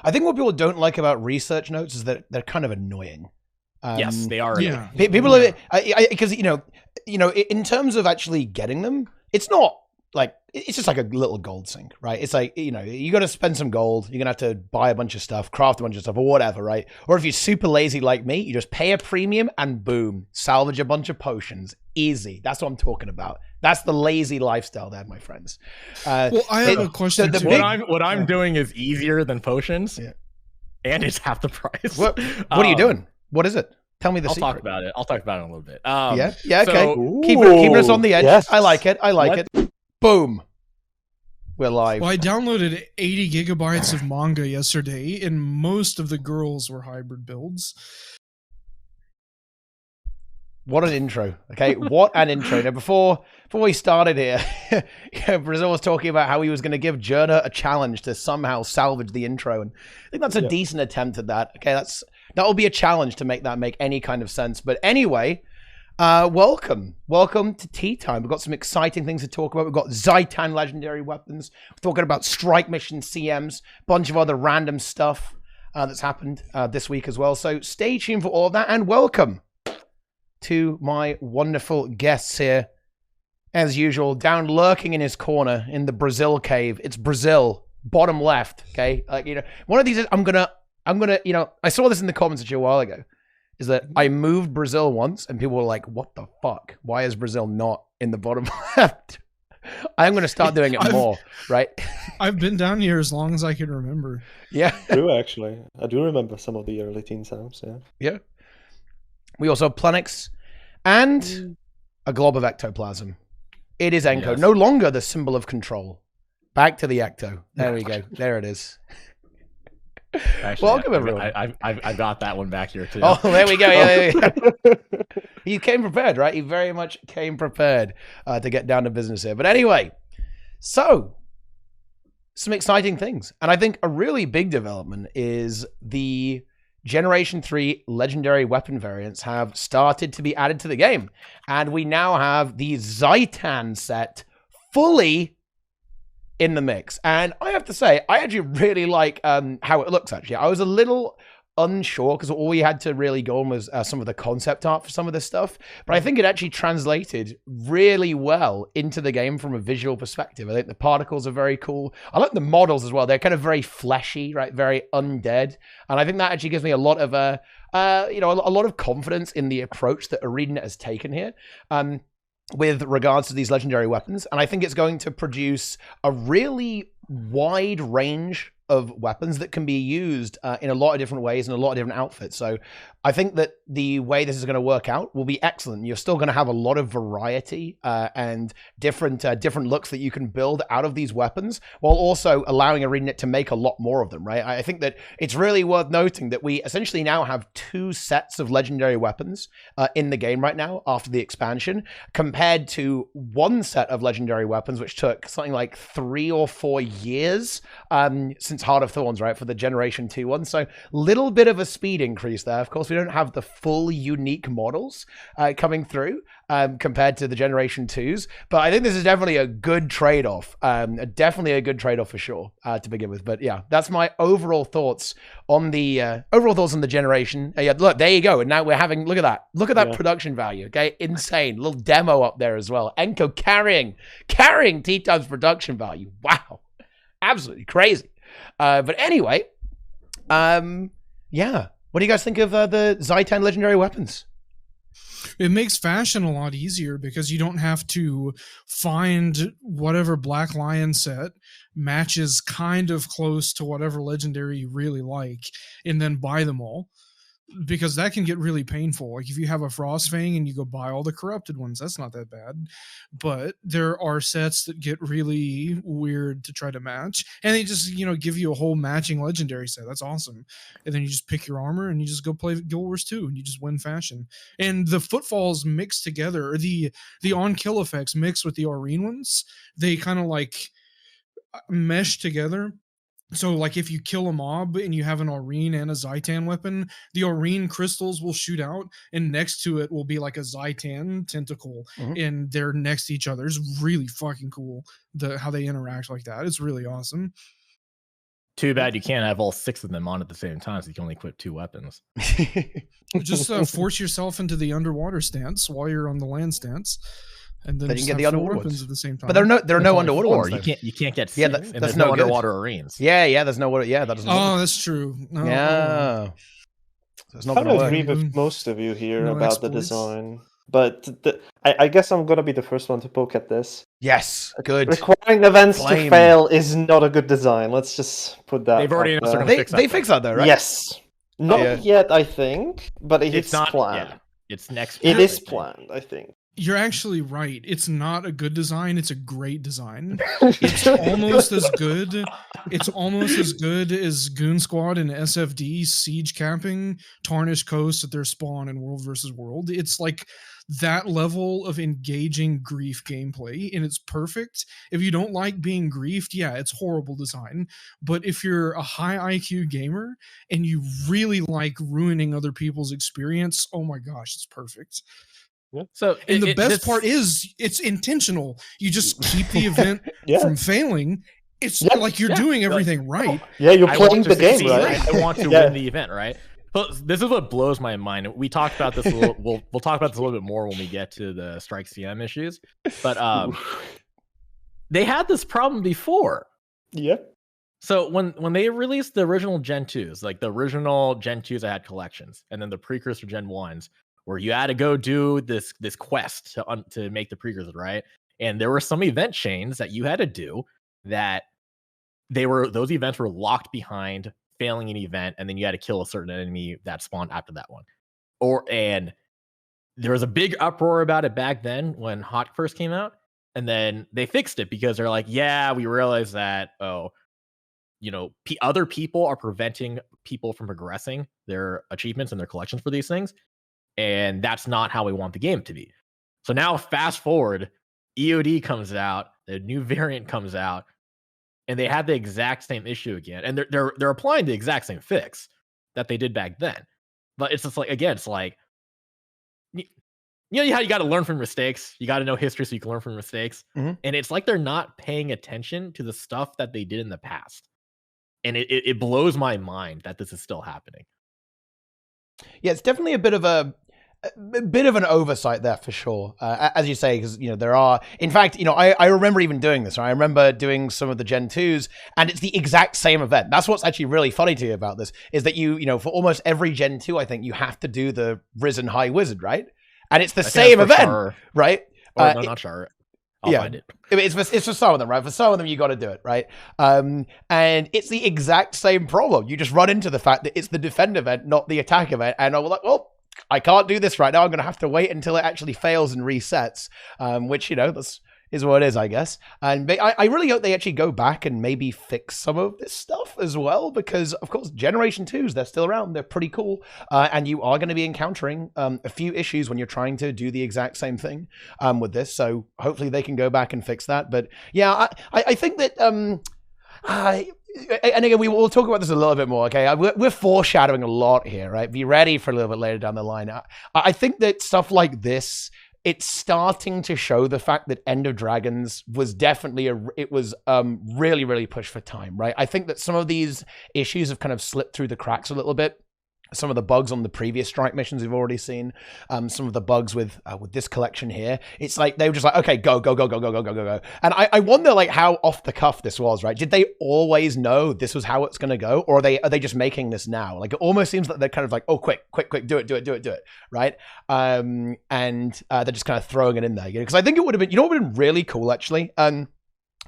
I think what people don't like about research notes is that they're kind of annoying. Yes, they are. Yeah. People, because in terms of actually getting them, it's not like it's just like a little gold sink, right? It's like you got to spend some gold. You're gonna have to buy a bunch of stuff, craft a bunch of stuff, or whatever, right? Or if you're super lazy like me, you just pay a premium and boom, salvage a bunch of potions. Easy. That's what I'm talking about. That's the lazy lifestyle there, my friends. Well, I have a question. What I'm doing is easier than potions, and it's half the price. What are you doing? What is it? Tell me the secret. I'll talk about it. I'll talk about it in a little bit. Okay. So, Keeping us on the edge. Yes. I like it. Boom. We're live. Well, I downloaded 80 gigabytes of manga yesterday, and most of the girls were hybrid builds. What an intro. Okay, what an intro. Now, before we started here, Brazil was talking about how he was going to give Jerna a challenge to somehow salvage the intro, and I think that's a decent attempt at that. Okay, that will be a challenge to make that make any kind of sense. But anyway, welcome to TeaTime. We've got some exciting things to talk about. We've got Zhaitan legendary weapons. We're talking about strike mission CMs, bunch of other random stuff that's happened this week as well. So stay tuned for all of that, and welcome to my wonderful guests here. As usual, down lurking in his corner in the Brazil cave. It's Brazil, bottom left. Okay, one of these is I'm gonna. I saw this in the comments a while ago. Is that I moved Brazil once, and people were like, "What the fuck? Why is Brazil not in the bottom left?" I'm gonna start doing it more, right? I've been down here as long as I can remember. Yeah, true. Actually, I do remember some of the early teen sounds. Yeah. We also have Plenyx and a glob of ectoplasm. It is Enko, no longer the symbol of control. Back to the ecto. There we go. There it is. Actually, welcome, everyone. I got that one back here, too. Oh, there we go. Yeah. You came prepared, right? You very much came prepared to get down to business here. But anyway, so some exciting things. And I think a really big development is the Generation 3 legendary weapon variants have started to be added to the game. And we now have the Zhaitan set fully in the mix. And I have to say, I actually really like how it looks, actually. I was a little unsure because all we had to really go on was some of the concept art for some of this stuff. But I think it actually translated really well into the game from a visual perspective. I think the particles are very cool. I like the models as well. They're kind of very fleshy, right? Very undead. And I think that actually gives me a lot of, a lot of confidence in the approach that ArenaNet has taken here. With regards to these legendary weapons. And I think it's going to produce a really wide range of weapons that can be used in a lot of different ways and a lot of different outfits. So I think that the way this is going to work out will be excellent. You're still going to have a lot of variety and different looks that you can build out of these weapons, while also allowing ArenaNet to make a lot more of them, right? I think that it's really worth noting that we essentially now have 2 sets of legendary weapons in the game right now after the expansion, compared to 1 set of legendary weapons, which took something like 3 or 4 years since Heart of Thorns, right, for the Generation 2 one. So little bit of a speed increase there. Of course, we don't have the full unique models coming through compared to the Generation 2s, but I think this is definitely a good trade-off. Definitely a good trade-off for sure to begin with. But yeah, that's my overall thoughts on the generation. Yeah, look, there you go. And now we're having, look at that production value. Okay, insane. Little demo up there as well. Enko carrying TeaTime's production value. Wow, absolutely crazy. But anyway, yeah. What do you guys think of the Zhaitan legendary weapons? It makes fashion a lot easier because you don't have to find whatever Black Lion set matches kind of close to whatever legendary you really like and then buy them all. Because that can get really painful. Like if you have a Frostfang and you go buy all the corrupted ones, that's not that bad. But there are sets that get really weird to try to match. And they just, give you a whole matching legendary set. That's awesome. And then you just pick your armor and you just go play Guild Wars 2 and you just win fashion. And the footfalls mixed together, or the on-kill effects mixed with the Aurene ones, they kind of like mesh together. So, like, if you kill a mob and you have an Aurene and a Zhaitan weapon, the Aurene crystals will shoot out, and next to it will be like a Zhaitan tentacle, and they're next to each other. It's really fucking cool how they interact like that. It's really awesome. Too bad you can't have all 6 of them on at the same time, so you can only equip 2 weapons. Just force yourself into the underwater stance while you're on the land stance, and then you just can get have the 4 underwater weapons ones. at the same time. But there are no underwater Or ones. you can't get 6, Yeah, and that's there's no no good. underwater arenas. Yeah, there's no water. Yeah, that doesn't. Oh, that's true. No, Yeah. So it's not I going to agree work. with most of you here No about the exploits. design, but I guess I'm gonna be the first one to poke at this. Yes, good. Requiring events Flame. to fail is not a good design. Let's just put that. They've already out announced they're there. gonna fix that. They fix that though, right? Yes, not yeah. yet, I think, but it's not planned. Yeah, it's next. It patch, is I think. planned, I think. You're actually right. It's not a good design. It's a great design. It's almost as good. It's almost as good as Goon Squad and SFD siege camping Tarnished Coast at their spawn in World vs. World. It's like that level of engaging grief gameplay, and it's perfect. If you don't like being griefed, yeah, it's horrible design. But if you're a high IQ gamer and you really like ruining other people's experience, oh my gosh, it's perfect. So, And the best part is it's intentional. You just keep the event from failing. It's like you're doing everything right. Yeah, you're I playing want to the game, succeed. right? I want to win the event, right? But this is what blows my mind. We talked about this. We'll talk about this a little bit more when we get to the Strike CM issues. But they had this problem before. Yeah. So when they released the original Gen 2s, like the original Gen 2s that had collections, and then the precursor Gen 1s, where you had to go do this quest to make the precursor, right? And there were some event chains that you had to do that those events were locked behind failing an event, and then you had to kill a certain enemy that spawned after that one. And there was a big uproar about it back then when Hot first came out, and then they fixed it because they're like, yeah, we realized that other people are preventing people from progressing their achievements and their collections for these things. And that's not how we want the game to be. So now fast forward, EOD comes out, the new variant comes out, and they had the exact same issue again. And they're applying the exact same fix that they did back then. But it's just like, again, it's like, you know how you got to learn from mistakes? You got to know history so you can learn from mistakes. Mm-hmm. And it's like they're not paying attention to the stuff that they did in the past. And it blows my mind that this is still happening. Yeah, it's definitely a bit of an oversight there for sure, as you say, because there are. In fact, I remember even doing this. Right? I remember doing some of the Gen 2s, and it's the exact same event. That's what's actually really funny to you about this is that for almost every Gen 2, I think you have to do the Risen High Wizard, right? And it's the same event, Char. Right? Or no, not Char. I'll find it. It's for some of them, right? For some of them, you got to do it, right? And it's the exact same problem. You just run into the fact that it's the defend event, not the attack event. And I'm like, well, I can't do this right now. I'm going to have to wait until it actually fails and resets, which, that's is what it is, I guess. And I really hope they actually go back and maybe fix some of this stuff as well, because, of course, Generation 2s, they're still around. They're pretty cool. And you are going to be encountering a few issues when you're trying to do the exact same thing with this. So hopefully they can go back and fix that. But yeah, I think that... and again, we'll talk about this a little bit more, okay? We're foreshadowing a lot here, right? Be ready for a little bit later down the line. I think that stuff like this, it's starting to show the fact that End of Dragons was definitely really, really pushed for time, right? I think that some of these issues have kind of slipped through the cracks a little bit. Some of the bugs on the previous strike missions we've already seen. Some of the bugs with this collection here. It's like they were just like, okay, go. And I wonder like how off the cuff this was, right? Did they always know this was how it's going to go, or are they just making this now? Like it almost seems like they're kind of like, oh, quick, do it, right? And they're just kind of throwing it in there, because I think it would have been, what would have been really cool actually.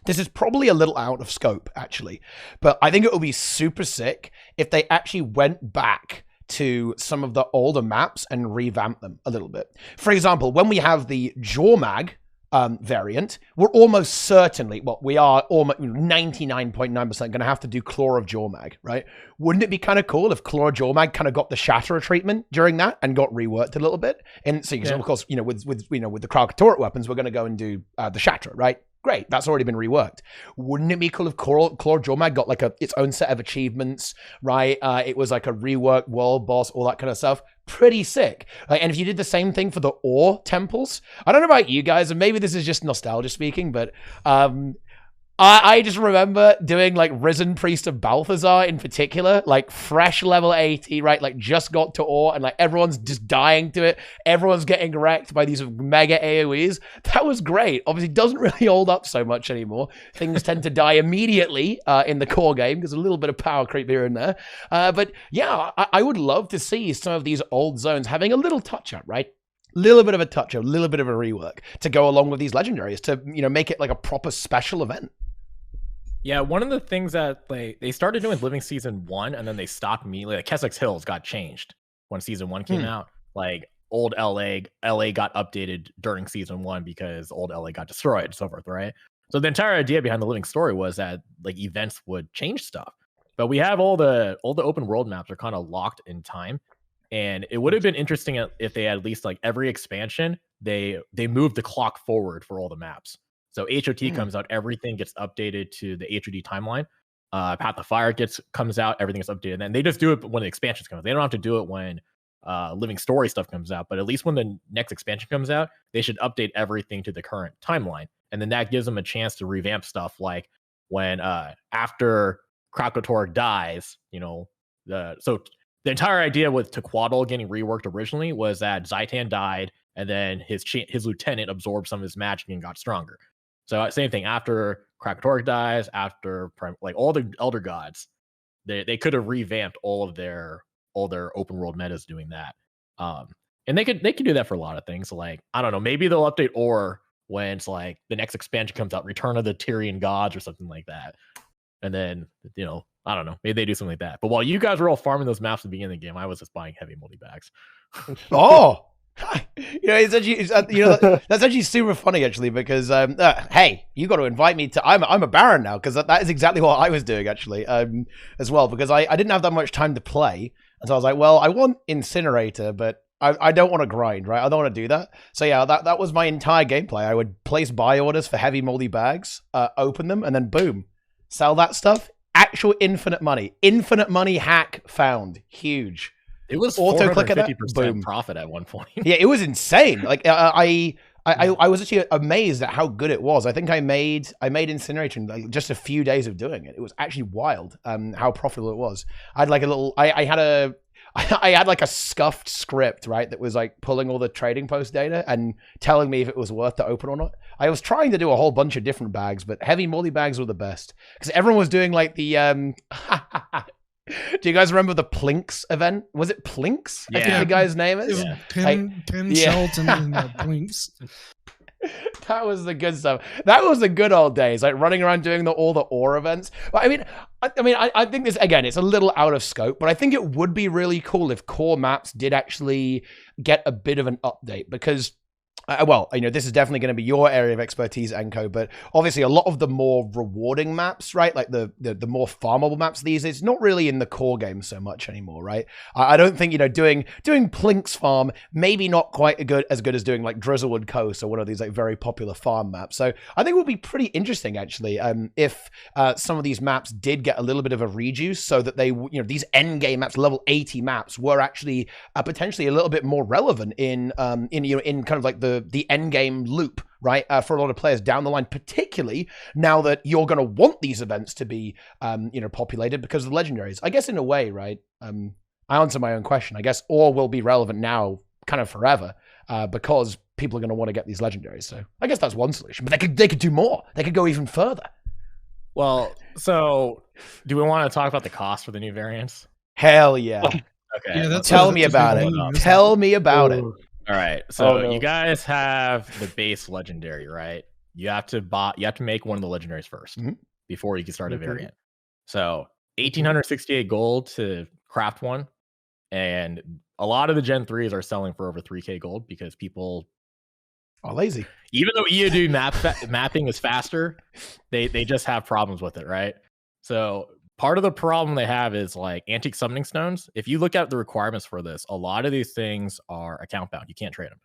This is probably a little out of scope actually, but I think it would be super sick if they actually went back to some of the older maps and revamp them a little bit. For example, when we have the Jawmag variant, we're almost certainly, we are almost 99.9% going to have to do Claw of Jawmag, right? Wouldn't it be kind of cool if Claw of Jawmag kind of got the Shatterer treatment during that and got reworked a little bit? And so, of course, with the Kralkatorate weapons, we're going to go and do the Shatterer, right? Great, that's already been reworked. Wouldn't it be cool if Claw Jawmag got like its own set of achievements, right? It was like a reworked world boss, all that kind of stuff. Pretty sick. And if you did the same thing for the Ore temples, I don't know about you guys, and maybe this is just nostalgia speaking, but I just remember doing like Risen Priest of Balthazar in particular, like fresh level 80, right? Like just got to ore and like everyone's just dying to it. Everyone's getting wrecked by these mega AoEs. That was great. Obviously doesn't really hold up so much anymore. Things tend to die immediately in the core game because a little bit of power creep here and there. But yeah, I would love to see some of these old zones having a little touch up, right? Little bit of a touch up, a little bit of a rework to go along with these legendaries to, you know, make it like a proper special event. Yeah, one of the things that they started doing Living Season 1 and then they stopped immediately. Like Keswick's Hills got changed when Season 1 came out. Like old LA got updated during Season 1 because old LA got destroyed and so forth, right? So the entire idea behind the Living Story was that like events would change stuff. But we have all the open world maps are kind of locked in time. And it would have been interesting if they had at least like every expansion, they moved the clock forward for all the maps. So HOT comes out, everything gets updated to the HOD timeline. Path of Fire comes out, everything is updated. And then they just do it when the expansions come out. They don't have to do it when Living Story stuff comes out. But at least when the next expansion comes out, they should update everything to the current timeline. And then that gives them a chance to revamp stuff like when after Krakator dies, you know, so the entire idea with Tequatl getting reworked originally was that Zhaitan died, and then his lieutenant absorbed some of his magic and got stronger. So same thing after Krakator dies, after like all the Elder Gods, they could have revamped all their open world metas doing that. And they could do that for a lot of things. Like I don't know, maybe they'll update Ore when it's like the next expansion comes out, Return of the Tyrian Gods or something like that. And then, you know, I don't know, maybe they do something like that. But while you guys were all farming those maps at the beginning of the game, I was just buying heavy multi-bags. Oh, you know, it's actually, you know, that's actually super funny actually, because hey, you got to invite me to, I'm a Baron now, because that is exactly what I was doing actually, as well, because I didn't have that much time to play. And so I was like, well, I want Incinerator, but I don't want to grind, right? I don't want to do that. So yeah, that was my entire gameplay. I would place buy orders for heavy moldy bags, open them, and then boom, sell that stuff. Actual infinite money hack found. Huge. It was auto click at that, 50% profit at one point. Yeah, it was insane. Like I was actually amazed at how good it was. I think I made Incinerator in like just a few days of doing it. It was actually wild how profitable it was. I had like a little I had like a scuffed script, right, that was like pulling all the trading post data and telling me if it was worth to open or not. I was trying to do a whole bunch of different bags, but heavy moldy bags were the best because everyone was doing like the do you guys remember the Plenyx event? Was it Plenyx? Yeah. I think the guy's name is. Yeah. Pin Shelton and Plenyx. That was the good stuff. That was the good old days, like running around doing all the ore events. But I think this, again, it's a little out of scope, but I think it would be really cool if core maps did actually get a bit of an update because well, you know, this is definitely going to be your area of expertise, Enko, but obviously a lot of the more rewarding maps, right, like the more farmable maps these days, not really in the core game so much anymore, right? I don't think, you know, doing Plenyx farm, maybe not quite as good as doing like Drizzlewood Coast or one of these like very popular farm maps. So I think it would be pretty interesting actually if some of these maps did get a little bit of a rejuice so that they, you know, these end game maps, level 80 maps were actually potentially a little bit more relevant in you know, in kind of like the end game loop, right? For a lot of players down the line, particularly now that you're going to want these events to be, you know, populated because of the legendaries. I guess in a way, right? I answer my own question. I guess ore will be relevant now, kind of forever, because people are going to want to get these legendaries. So I guess that's one solution. But they could do more. They could go even further. Well, so do we want to talk about the cost for the new variants? Hell yeah! Okay, Yeah, tell me about it. Tell me about it. All right, so no. you guys have the base legendary, right? You have to make one of the legendaries first before you can start a variant. So 1,868 gold to craft one, and a lot of the Gen 3s are selling for over 3K gold because people are lazy. Even though EOD mapping is faster, they just have problems with it, right? So part of the problem they have is like antique summoning stones. If you look at the requirements for this, a lot of these things are account bound. You can't trade them.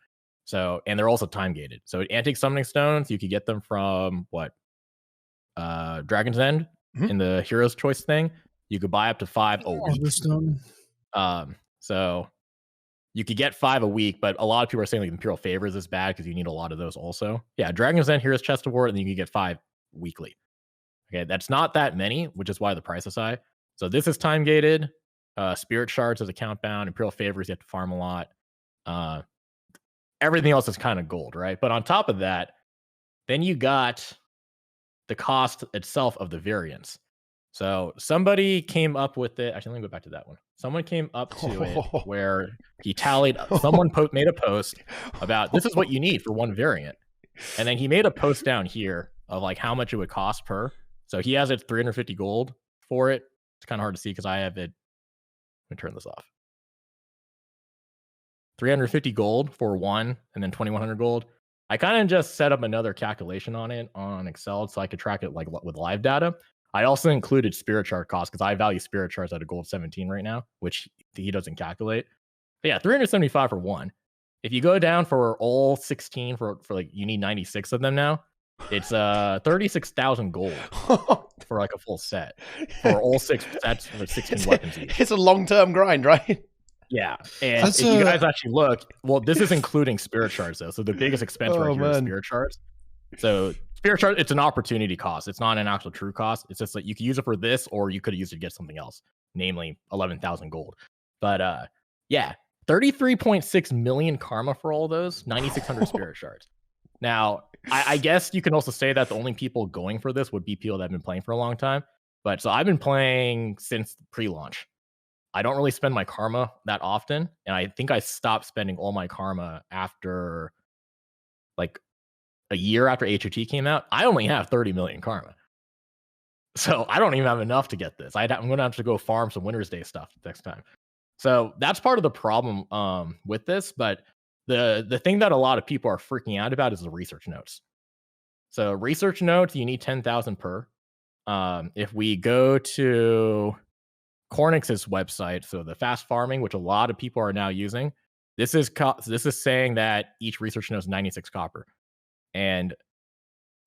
So, and they're also time gated. So antique summoning stones, you could get them from Dragon's End in the Hero's Choice thing. You could buy up to 5 a week. So you could get 5 a week, but a lot of people are saying like Imperial Favors is bad because you need a lot of those also. Yeah, Dragon's End, Hero's Chest of War, and then you can get 5 weekly. Okay, that's not that many, which is why the price is high. So this is time gated. Spirit shards is account bound. Imperial favors, you have to farm a lot. Everything else is kind of gold, right? But on top of that, then you got the cost itself of the variants. So somebody came up with it. Actually, let me go back to that one. Someone came up to it where he tallied. Someone made a post about this is what you need for one variant, and then he made a post down here of like how much it would cost per. So he has it 350 gold for it. It's kind of hard to see because I have it. Let me turn this off. 350 gold for one, and then 2100 gold. I kind of just set up another calculation on it on Excel so I could track it like with live data. I also included spirit shard cost because I value spirit shards at a gold 17 right now, which he doesn't calculate. But yeah, 375 for one. If you go down for all 16 for like you need 96 of them now, it's 36,000 gold for like a full set for all 6 sets for 16 weapons each. It's a long-term grind, right? Yeah, and if you guys actually look, well, this is including spirit shards though. So the biggest expense right here is spirit shards. So spirit shards, it's an opportunity cost. It's not an actual true cost. It's just like you can use it for this, or you could use it to get something else, namely 11,000 gold. But yeah, 33.6 million karma for all those, 9,600 spirit shards. Now, I guess you can also say that the only people going for this would be people that have been playing for a long time. But so I've been playing since pre-launch. I don't really spend my karma that often, and I think I stopped spending all my karma after like a year after HOT came out. I only have 30 million karma, so I don't even have enough to get this. I'm going to have to go farm some Winter's Day stuff next time. So that's part of the problem with this. But the thing that a lot of people are freaking out about is the research notes. So research notes, you need 10,000 per. If we go to Cornix's website, so the fast farming, which a lot of people are now using, this is saying that each research node is 96 copper, and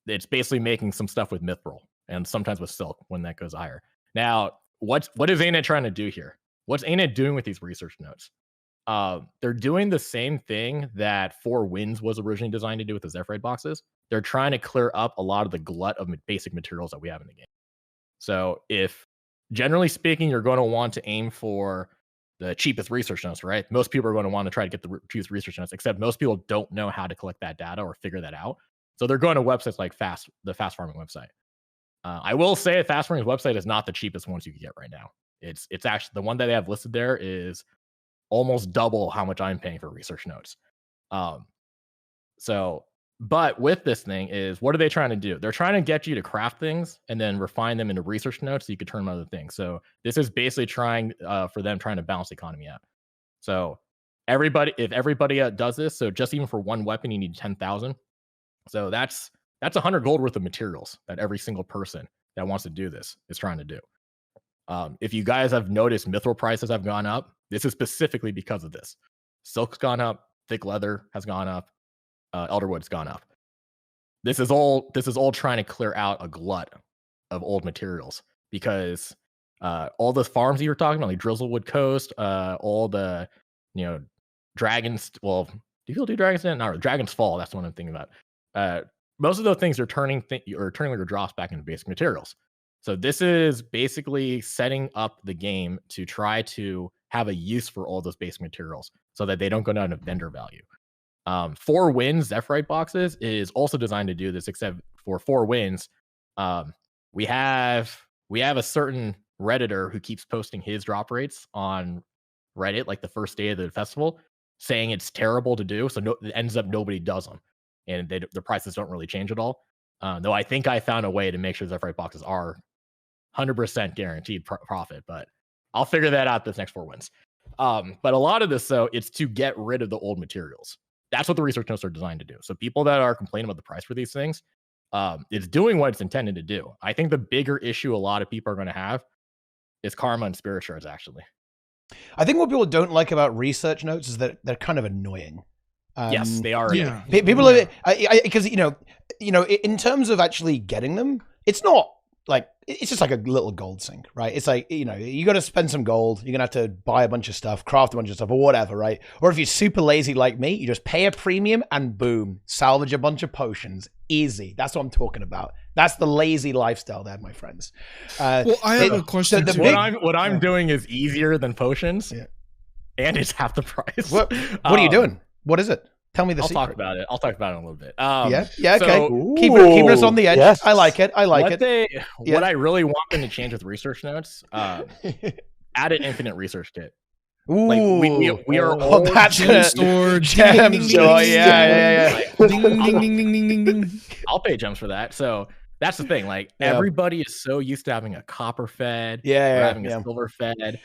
it's basically making some stuff with mithril and sometimes with silk when that goes higher. Now, what is ArenaNet trying to do here? What's ArenaNet doing with these research nodes? They're doing the same thing that Four Winds was originally designed to do with the Zephyrite boxes. They're trying to clear up a lot of the glut of basic materials that we have in the game. So if generally speaking, you're going to want to aim for the cheapest research notes, right? Most people are going to want to try to get the cheapest research notes, except most people don't know how to collect that data or figure that out. So they're going to websites like the Fast Farming website. I will say Fast Farming's website is not the cheapest ones you can get right now. It's actually the one that they have listed there is almost double how much I'm paying for research notes. But with this thing is, what are they trying to do? They're trying to get you to craft things and then refine them into research notes so you could turn them into other things. So this is basically trying to balance the economy out. So if everybody does this, so just even for one weapon, you need 10,000. So that's 100 gold worth of materials that every single person that wants to do this is trying to do. If you guys have noticed, mithril prices have gone up. This is specifically because of this. Silk's gone up, thick leather has gone up. Elderwood's gone up. This is all trying to clear out a glut of old materials because all the farms you were talking about, like Drizzlewood Coast, all the dragons. Well, do people do Dragons Den? No, Dragon's Fall. That's the one I'm thinking about. Most of those things are turning your drops back into basic materials. So this is basically setting up the game to try to have a use for all those basic materials so that they don't go down to vendor value. 4 Winds Zephyrite boxes is also designed to do this, except for 4 Winds, we have a certain Redditor who keeps posting his drop rates on Reddit like the first day of the festival, saying it's terrible to do. So it ends up nobody does them, and the prices don't really change at all. Though I think I found a way to make sure Zephyrite boxes are 100% guaranteed profit, but I'll figure that out this next 4 Winds. But a lot of this, though, it's to get rid of the old materials. That's what the research notes are designed to do. So people that are complaining about the price for these things, it's doing what it's intended to do. I think the bigger issue a lot of people are going to have is karma and spirit shards, actually. I think what people don't like about research notes is that they're kind of annoying. Yes, they are. Yeah. People, because in terms of actually getting them, it's not like it's just like a little gold sink, right? It's like, you know, you got to spend some gold. You're gonna have to buy a bunch of stuff, craft a bunch of stuff, or whatever, right? Or if you're super lazy like me, you just pay a premium and boom, salvage a bunch of potions. Easy. That's what I'm talking about. That's the lazy lifestyle there, my friends. Well, I have a question. the too. big- What I'm doing is easier than potions, and it's half the price. What are you doing? What is it? Tell me the I'll secret. talk about it. I'll talk about it in a little bit. Yeah, okay. So Keeping us on the edge. Yes. I like it. I like it. What I really want them to change with research notes, add an infinite research kit. Ooh, Like we are all that's Gem gonna- store. Gem ding, ding, store, ding, yeah. ding, ding, ding, ding, ding, ding, ding. I'll pay gems for that. So that's the thing. Like Yeah. everybody is so used to having a copper fed, Yeah, or having a silver fed.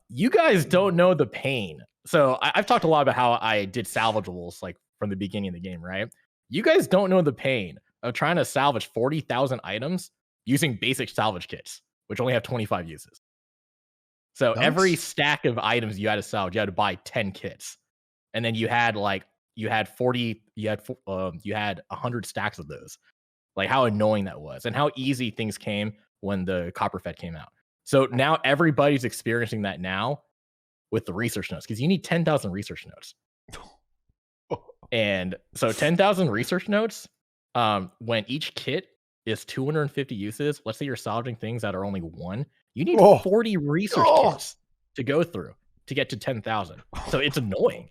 You guys don't know the pain. So I've talked a lot about how I did salvageables like from the beginning of the game, right? You guys don't know the pain of trying to salvage 40,000 items using basic salvage kits, which only have 25 uses. So Nice. every stack of items you had to salvage, you had to buy 10 kits, and then you had 100 stacks of those. Like how annoying that was, and how easy things came when the copper fed came out. So now everybody's experiencing that now with the research notes, because you need 10,000 research notes. And so 10,000 research notes, when each kit is 250 uses, let's say you're salvaging things that are only one, you need 40 research kits to go through to get to 10,000. So it's annoying.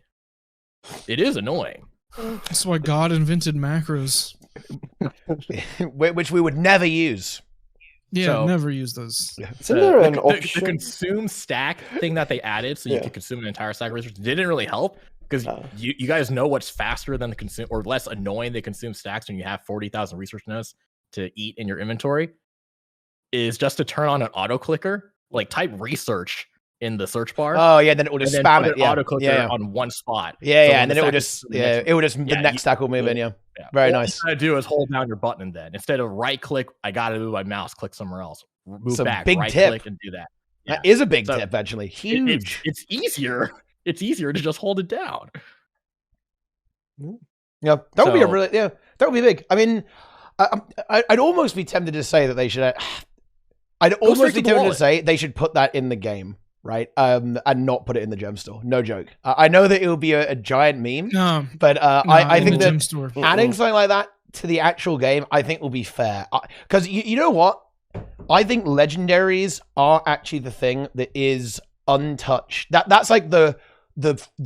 It is annoying. That's why God invented macros. which we would never use. Yeah, So- never use those. Isn't there an the option? consume stack thing that they added so you Yeah. could consume an entire stack of research didn't really help, because you guys know what's faster than the consume, or less annoying they consume stacks when you have 40,000 research nodes to eat in your inventory, is just to turn on an auto clicker, like type research in the search bar. Oh yeah, then it will just and then spam put it. an Yeah, auto clicker yeah, on one spot. yeah, So yeah, when and then the it would stack just, is the next it would just, the Yeah, next stack will move in. Yeah, Yeah. very All nice. you gotta do is hold down your button, and then instead of right click, I gotta move my mouse, click somewhere else, move It's a back, big right tip. click, and do that. That is a big So, tip, actually. It- Huge. it's easier. It's easier to just hold it down. Yeah, that would be a So- really, that would be big. I mean, I'd almost be tempted to say that they should. I'd almost straight be to the tempted to wallet. say they should put that in the game, right? And not put it in the gem store. No joke. I know that it will be a giant meme, No, but I in think the that gem store. adding something like that to the actual game, I think will be fair. Because you know what? I think legendaries are actually the thing that is untouched. That's like the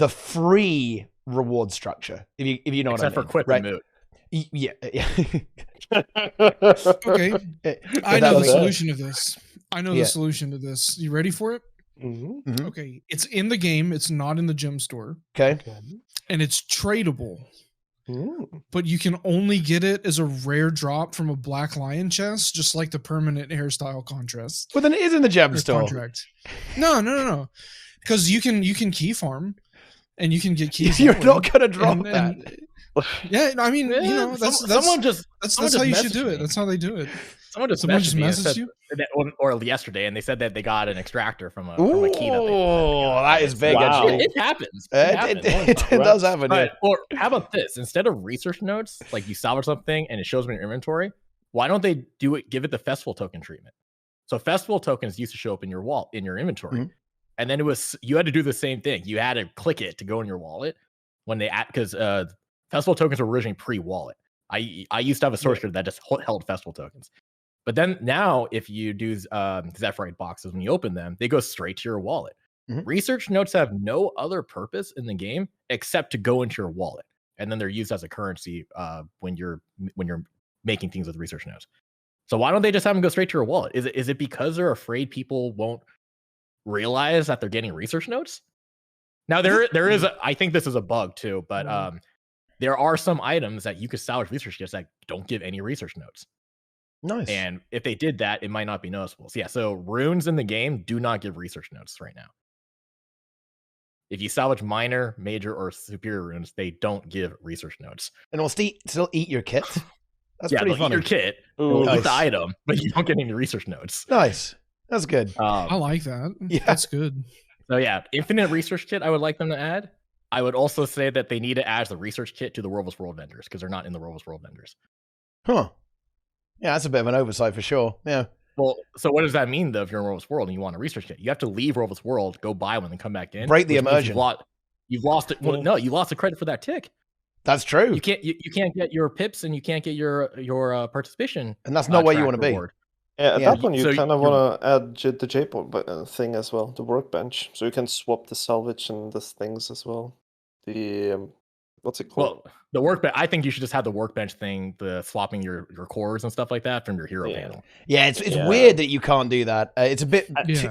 free reward structure. If you know Except what I for mean, Quip right? and Moot. Yeah. Okay, I know the That's it. solution to this. I know Yeah. the solution to this. You ready for it? Mhm. Mhm. Okay, it's in the game. It's not in the gem store, Okay. and it's tradable. Mm. But you can only get it as a rare drop from a black lion chest, just like the permanent hairstyle contrast. Well, then it is in the gem or store. contract. No. Because you can key farm, and you can get keys. You're that way. not gonna drop And- that. and- yeah, I mean, you know, that's someone just that's someone how just you should messaged do it. me. That's how they do it. Someone just Someone just messaged me and messaged said you? that, or yesterday, and they said that they got an extractor from a key that they Oh, that is big. Wow. Actually, It happens. it does happen. Yeah. But, or how about this? Instead of research notes, like you salvage something and it shows them in your inventory, why don't they give it the festival token treatment? So festival tokens used to show up in your in your inventory. Mhm. And then you had to do the same thing. You had to click it to go in your wallet when they because festival tokens were originally pre-wallet. I used to have a source code that just held festival tokens. But then now, if you do Zephyrite boxes, when you open them, they go straight to your wallet. Mhm. Research notes have no other purpose in the game except to go into your wallet, and then they're used as a currency when you're making things with research notes. So why don't they just have them go straight to your wallet? Is it because they're afraid people won't realize that they're getting research notes? Now there is I think this is a bug too, but there are some items that you could salvage research kits that don't give any research notes. Nice. And if they did that, it might not be noticeable. So yeah, so runes in the game do not give research notes right now. If you salvage minor, major, or superior runes, they don't give research notes. And it'll still eat your kit. That's yeah, pretty they'll eat funny. your kit, Ooh. they'll eat Nice. the item, but you don't get any research notes. Nice. That's good. I like that. Yeah. That's good. So yeah, infinite research kit I would like them to add. I would also say that they need to add the research kit to the World vs. World vendors because they're not in the World vs. World vendors. Huh. Yeah, that's a bit of an oversight for sure. Yeah. Well, so what does that mean though? If you're in Robots World and you want a research kit, you have to leave Robots World, go buy one, and come back in. Break the which means immersion. You've lost it. Well, no, you lost the credit for that tick. That's true. You can't get your pips and you can't get your participation. And that's not where you want to be. Yeah, at Yeah, that point, you kind of want to add the JPOT thing as well, the workbench, so you can swap the salvage and the things as well. The what's it called? Well, the workbench. I think you should just have the workbench thing, the swapping your cores and stuff like that from your hero panel. Yeah, it's weird that you can't do that. It's a bit. It's a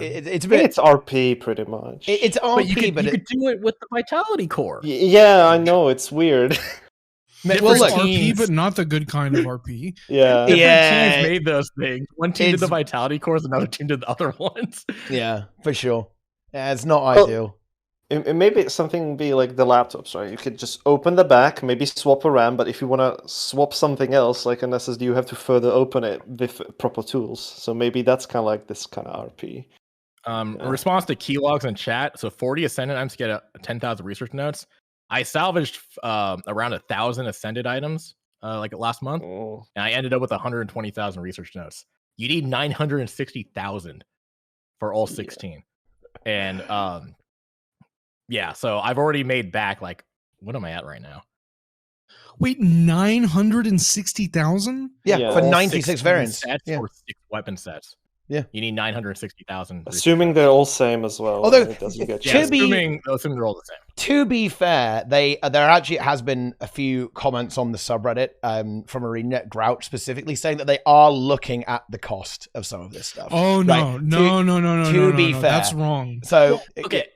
bit. It's RP pretty much. It's RP, but you could do it with the Vitality core. Yeah, I know it's weird. Well, look, RP, but not the good kind of RP. Yeah, different teams made those things. One team did the Vitality cores, another team did the other ones. Yeah, for sure. Yeah, it's not ideal. Maybe something be like the laptops, right? You could just open the back, maybe swap a RAM, but if you want to swap something else, like an SSD, you have to further open it with proper tools. So maybe that's kind of like this kind of RP. In response to keylogs in chat, so 40 Ascendant items get 10,000 research notes. I salvaged around 1,000 Ascended items like last month, and I ended up with 120,000 research notes. You need 960,000 for all 16. And yeah, so I've already made back, like, what am I at right now? Wait, 960,000? Yeah, for 96 variants. Sets or 6 weapon sets. Yeah, you need 960,000. Assuming they're all same as well. Although, assuming they're all the same. To be fair, there actually has been a few comments on the subreddit from ArenaNet Grouch specifically saying that they are looking at the cost of some of this stuff. Oh no, right? no, To be fair, that's wrong. So okay.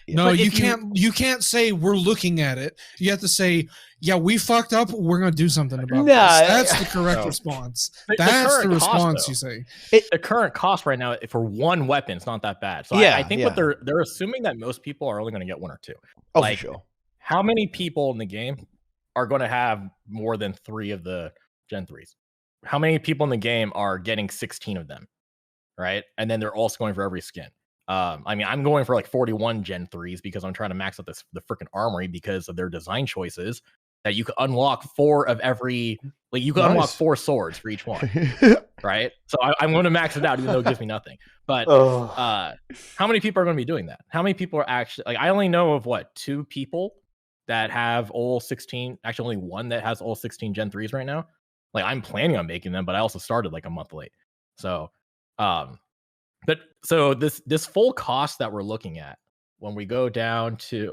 No, you can't say we're looking at it. You have to say, yeah, we fucked up. We're going to do something about this. That's the correct response. That's the response you say. The current cost right now for one weapon is not that bad. So I think what they're assuming that most people are only going to get 1 or 2. Oh, like, for sure. How many people in the game are going to have more than 3 of the Gen 3s? How many people in the game are getting 16 of them? Right? And then they're also going for every skin. I mean, I'm going for like 41 Gen 3s because I'm trying to max out the freaking armory because of their design choices that you can unlock 4 of every, like you can unlock 4 swords for each one, right? So I'm going to max it out even though it gives me nothing. But how many people are going to be doing that? How many people are actually, like, I only know of 2 people that have all 16, actually only 1 that has all 16 Gen 3s right now. Like, I'm planning on making them, but I also started like a month late. So, but so this full cost that we're looking at when we go down to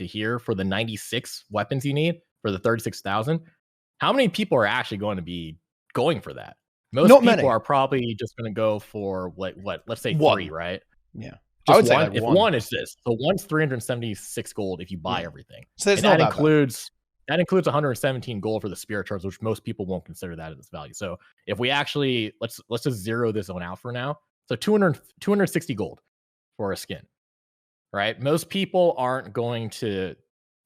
here for the 96 weapons you need for the 36,000, how many people are actually going to be going for that? Most people are probably just going to go for what let's say 3, right? Yeah. I would say like if 1 is this. So 1's 376 gold if you buy everything. So that includes 117 gold for the spirit charts, which most people won't consider that at this value. So if we actually let's just zero this one out for now. So 260 gold for a skin, right? Most people aren't going to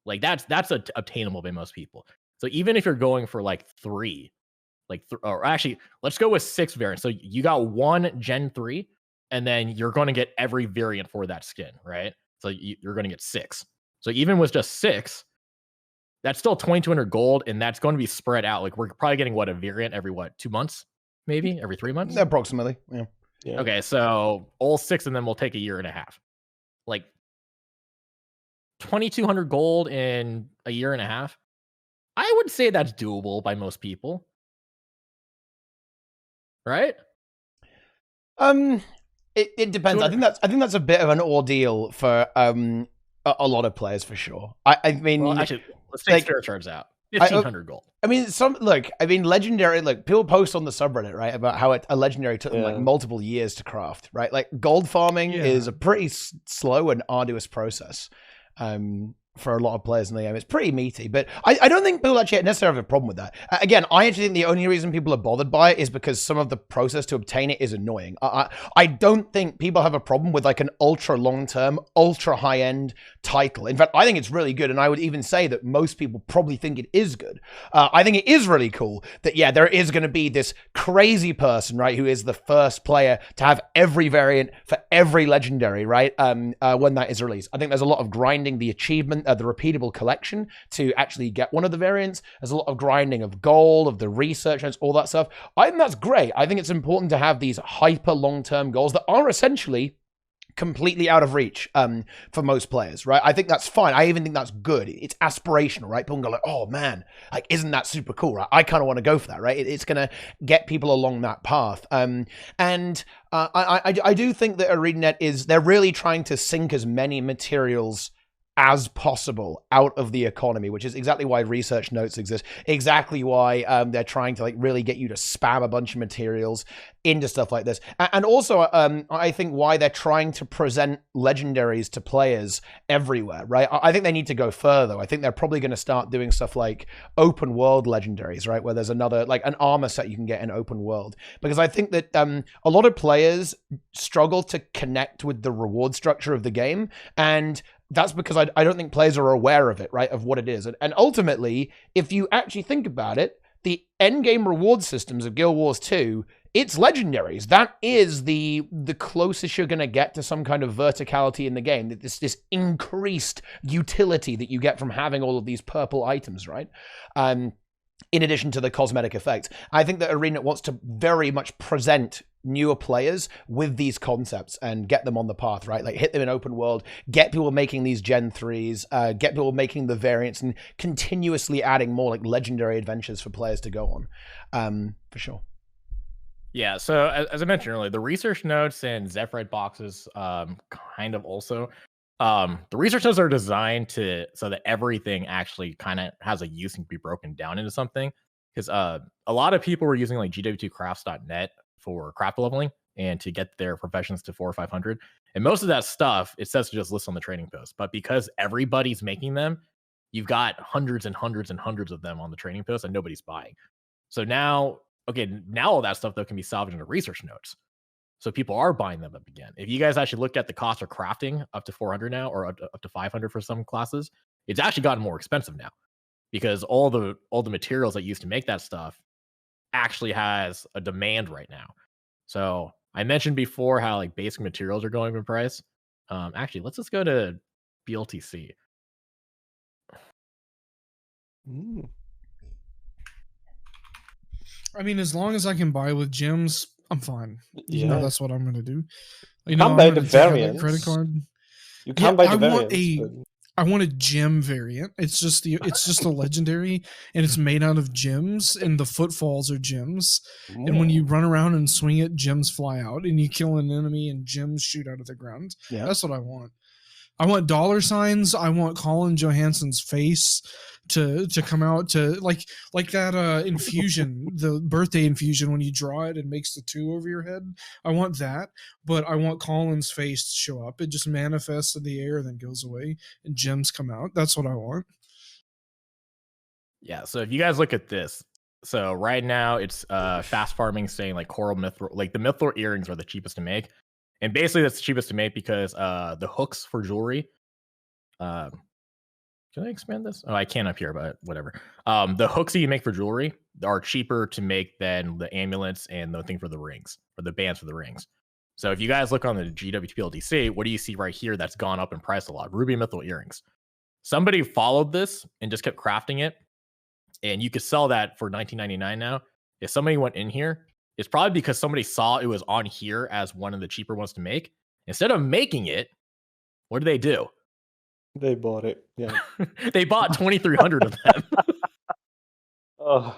like that's obtainable by most people. So even if you're going for like 3, or actually let's go with 6 variants. So you got 1 Gen 3, and then you're going to get every variant for that skin, right? So you're going to get 6. So even with just 6. That's still 2,200 gold, and that's going to be spread out. Like, we're probably getting a variant every 2 months, maybe every 3 months, approximately. Yeah. Okay, so all 6 of them will take a year and a half. Like 2,200 gold in a year and a half. I would say that's doable by most people, right? It depends. I think that's a bit of an ordeal for a lot of players for sure. I mean, well, actually, let's take spirit charts out. 1,500 gold. I mean, legendary. Like, people post on the subreddit, right, about how a legendary took them like multiple years to craft, right? Like, gold farming is a pretty slow and arduous process. For a lot of players in the game, it's pretty meaty, but I don't think people actually necessarily have a problem with that. Again, I actually think the only reason people are bothered by it is because some of the process to obtain it is annoying. I don't think people have a problem with like an ultra long-term, ultra high-end title. In fact, I think it's really good, and I would even say that most people probably think it is good. I think it is really cool that, there is going to be this crazy person, right, who is the first player to have every variant for every legendary, right, when that is released. I think there's a lot of grinding, the achievements, the repeatable collection to actually get one of the variants. There's a lot of grinding of gold, of the research, and all that stuff. I think that's great. I think it's important to have these hyper long-term goals that are essentially completely out of reach for most players, right? I think that's fine. I even think that's good. It's aspirational, right? People go like, oh man, like, isn't that super cool, right? I kind of want to go for that, right? It's going to get people along that path. I do think that ArenaNet they're really trying to sink as many materials as possible out of the economy, which is exactly why research notes exist, exactly why they're trying to like really get you to spam a bunch of materials into stuff like this. And also, I think why they're trying to present legendaries to players everywhere, right? I think they need to go further. I think they're probably going to start doing stuff like open world legendaries, right? Where there's another, like an armor set you can get in open world. Because I think that a lot of players struggle to connect with the reward structure of the game. And that's because I don't think players are aware of it, right? Of what it is. And ultimately, if you actually think about it, the endgame reward systems of Guild Wars 2, it's legendaries. That is the closest you're going to get to some kind of verticality in the game. This increased utility that you get from having all of these purple items, right? In addition to the cosmetic effects. I think that ArenaNet wants to very much present newer players with these concepts and get them on the path, right? Like hit them in open world, get people making these Gen 3s, get people making the variants and continuously adding more like legendary adventures for players to go on, for sure. Yeah, so as I mentioned earlier, the research notes and Zephyrite boxes kind of also. The research notes are designed so that everything actually kind of has a use and can be broken down into something. Because a lot of people were using like gwtcrafts.net for craft leveling and to get their professions to 400 or 500. And most of that stuff, it says to just list on the trading post. But because everybody's making them, you've got hundreds and hundreds and hundreds of them on the trading post and nobody's buying. So now all that stuff though can be salvaged into research notes. So people are buying them up again. If you guys actually look at the cost of crafting up to 400 now, or up to 500 for some classes, it's actually gotten more expensive now because all the materials that used to make that stuff actually has a demand right now. So I mentioned before how like basic materials are going up in price. Actually, let's just go to BLTC. I mean, as long as I can buy with gems, I'm fine. You know, that's what I'm going to do. You can't know, buy I'm the gonna take out that variants. credit card. You can't buy the variants. I want a gem variant. It's just a legendary, and it's made out of gems, and the footfalls are gems. Ooh. And when you run around and swing it, gems fly out, and you kill an enemy, and gems shoot out of the ground. Yeah. That's what I want. I want dollar signs. I want Colin Johansson's face to come out to like that infusion, the birthday infusion when you draw it and makes the 2 over your head. I want that, but I want Colin's face to show up. It just manifests in the air and then goes away and gems come out. That's what I want. Yeah, so if you guys look at this, so right now it's fast farming saying like coral mithril, like the mithril earrings are the cheapest to make. And basically that's the cheapest to make because the hooks for jewelry, can I expand this? Oh, I can up here, but whatever. The hooks that you make for jewelry are cheaper to make than the amulets and the thing for the rings, or the bands for the rings. So if you guys look on the GWPLDC, what do you see right here that's gone up in price a lot? Ruby mithril earrings. Somebody followed this and just kept crafting it, and you could sell that for $19.99 now. If somebody went in here, it's probably because somebody saw it was on here as one of the cheaper ones to make. Instead of making it, what do? They bought it. Yeah. They bought 2,300 of them. Oh.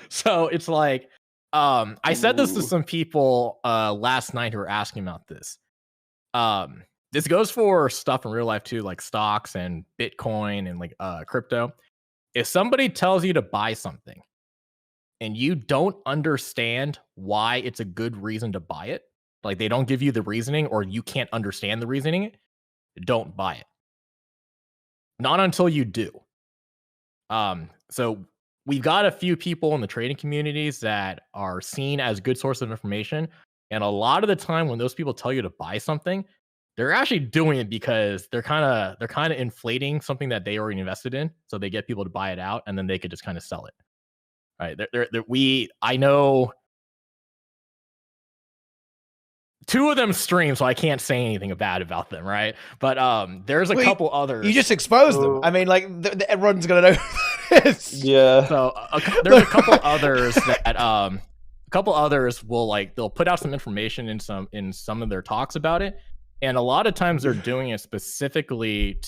So it's like, I said this to some people last night who were asking about this. This goes for stuff in real life too, like stocks and Bitcoin and like crypto. If somebody tells you to buy something and you don't understand why it's a good reason to buy it, like they don't give you the reasoning or you can't understand the reasoning, don't buy it. Not until you do. So we've got a few people in the trading communities that are seen as good source of information. And a lot of the time when those people tell you to buy something, they're actually doing it because they're kind of inflating something that they already invested in. So they get people to buy it out and then they could just kind of sell it. Right. I know two of them stream, so I can't say anything bad about them, right? But there's a couple others. You just exposed them. I mean, like everyone's gonna know who that is. Yeah. So there's a couple others that a couple others will like they'll put out some information in some of their talks about it, and a lot of times they're doing it specifically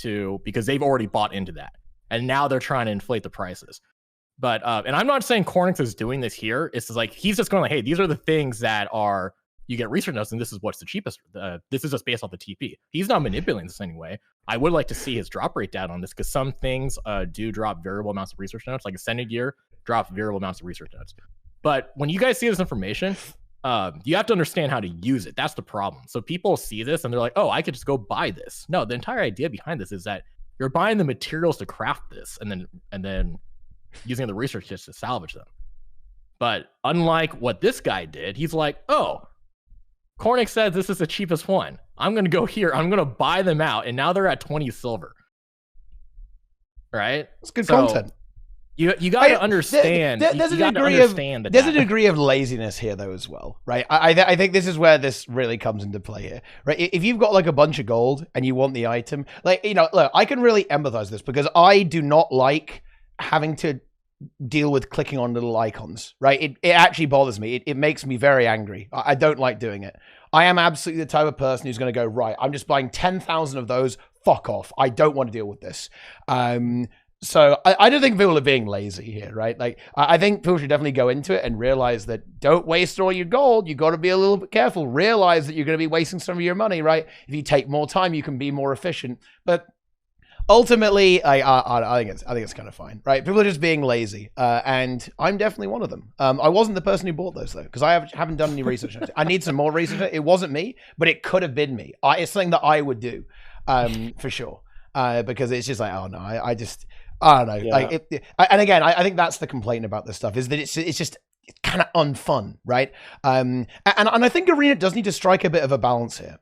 because they've already bought into that, and now they're trying to inflate the prices. But and I'm not saying Cornix is doing this here. It's just like he's just going like, hey, these are the things that are you get research notes, and this is what's the cheapest. This is just based off the TP. He's not manipulating this anyway. I would like to see his drop rate data on this because some things do drop variable amounts of research notes, like Ascended Gear drops variable amounts of research notes. But when you guys see this information, you have to understand how to use it. That's the problem. So people see this and they're like, oh, I could just go buy this. No, the entire idea behind this is that you're buying the materials to craft this and then using the research kits to salvage them. But unlike what this guy did, he's like, oh, Cornix says this is the cheapest one. I'm going to go here. I'm going to buy them out. And now they're at 20 silver. Right? It's good content. You got to understand. There's a degree of laziness here, though, as well, right? I think this is where this really comes into play here, right? If you've got like a bunch of gold and you want the item, like, you know, look, I can really empathize this because I do not like having to deal with clicking on little icons, right? It actually bothers me. It makes me very angry. I don't like doing it. I am absolutely the type of person who's going to go, right, I'm just buying 10,000 of those. Fuck off. I don't want to deal with this. So I don't think people are being lazy here, right? Like, I think people should definitely go into it and realize that don't waste all your gold. You got to be a little bit careful. Realize that you're going to be wasting some of your money, right? If you take more time, you can be more efficient. But ultimately, I think it's kind of fine, right? People are just being lazy, and I'm definitely one of them. I wasn't the person who bought those though, because I haven't done any research on it. I need some more research. It wasn't me, but it could have been me. It's something that I would do, for sure, because it's just like, oh no, I don't know. Yeah. Like, and again, I think that's the complaint about this stuff is that it's just kind of unfun, right? And I think Arena does need to strike a bit of a balance here,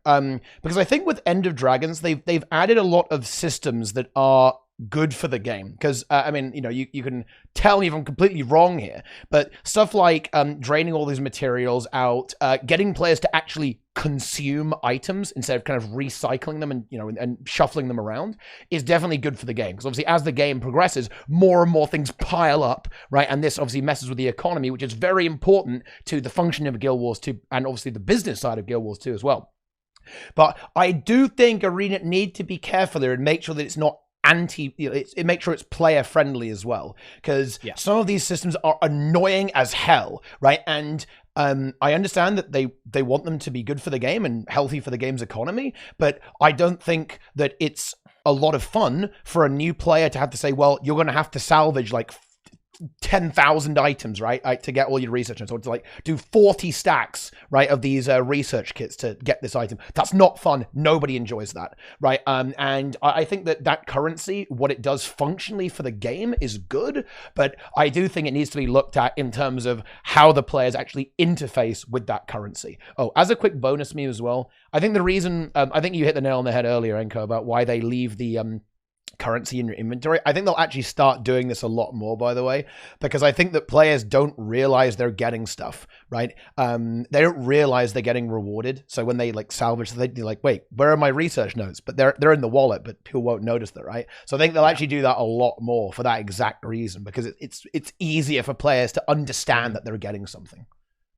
because I think with End of Dragons they've added a lot of systems that are good for the game. Because I mean, you know, you can tell me if I'm completely wrong here, but stuff like draining all these materials out, getting players to actually consume items instead of kind of recycling them and, you know, and shuffling them around is definitely good for the game. Because obviously as the game progresses, more and more things pile up, right? And this obviously messes with the economy, which is very important to the functioning of Guild Wars 2 and obviously the business side of Guild Wars 2 as well. But I do think Arena need to be careful here and make sure that it's not it make sure it's player friendly as well, because some of these systems are annoying as hell, right? And I understand that they want them to be good for the game and healthy for the game's economy, but I don't think that it's a lot of fun for a new player to have to say, well, you're going to have to salvage like 10,000 items, right, to get all your research, and so to like do 40 stacks, right, of these research kits to get this item. That's not fun. Nobody enjoys that, right? And I think that currency, what it does functionally for the game, is good, but I do think it needs to be looked at in terms of how the players actually interface with that currency. Oh, as a quick bonus meme as well, I think the reason I think you hit the nail on the head earlier, Enko, about why they leave the currency in your inventory. I think they'll actually start doing this a lot more, by the way, because I think that players don't realize they're getting stuff, right? They don't realize they're getting rewarded. So when they like salvage, they're like, wait, where are my research notes? But they're in the wallet, but people won't notice that, right? So I think they'll actually do that a lot more for that exact reason, because it's easier for players to understand that they're getting something.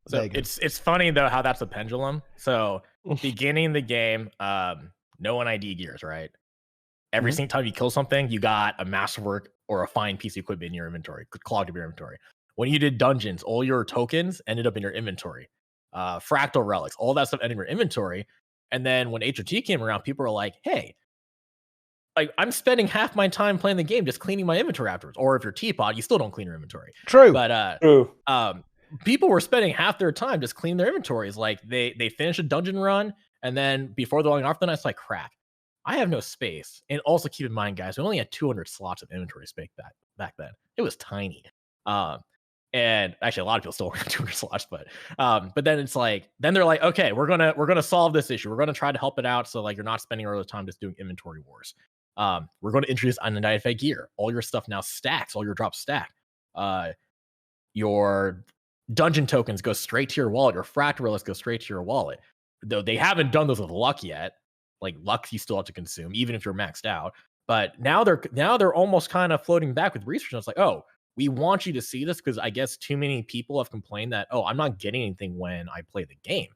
So it's funny though how that's a pendulum. So beginning the game, no one ID gears, right? Every single time you kill something, you got a masterwork or a fine piece of equipment in your inventory, clogged up your inventory. When you did dungeons, all your tokens ended up in your inventory. Fractal relics, all that stuff ended in your inventory. And then when HOT came around, people were like, hey, like I'm spending half my time playing the game just cleaning my inventory afterwards. Or if you're Teapot, you still don't clean your inventory. True. But people were spending half their time just cleaning their inventories. Like they finished a dungeon run, and then before they're going off the night, it's like, crap, I have no space. And also keep in mind, guys, we only had 200 slots of inventory space back then. It was tiny. And actually a lot of people still have 200 slots, but then it's like, then they're like, okay, we're gonna solve this issue. We're gonna try to help it out. So like you're not spending all the time just doing inventory wars. We're going to introduce unidentified gear. All your stuff now stacks, all your drops stack. Your dungeon tokens go straight to your wallet. Your fractal relics go straight to your wallet. though they haven't done those with luck yet. Like luck, you still have to consume, even if you're maxed out. But now they're almost kind of floating back with research. And it's like, oh, we want you to see this because I guess too many people have complained that, oh, I'm not getting anything when I play the game.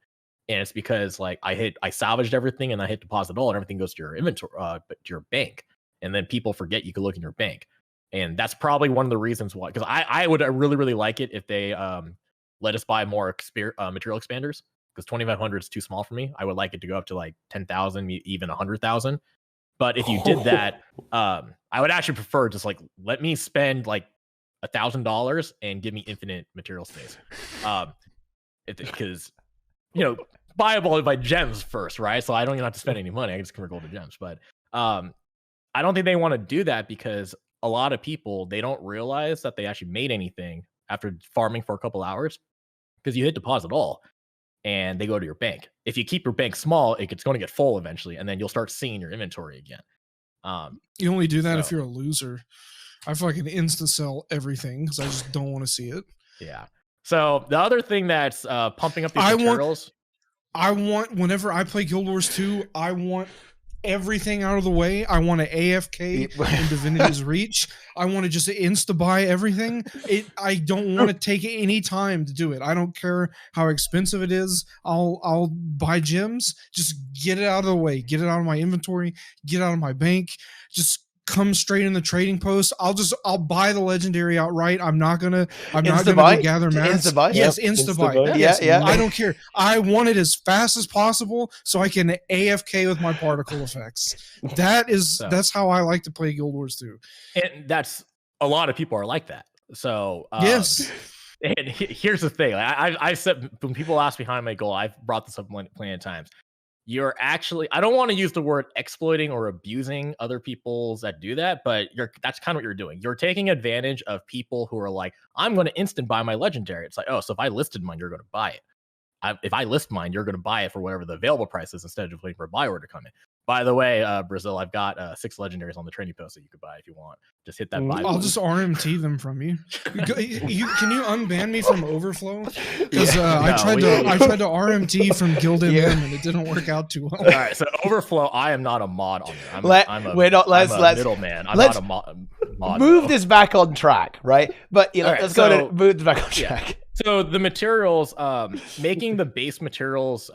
And it's because like I salvaged everything and I hit deposit all and everything goes to your inventory, to your bank. And then people forget you could look in your bank. And that's probably one of the reasons why, because I would really, really like it if they let us buy more material expanders, because 2,500 is too small for me. I would like it to go up to like 10,000, even 100,000. But if you did that, I would actually prefer just like let me spend like $1,000 and give me infinite material space. Because buyable by gems first, right? So I don't even have to spend any money. I can just convert gold to gems. But I don't think they want to do that because a lot of people, they don't realize that they actually made anything after farming for a couple hours, because you hit deposit all and they go to your bank. If you keep your bank small, it's going to get full eventually, and then you'll start seeing your inventory again. You only do that if you're a loser. I fucking insta sell everything because I just don't want to see it. Yeah. So the other thing that's pumping up these materials. I want, whenever I play Guild Wars 2, I want everything out of the way. I want to AFK in Divinity's Reach. I want to just insta buy everything. I don't want to take any time to do it. I don't care how expensive it is. I'll buy gems. Just get it out of the way. Get it out of my inventory. Get it out of my bank. Just come straight in the trading post. I'll buy the legendary outright. I'm not gonna gather mats. Yes, insta buy. Yeah. I don't care. I want it as fast as possible so I can AFK with my particle effects. That's how I like to play Guild Wars 2. And that's a lot of people are like that. So yes. And here's the thing. I've said, when people ask me how I make gold, I've brought this up plenty of times. You're actually, I don't want to use the word exploiting or abusing other people's that do that, but that's kind of what you're doing. You're taking advantage of people who are like, I'm going to instant buy my legendary. It's like, oh, so if I listed mine, you're going to buy it. If I list mine, you're going to buy it for whatever the available price is instead of waiting for a buy order to come in. By the way, Brazil, I've got 6 legendaries on the trading post that you could buy if you want. Just hit that buy. I'll just RMT them from you. Can you unban me from Overflow? Because I tried to RMT from Guild MM and it didn't work out too well. All right, so Overflow, I am not a mod on there. I'm a middleman. I'm not a mod. Move this back on track, right? But let's go to move this back on track. So the materials, making the base materials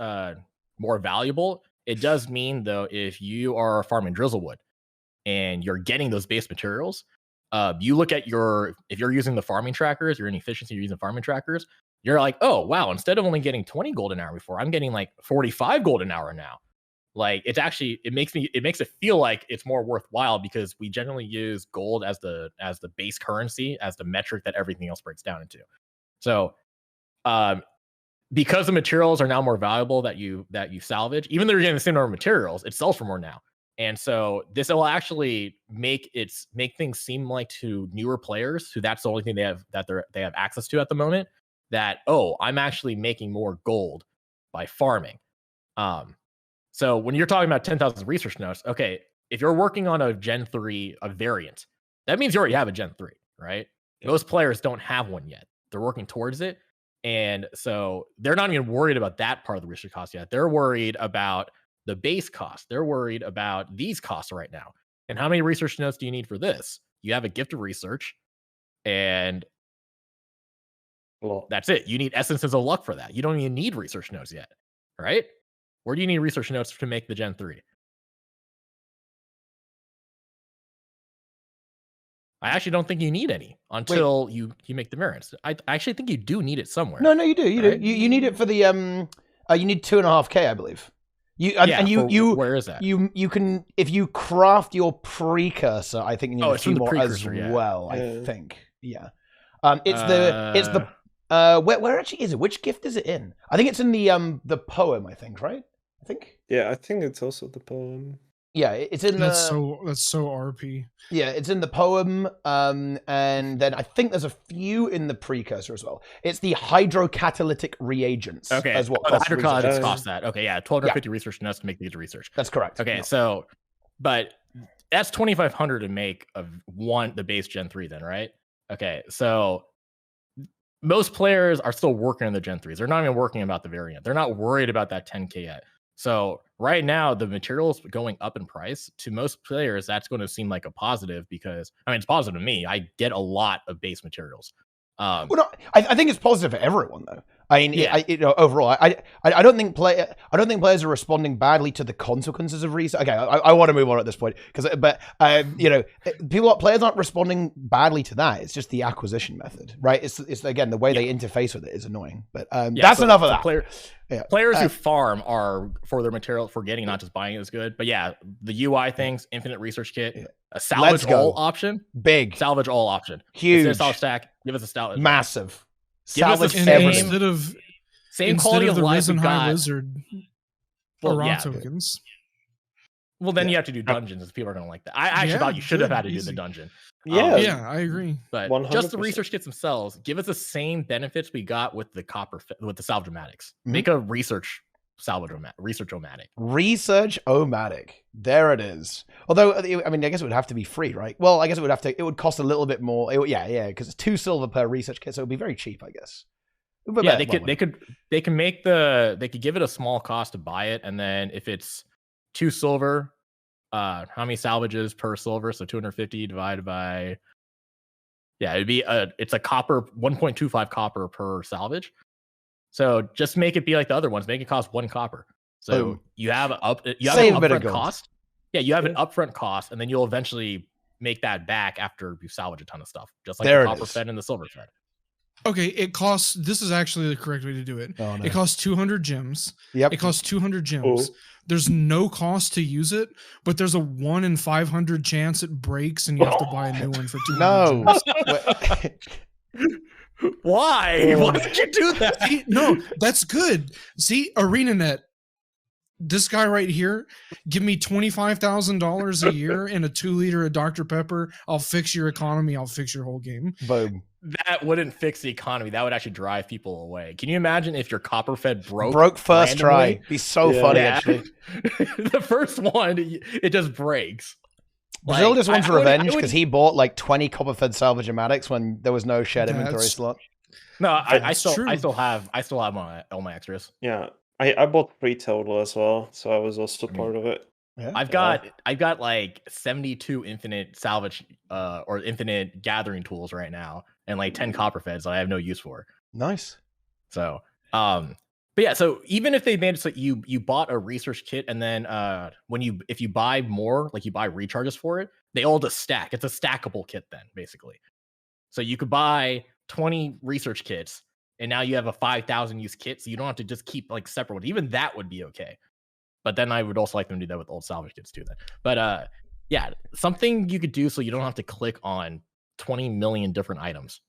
more valuable. It does mean, though, if you are farming drizzlewood and you're getting those base materials, you look at if you're using the farming trackers, your inefficiency, you're using farming trackers, you're like, oh, wow, instead of only getting 20 gold an hour before, I'm getting like 45 gold an hour now. Like, it makes it feel like it's more worthwhile because we generally use gold as the base currency, as the metric that everything else breaks down into. So, because the materials are now more valuable that you salvage, even though you're getting the same number of materials, it sells for more now. And so this will actually make things seem like to newer players who that's the only thing they have access to at the moment, that, oh, I'm actually making more gold by farming. So when you're talking about 10,000 research notes, okay, if you're working on a Gen 3, a variant, that means you already have a Gen 3, right? Most players don't have one yet. They're working towards it. And so they're not even worried about that part of the research cost yet. They're worried about the base cost. They're worried about these costs right now. And how many research notes do you need for this? You have a gift of research, and that's it. You need essences of luck for that. You don't even need research notes yet, right? Where do you need research notes to make the Gen 3? I actually don't think you need any until you make the variants. I actually think you do need it somewhere. No, you do. You do. You need it for the you need 2.5K, I believe. Where is that? You can, if you craft your precursor, I think you need a few more as well. I think. Yeah. It's the where actually is it? Which gift is it in? I think it's in the poem, I think, right? I think. Yeah, I think it's also the poem. Yeah, it's in that's so RP. Yeah, it's in the poem, and then I think there's a few in the precursor as well. It's the hydrocatalytic reagents. Okay, as well. The hydrocatalytics cost that. Okay, yeah, 1,250 research notes to make these research. That's correct. Okay, so, but that's 2,500 to make the base Gen 3 then, right? Okay, so most players are still working on the Gen 3s. They're not even working about the variant. They're not worried about that 10K yet. So right now, the materials going up in price, to most players, that's going to seem like a positive because, I mean, it's positive to me. I get a lot of base materials. Well, no, I think it's positive for everyone, though. I mean, overall, I don't think players are responding badly to the consequences of research. Okay, I want to move on at this point players aren't responding badly to that. It's just the acquisition method, right? It's again the way they interface with it is annoying. But that's enough of that. Players who farm are for their material for getting, not just buying, is good. But yeah, the UI things, infinite research kit, a salvage all option, big salvage all option, huge a salvage stack. Give us a salvage, massive. Give us the same quality of the life Risen we High got. Lizard tokens. Well, then you have to do dungeons. People are going to like that. I actually thought you should have had to do the dungeon. Yeah, I agree. But 100%. Just the research kits themselves, give us the same benefits we got with the salvage-o-matics. Make a research salvage-o-matic. Research-o-matic. There it is. Although, I mean, I guess it would have to be free, right? Well, I guess it would cost a little bit more. Because it's 2 silver per research kit, so it would be very cheap, I guess. Yeah, they could give it a small cost to buy it, and then if it's 2 silver, how many salvages per silver? So 250 divided by, it's a copper, 1.25 copper per salvage. So just make it be like the other ones. Make it cost 1 copper. So you have an upfront cost. Yeah, you have an upfront cost, and then you'll eventually make that back after you salvage a ton of stuff, just like the copper fed and the silver fed. Okay, it costs. This is actually the correct way to do it. Oh, no. It costs 200 gems. Yep. It costs 200 gems. There's no cost to use it, but there's a 1 in 500 chance it breaks, and you have to buy a new one for 200 gems. Why? Why would you do that? See, no, that's good. See, ArenaNet. This guy right here, give me $25,000 a year and a 2 liter of Dr. Pepper. I'll fix your economy. I'll fix your whole game. Boom. That wouldn't fix the economy. That would actually drive people away. Can you imagine if your copper fed broke first randomly? try? Be so funny, actually. The first one, it just breaks. Brazil just wants revenge because he bought like 20 copper fed salvage-o-matics when there was no shared inventory slot. No, I still have all my extras. Yeah. I bought 3 total as well, so I was also part of it. Yeah. I've got like 72 infinite salvage or infinite gathering tools right now, and like 10 copper feds that I have no use for. Nice. So but yeah, so even if they made it so you bought a research kit, and then if you buy more, like you buy recharges for it, they all just stack. It's a stackable kit then, basically. So you could buy 20 research kits, and now you have a 5,000 use kit, so you don't have to just keep like separate ones. Even that would be okay. But then I would also like them to do that with old salvage kits too. Then, but yeah, something you could do so you don't have to click on 20 million different items.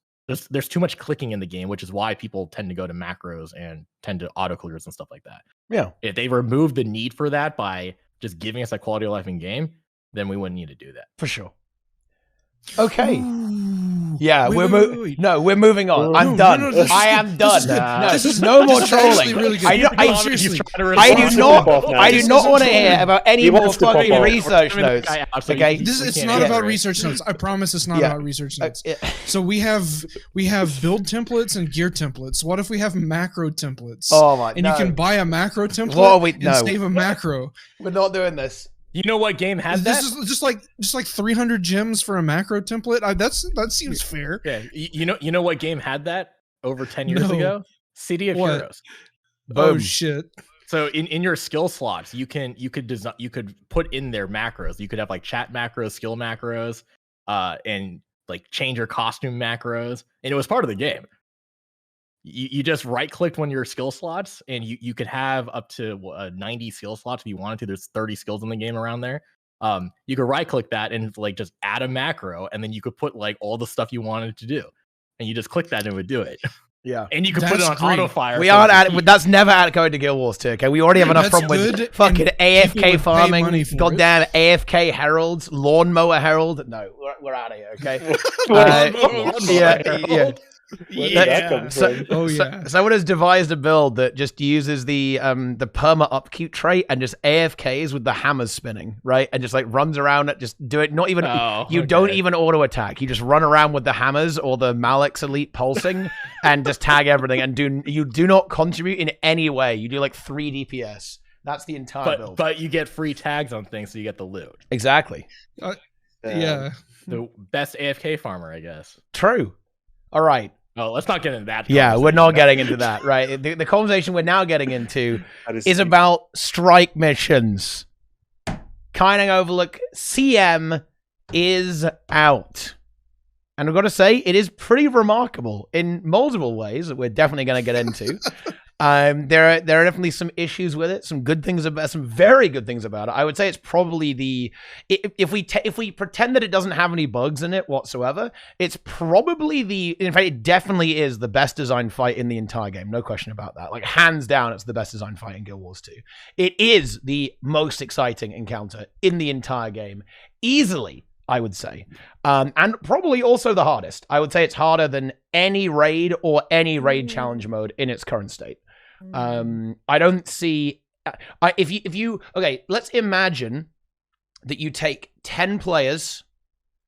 There's too much clicking in the game, which is why people tend to go to macros and tend to auto clears and stuff like that. Yeah. If they remove the need for that by just giving us that quality of life in game, then we wouldn't need to do that. For sure. Okay. Ooh. Yeah, Wait, we're moving on. No, I'm done. no, I am done. No more this is trolling. actually really good. I do not want to hear about any more fucking research notes. Okay. It's not about research notes. I promise it's not about research notes. So we have build templates and gear templates. What if we have macro templates? Oh my! And you can buy a macro template and save a macro. We're not doing this. You know what game has that? This is just like 300 gems for a macro template. That seems fair. Yeah. You know what game had that over 10 years ago? City of Heroes. Oh shit. So in your skill slots, you could put in their macros. You could have like chat macros, skill macros, and like change your costume macros, and it was part of the game. You just right clicked one of your skill slots, and you could have up to 90 skill slots if you wanted to. There's 30 skills in the game around there. You could right click that and like just add a macro, and then you could put like all the stuff you wanted to do, and you just click that and it would do it. Yeah, and you could put it on auto fire. We aren't at that's never going to Guild Wars 2. Okay, we already have enough problem with fucking AFK farming, goddamn AFK heralds, lawnmower herald. No, we're out of here. Okay. Where did that come from? Oh, yeah. Someone has devised a build that just uses the perma upkeep trait and just AFKs with the hammers spinning, right? And just like runs around and just do it. Not even don't even auto attack. You just run around with the hammers or the Malix Elite pulsing and just tag everything. And you do not contribute in any way. You do like 3 DPS. That's the entire build. But you get free tags on things, so you get the loot. Exactly. Yeah. The best AFK farmer, I guess. True. All right. Oh, let's not get into that. Yeah, we're not getting into that, right? The conversation we're now getting into is about strike missions. Kaineng Overlook CM is out. And I've got to say, it is pretty remarkable in multiple ways that we're definitely going to get into. There are definitely some issues with it, some very good things about it. I would say it's probably if we pretend that it doesn't have any bugs in it whatsoever, it's probably in fact, it definitely is the best designed fight in the entire game. No question about that. Like, hands down, it's the best designed fight in Guild Wars 2. It is the most exciting encounter in the entire game. Easily, I would say. And probably also the hardest. I would say it's harder than any raid or any raid challenge mode in its current state. I don't see if you okay, let's imagine that you take 10 players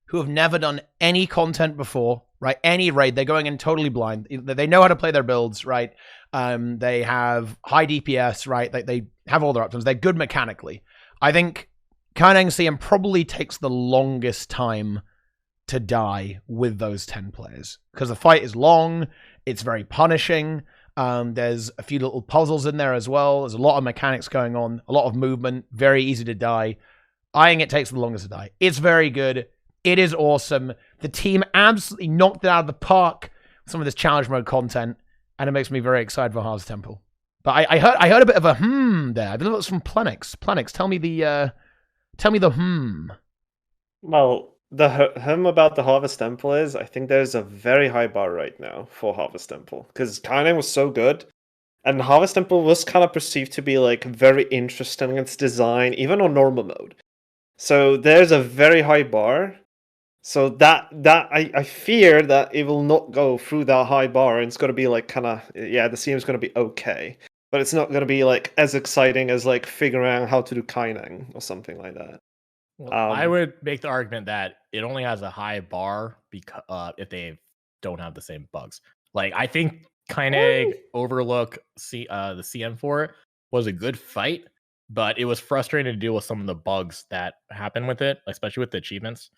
who have never done any content before, right? Any raid, they're going in totally blind. They know how to play their builds, right? They have high DPS, right? They have all their options. They're good mechanically. I think Kaineng CM probably takes the longest time to die with those 10 players because the fight is long. It's very punishing. There's a few little puzzles in there as well. There's a lot of mechanics going on, a lot of movement, very easy to die. I think it takes the longest to die. It's very good. It is awesome. The team absolutely knocked it out of the park with some of this challenge mode content, and it makes me very excited for Harvest Temple. But I heard a bit of a there. I believe it was from Plenyx. Plenyx, tell me the Well, the about the Harvest Temple is, I think there's a very high bar right now for Harvest Temple because Kaineng was so good, and Harvest Temple was kind of perceived to be like very interesting in its design, even on normal mode. So there's a very high bar. So that I fear that it will not go through that high bar, and it's going to be like kind of the CM is going to be okay, but it's not going to be like as exciting as like figuring out how to do Kaineng or something like that. Well, I would make the argument that it only has a high bar because if they don't have the same bugs. Like, I think Kaineng Overlook the CM for it was a good fight, but it was frustrating to deal with some of the bugs that happen with it, especially with the achievements.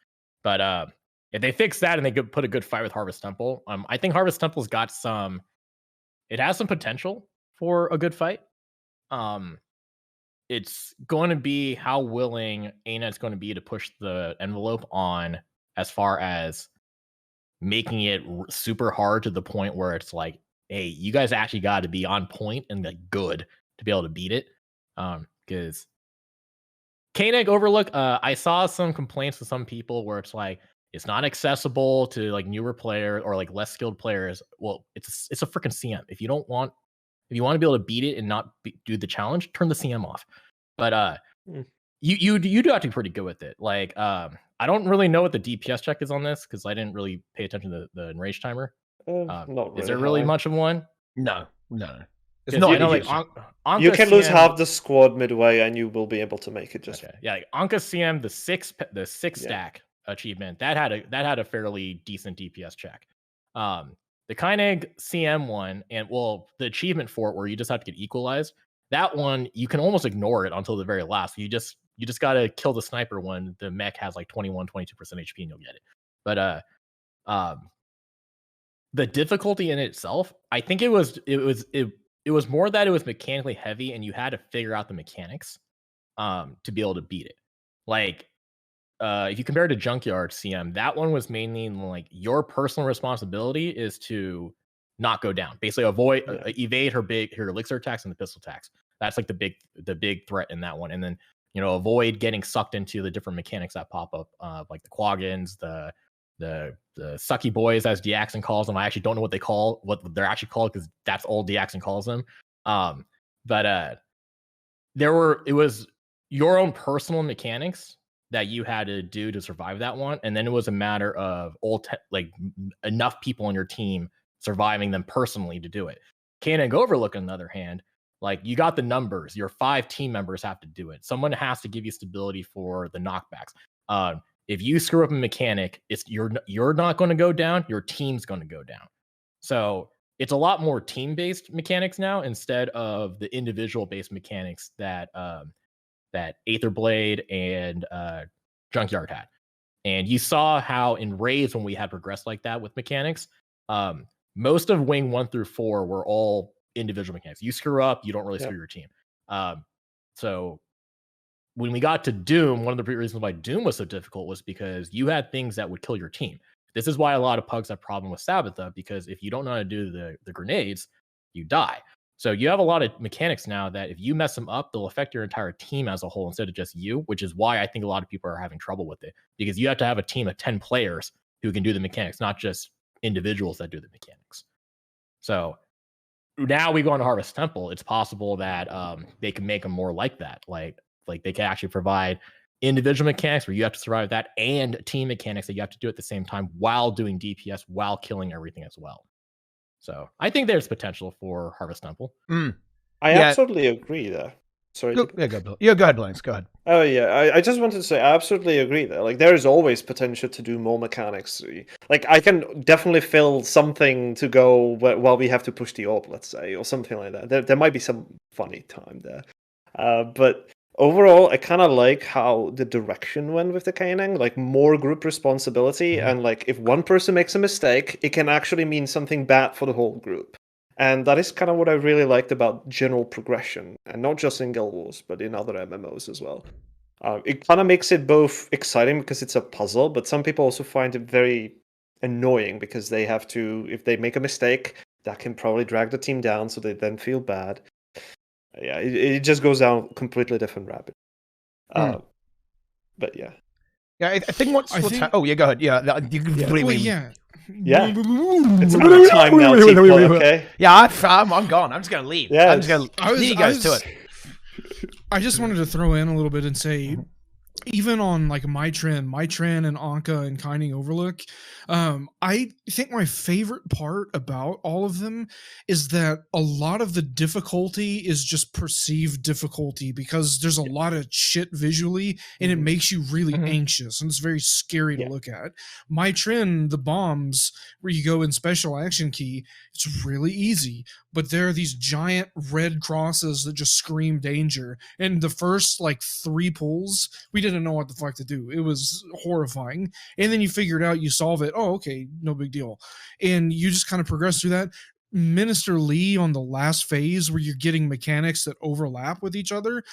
But if they fix that and they could put a good fight with Harvest Temple, I think Harvest Temple's got it has some potential for a good fight. It's going to be how willing ArenaNet's going to be to push the envelope on as far as making it super hard to the point where it's like, hey, you guys actually got to be on point and like good to be able to beat it. Because Kaineng Overlook, I saw some complaints with some people where it's like it's not accessible to like newer players or like less skilled players. Well, it's a freaking CM. If you want to be able to beat it and not do the challenge, turn the CM off. But you do have to be pretty good with it. Like I don't really know what the DPS check is on this because I didn't really pay attention to the enrage timer. Not really. Is there really much of one? No. It's not. You can lose half the squad midway, and you will be able to make it. Just okay. Yeah, like Anka CM, the six stack achievement that had a fairly decent DPS check. The Kaineng CM one, and well, the achievement for it where you just have to get equalized. That one you can almost ignore it until the very last. You just gotta kill the sniper when the mech has like 21-22% HP, and you'll get it. But the difficulty in itself, I think it was more that it was mechanically heavy, and you had to figure out the mechanics to be able to beat it. Like if you compare it to Junkyard CM, that one was mainly like your personal responsibility is to not go down, basically evade her elixir attacks and the pistol attacks. That's like the big threat in that one, and then avoid getting sucked into the different mechanics that pop up, like the quaggins, the sucky boys, as Deaxon calls them. I actually don't know what they're actually called because that's all Deaxon calls them. But it was your own personal mechanics that you had to do to survive that one, and then it was a matter of enough people on your team surviving them personally to do it. Kaineng Overlook, on the other hand, like you got the numbers, your 5 team members have to do it. Someone has to give you stability for the knockbacks. If you screw up a mechanic, you're not going to go down, your team's going to go down. So it's a lot more team-based mechanics now instead of the individual-based mechanics that that Aetherblade and Junkyard had. And you saw how in Raids, when we had progressed like that with mechanics, most of Wing 1 through 4 were all individual mechanics. You screw up, you don't really screw your team. So when we got to Doom, one of the reasons why Doom was so difficult was because you had things that would kill your team. This is why a lot of pugs have problem with Sabbatha, because if you don't know how to do the grenades, you die. So you have a lot of mechanics now that if you mess them up, they'll affect your entire team as a whole instead of just you, which is why I think a lot of people are having trouble with it, because you have to have a team of 10 players who can do the mechanics, not just individuals that do the mechanics. So now we go on to Harvest Temple. It's possible that they can make them more like that. Like they can actually provide individual mechanics where you have to survive that and team mechanics that you have to do at the same time while doing DPS, while killing everything as well. So I think there's potential for Harvest Temple. I absolutely agree there. Sorry. Go ahead, Plenyx. Go ahead. Oh yeah, I just wanted to say I absolutely agree there. Like there is always potential to do more mechanics. Like I can definitely fill something to go while we have to push the orb, let's say, or something like that. There might be some funny time there, but overall, I kind of like how the direction went with the Kaineng, like more group responsibility, and like if one person makes a mistake, it can actually mean something bad for the whole group. And that is kind of what I really liked about general progression, and not just in Guild Wars, but in other MMOs as well. It kind of makes it both exciting because it's a puzzle, but some people also find it very annoying because they have to, if they make a mistake, that can probably drag the team down, so they then feel bad. Yeah, it just goes down completely different rabbit. But yeah. Yeah, I think oh, yeah, go ahead. Yeah, you can Yeah. It's about time now, Teapot, okay? Yeah, I'm gone. I'm just going to leave. Yeah, I'm just going to leave you guys to it. I just wanted to throw in a little bit and say, even on like Mytrin and Anka and Kaineng Overlook, I think my favorite part about all of them is that a lot of the difficulty is just perceived difficulty because there's a lot of shit visually and it makes you really anxious and it's very scary to look at. Mytrin, the bombs where you go in special action key, it's really easy, but there are these giant red crosses that just scream danger. And the first like 3 pulls, we didn't know what the fuck to do. It was horrifying. And then you figure it out, you solve it. Oh, okay, no big deal. And you just kind of progress through that. Minister Lee on the last phase where you're getting mechanics that overlap with each other.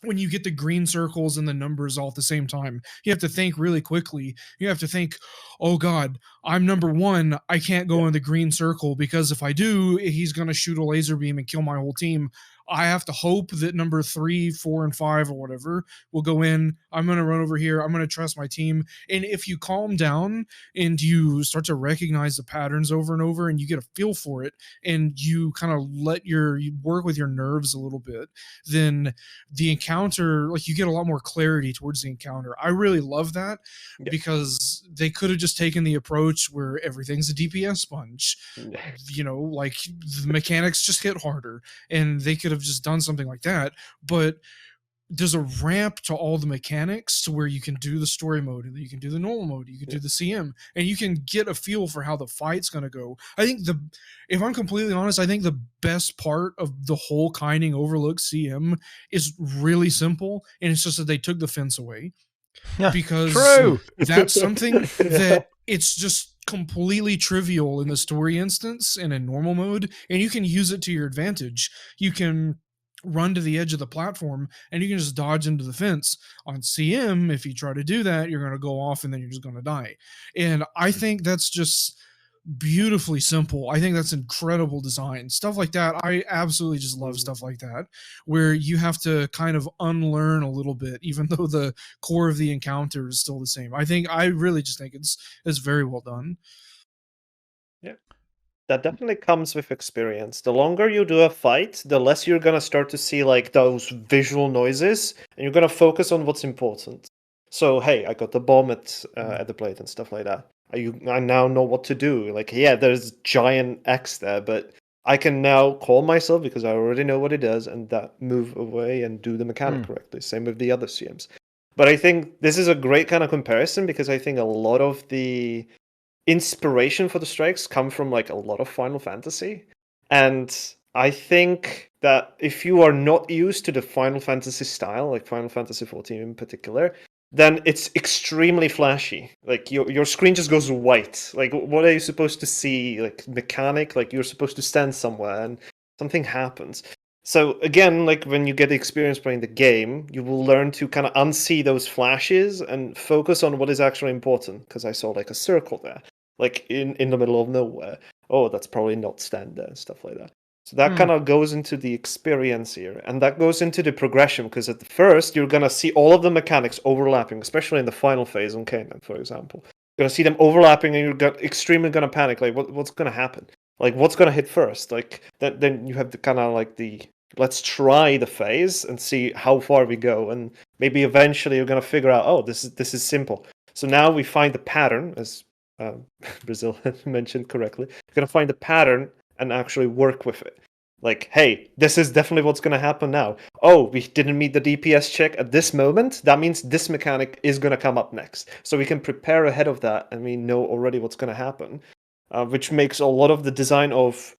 When you get the green circles and the numbers all at the same time, you have to think really quickly. You have to think, oh God, I'm number 1. I can't go in the green circle because if I do, he's going to shoot a laser beam and kill my whole team. I have to hope that number 3, 4, and 5 or whatever will go in. I'm going to run over here. I'm going to trust my team. And if you calm down and you start to recognize the patterns over and over and you get a feel for it and you kind of you work with your nerves a little bit, then the encounter, like you get a lot more clarity towards the encounter. I really love that because they could have just taken the approach where everything's a DPS sponge. You know, like the mechanics just hit harder and they could have just done something like that, but there's a ramp to all the mechanics to where you can do the story mode and you can do the normal mode, you can do the CM, and you can get a feel for how the fight's going to go. I think if I'm completely honest, I think the best part of the whole Kaineng Overlook CM is really simple, and it's just that they took the fence away. Because that's something that it's just completely trivial in the story instance and in normal mode, and you can use it to your advantage. You can run to the edge of the platform and you can just dodge into the fence. On CM, if you try to do that, you're going to go off and then you're just going to die. And I think that's just beautifully simple. I think that's incredible design. Stuff like that, I absolutely just love stuff like that, where you have to kind of unlearn a little bit, even though the core of the encounter is still the same. I really just think it's very well done. Yeah. That definitely comes with experience. The longer you do a fight, the less you're going to start to see like those visual noises, and you're going to focus on what's important. So, hey, I got the bomb at the blade and stuff like that. I now know what to do. Like, yeah, there's giant X there, but I can now call myself because I already know what it does and that move away and do the mechanic correctly. Same with the other CMs. But I think this is a great kind of comparison because I think a lot of the inspiration for the strikes come from like a lot of Final Fantasy. And I think that if you are not used to the Final Fantasy style, like Final Fantasy 14 in particular, then it's extremely flashy. Like your screen just goes white. Like what are you supposed to see? Like mechanic, like you're supposed to stand somewhere and something happens. So again, like when you get the experience playing the game, you will learn to kind of unsee those flashes and focus on what is actually important. Because I saw like a circle there, like in the middle of nowhere. Oh, that's probably not stand there and stuff like that. So that kind of goes into the experience here, and that goes into the progression, because at the first, you're going to see all of the mechanics overlapping, especially in the final phase on Kaineng, for example. You're going to see them overlapping, and you're extremely going to panic, like, what's going to happen? Like, what's going to hit first? Like, then you have the kind of like the, let's try the phase and see how far we go, and maybe eventually you're going to figure out, oh, this is simple. So now we find the pattern, as Brazil mentioned correctly. You're going to find the pattern and actually work with it. Like, hey, this is definitely what's going to happen now. Oh, we didn't meet the DPS check at this moment. That means this mechanic is going to come up next. So we can prepare ahead of that, and we know already what's going to happen, which makes a lot of the design of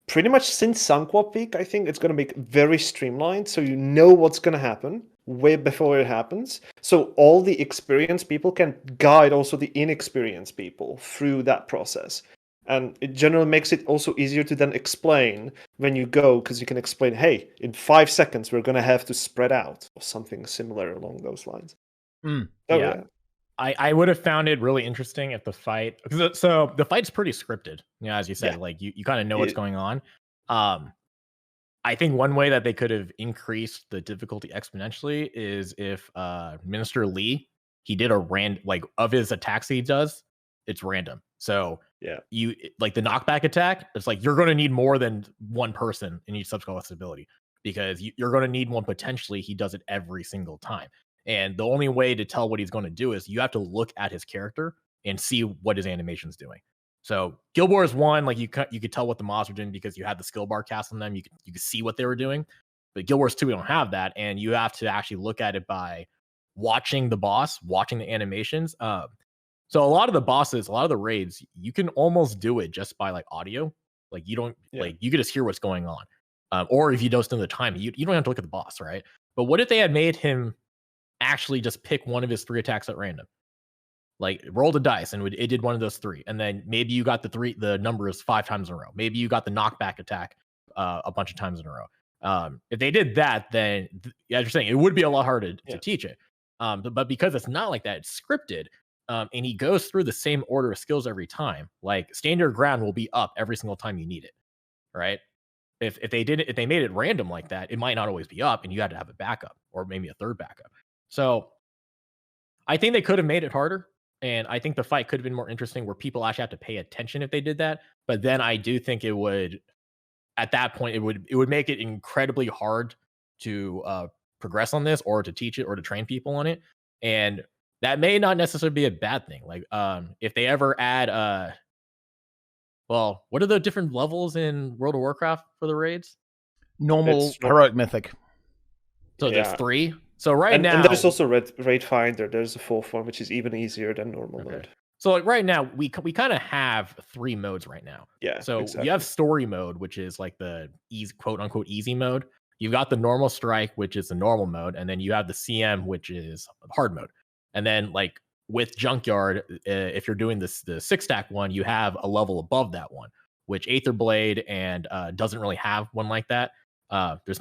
pretty much since Sunquap Peak, I think it's going to make very streamlined. So you know what's going to happen way before it happens. So all the experienced people can guide also the inexperienced people through that process. And it generally makes it also easier to then explain when you go, because you can explain, hey, in 5 seconds, we're going to have to spread out, or something similar along those lines. Yeah. I would have found it really interesting if the fight, so the fight's pretty scripted, you know, as you said, like you kind of know what's going on. I think one way that they could have increased the difficulty exponentially is if Minister Lee, he did a like of his attacks he does, it's random. So you like the knockback attack, it's like you're going to need more than one person in each subclass ability, because you're going to need one potentially. He does it every single time. And the only way to tell what he's going to do is you have to look at his character and see what his animation's doing. So Guild Wars 1, like you could tell what the mobs were doing because you had the skill bar cast on them. You could see what they were doing. But Guild Wars 2, we don't have that, and you have to actually look at it by watching the boss, watching the animations. So a lot of the bosses, a lot of the raids, you can almost do it just by like audio. Like you don't like you can just hear what's going on. Or if you don't spend the time, you don't have to look at the boss, right? But what if they had made him actually just pick one of his 3 attacks at random? Like roll the dice and it did one of those 3, and then maybe you got the numbers 5 times in a row. Maybe you got the knockback attack a bunch of times in a row. If they did that, then as you're saying, it would be a lot harder to teach it. But because it's not like that, it's scripted. And he goes through the same order of skills every time. Like stand your ground will be up every single time you need it, right? If they made it random like that, it might not always be up, and you had to have a backup or maybe a third backup. So I think they could have made it harder, and I think the fight could have been more interesting, where people actually have to pay attention if they did that. But then I do think it would, at that point, it would make it incredibly hard to progress on this, or to teach it, or to train people on it, and that may not necessarily be a bad thing. Like, if they ever add, well, what are the different levels in World of Warcraft for the raids? Normal, heroic, mythic. So there's 3. So now, and there's also raid finder. There's a 4th one, which is even easier than normal mode. So like right now, we kind of have 3 modes right now. Yeah. So you have story mode, which is like the easy, quote unquote, easy mode. You've got the normal strike, which is the normal mode, and then you have the CM, which is hard mode. And then like with Junkyard, if you're doing the 6-stack one, you have a level above that one, which Aether Blade and doesn't really have one like that. There's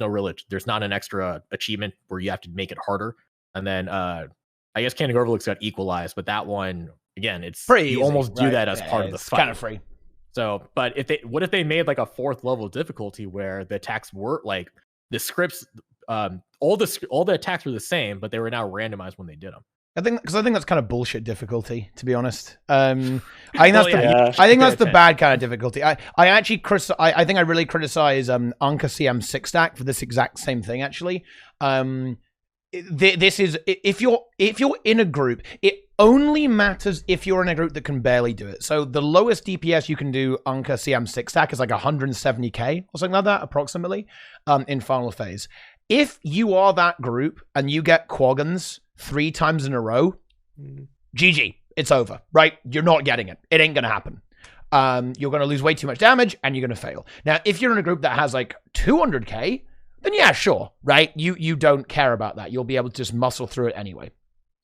not an extra achievement where you have to make it harder. And then I guess Kaineng Overlook's got Equalized, but that one, again, it's pretty you easy, almost do that as part of the fight. Kind of free. So, but what if they made like a 4th level difficulty where the attacks were like the scripts, all the attacks were the same, but they were now randomized when they did them. I think that's kind of bullshit difficulty, to be honest. I think that's the bad kind of difficulty. I think I really criticize Anka CM 6-stack for this exact same thing. Actually, this is if you're in a group. only matters if you're in a group that can barely do it. So the lowest DPS you can do Unka CM 6 stack is like 170k or something like that, approximately, in final phase. If you are that group and you get Quaggons 3 times in a row, GG, it's over, right? You're not getting it. It ain't gonna happen. You're gonna lose way too much damage and you're gonna fail. Now, if you're in a group that has like 200k, then yeah, sure, right? You don't care about that. You'll be able to just muscle through it anyway.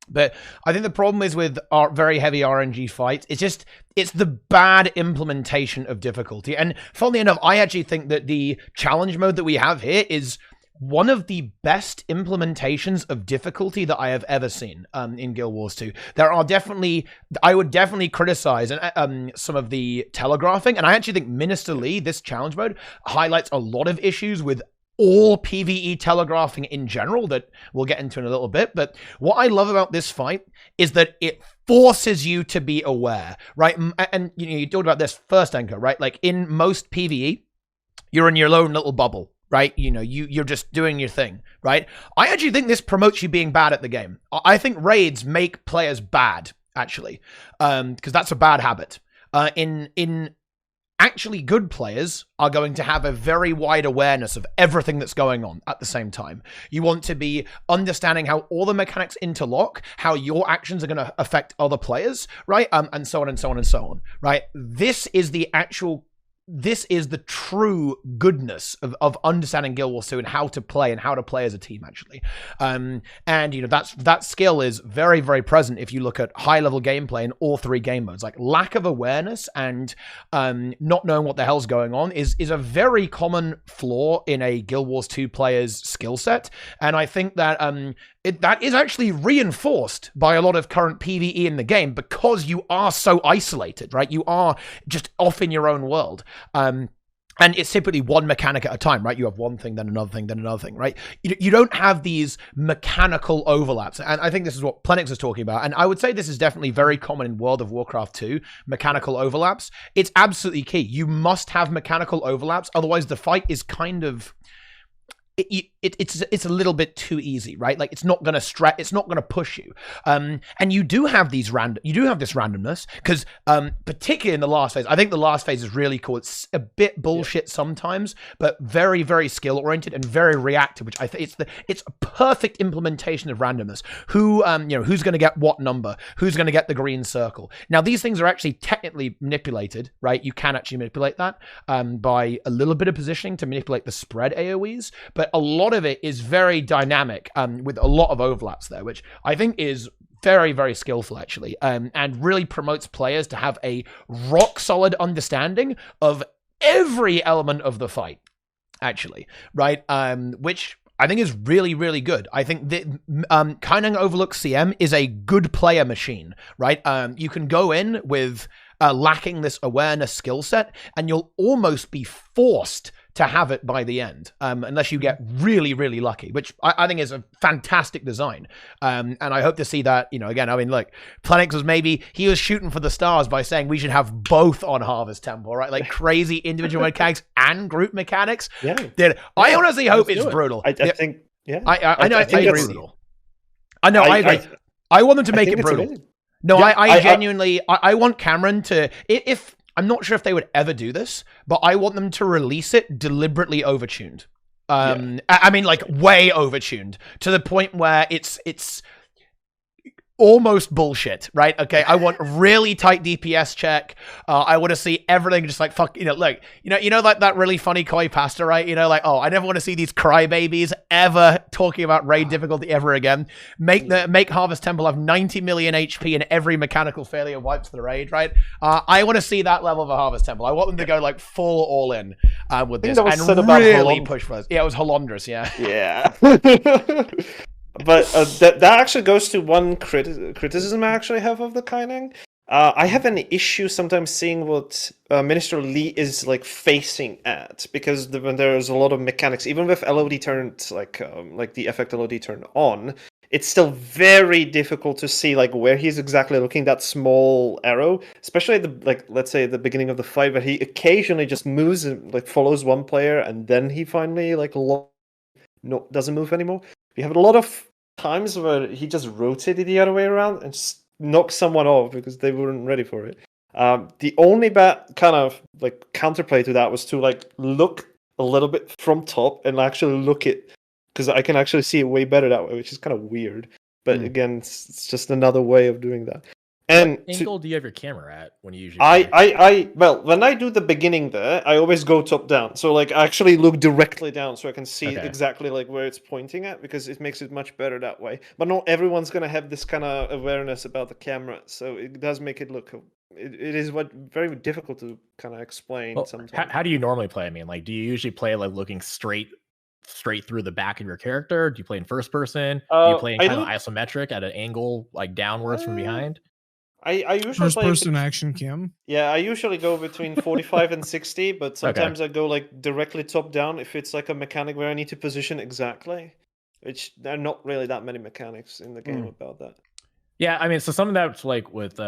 But I think the problem is with our very heavy RNG fights, it's the bad implementation of difficulty. And funnily enough, I actually think that the challenge mode that we have here is one of the best implementations of difficulty that I have ever seen in Guild Wars 2. There are definitely, I would definitely criticize some of the telegraphing, and I actually think Minister Lee, this challenge mode, highlights a lot of issues with all PvE telegraphing in general that we'll get into in a little bit. But what I love about this fight is that it forces you to be aware, right? And you talked about this first, Enko, right? Like in most PvE, you're in your own little bubble, right? You're just doing your thing, right? I actually think this promotes you being bad at the game. I think raids make players bad, actually, because that's a bad habit. Actually, good players are going to have a very wide awareness of everything that's going on at the same time. You want to be understanding how all the mechanics interlock, how your actions are going to affect other players, right? And so on and so on and so on, right? This is the true goodness of understanding Guild Wars 2 and how to play as a team, actually. And that skill is very, very present if you look at high level gameplay in all 3 game modes. Like lack of awareness and not knowing what the hell's going on is a very common flaw in a Guild Wars 2 player's skill set. And I think that that is actually reinforced by a lot of current PvE in the game because you are so isolated, right? You are just off in your own world. And it's typically one mechanic at a time, right? You have one thing, then another thing, then another thing, right? You don't have these mechanical overlaps. And I think this is what Plenyx is talking about. And I would say this is definitely very common in World of Warcraft 2, mechanical overlaps. It's absolutely key. You must have mechanical overlaps. Otherwise, the fight is kind of... It's a little bit too easy, right? Like it's not gonna it's not gonna push you. And you do have this randomness because particularly in the last phase, I think the last phase is really cool. It's a bit bullshit sometimes, but very, very skill oriented and very reactive, which I think it's a perfect implementation of randomness. Who's gonna get what number? Who's gonna get the green circle? Now these things are actually technically manipulated, right? You can actually manipulate that by a little bit of positioning to manipulate the spread AoEs, but a lot of it is very dynamic with a lot of overlaps there, which I think is very, very skillful, actually, and really promotes players to have a rock-solid understanding of every element of the fight, actually, right? Which I think is really, really good. I think that Kaineng Overlook CM is a good player machine, right? You can go in with lacking this awareness skill set, and you'll almost be forced to have it by the end, unless you get really, really lucky, which I think is a fantastic design. And I hope to see that, again, I mean, look, Plenyx he was shooting for the stars by saying we should have both on Harvest Temple, right? Like crazy individual mechanics and group mechanics. Yeah. Dude, I honestly hope it's brutal. I think, yeah. I know, I agree with you. I know, I agree. I want them to make it brutal. No, yeah, I genuinely, I want Cameron to, if I'm not sure if they would ever do this, but I want them to release it deliberately overtuned. I mean, like way overtuned to the point where it's almost bullshit, right? Okay, I want really tight DPS check. I want to see everything just like fuck, like like that really funny koi pasta, right? Like, oh, I never want to see these crybabies ever talking about raid difficulty ever again. Make Harvest Temple have 90 million HP and every mechanical failure wipes the raid, right? I want to see that level of a Harvest Temple. I want them to go like full all in with this and really push for this. Yeah, it was Holondrous, yeah. Yeah. But that actually goes to one criticism I actually have of the Kaineng. I have an issue sometimes seeing what Minister Lee is like facing at, because when there's a lot of mechanics, even with LOD turned like the effect LOD turned on, it's still very difficult to see like where he's exactly looking. That small arrow, especially at let's say at the beginning of the fight, where he occasionally just moves and like follows one player, and then he finally doesn't move anymore. We have a lot of times where he just rotated the other way around and just knock someone off because they weren't ready for it. The only kind of like counterplay to that was to like look a little bit from top and actually look it, because I can actually see it way better that way, which is kind of weird. But again, it's just another way of doing that. And what angle do you have your camera at when you usually play? Well, when I do the beginning there, I always go top down. So like I actually look directly down so I can see exactly like where it's pointing at, because it makes it much better that way. But not everyone's gonna have this kind of awareness about the camera, so it does make it look. It is very difficult to kind of explain sometimes. How do you normally play? I mean, like, do you usually play like looking straight through the back of your character? Do you play in first person? Do you play in kind of isometric at an angle like downwards from behind? I usually first person action cam. Yeah, I usually go between 45 and 60, but sometimes I go like directly top down if it's like a mechanic where I need to position exactly, which there are not really that many mechanics in the game about that. Yeah, I mean, so some of that's like with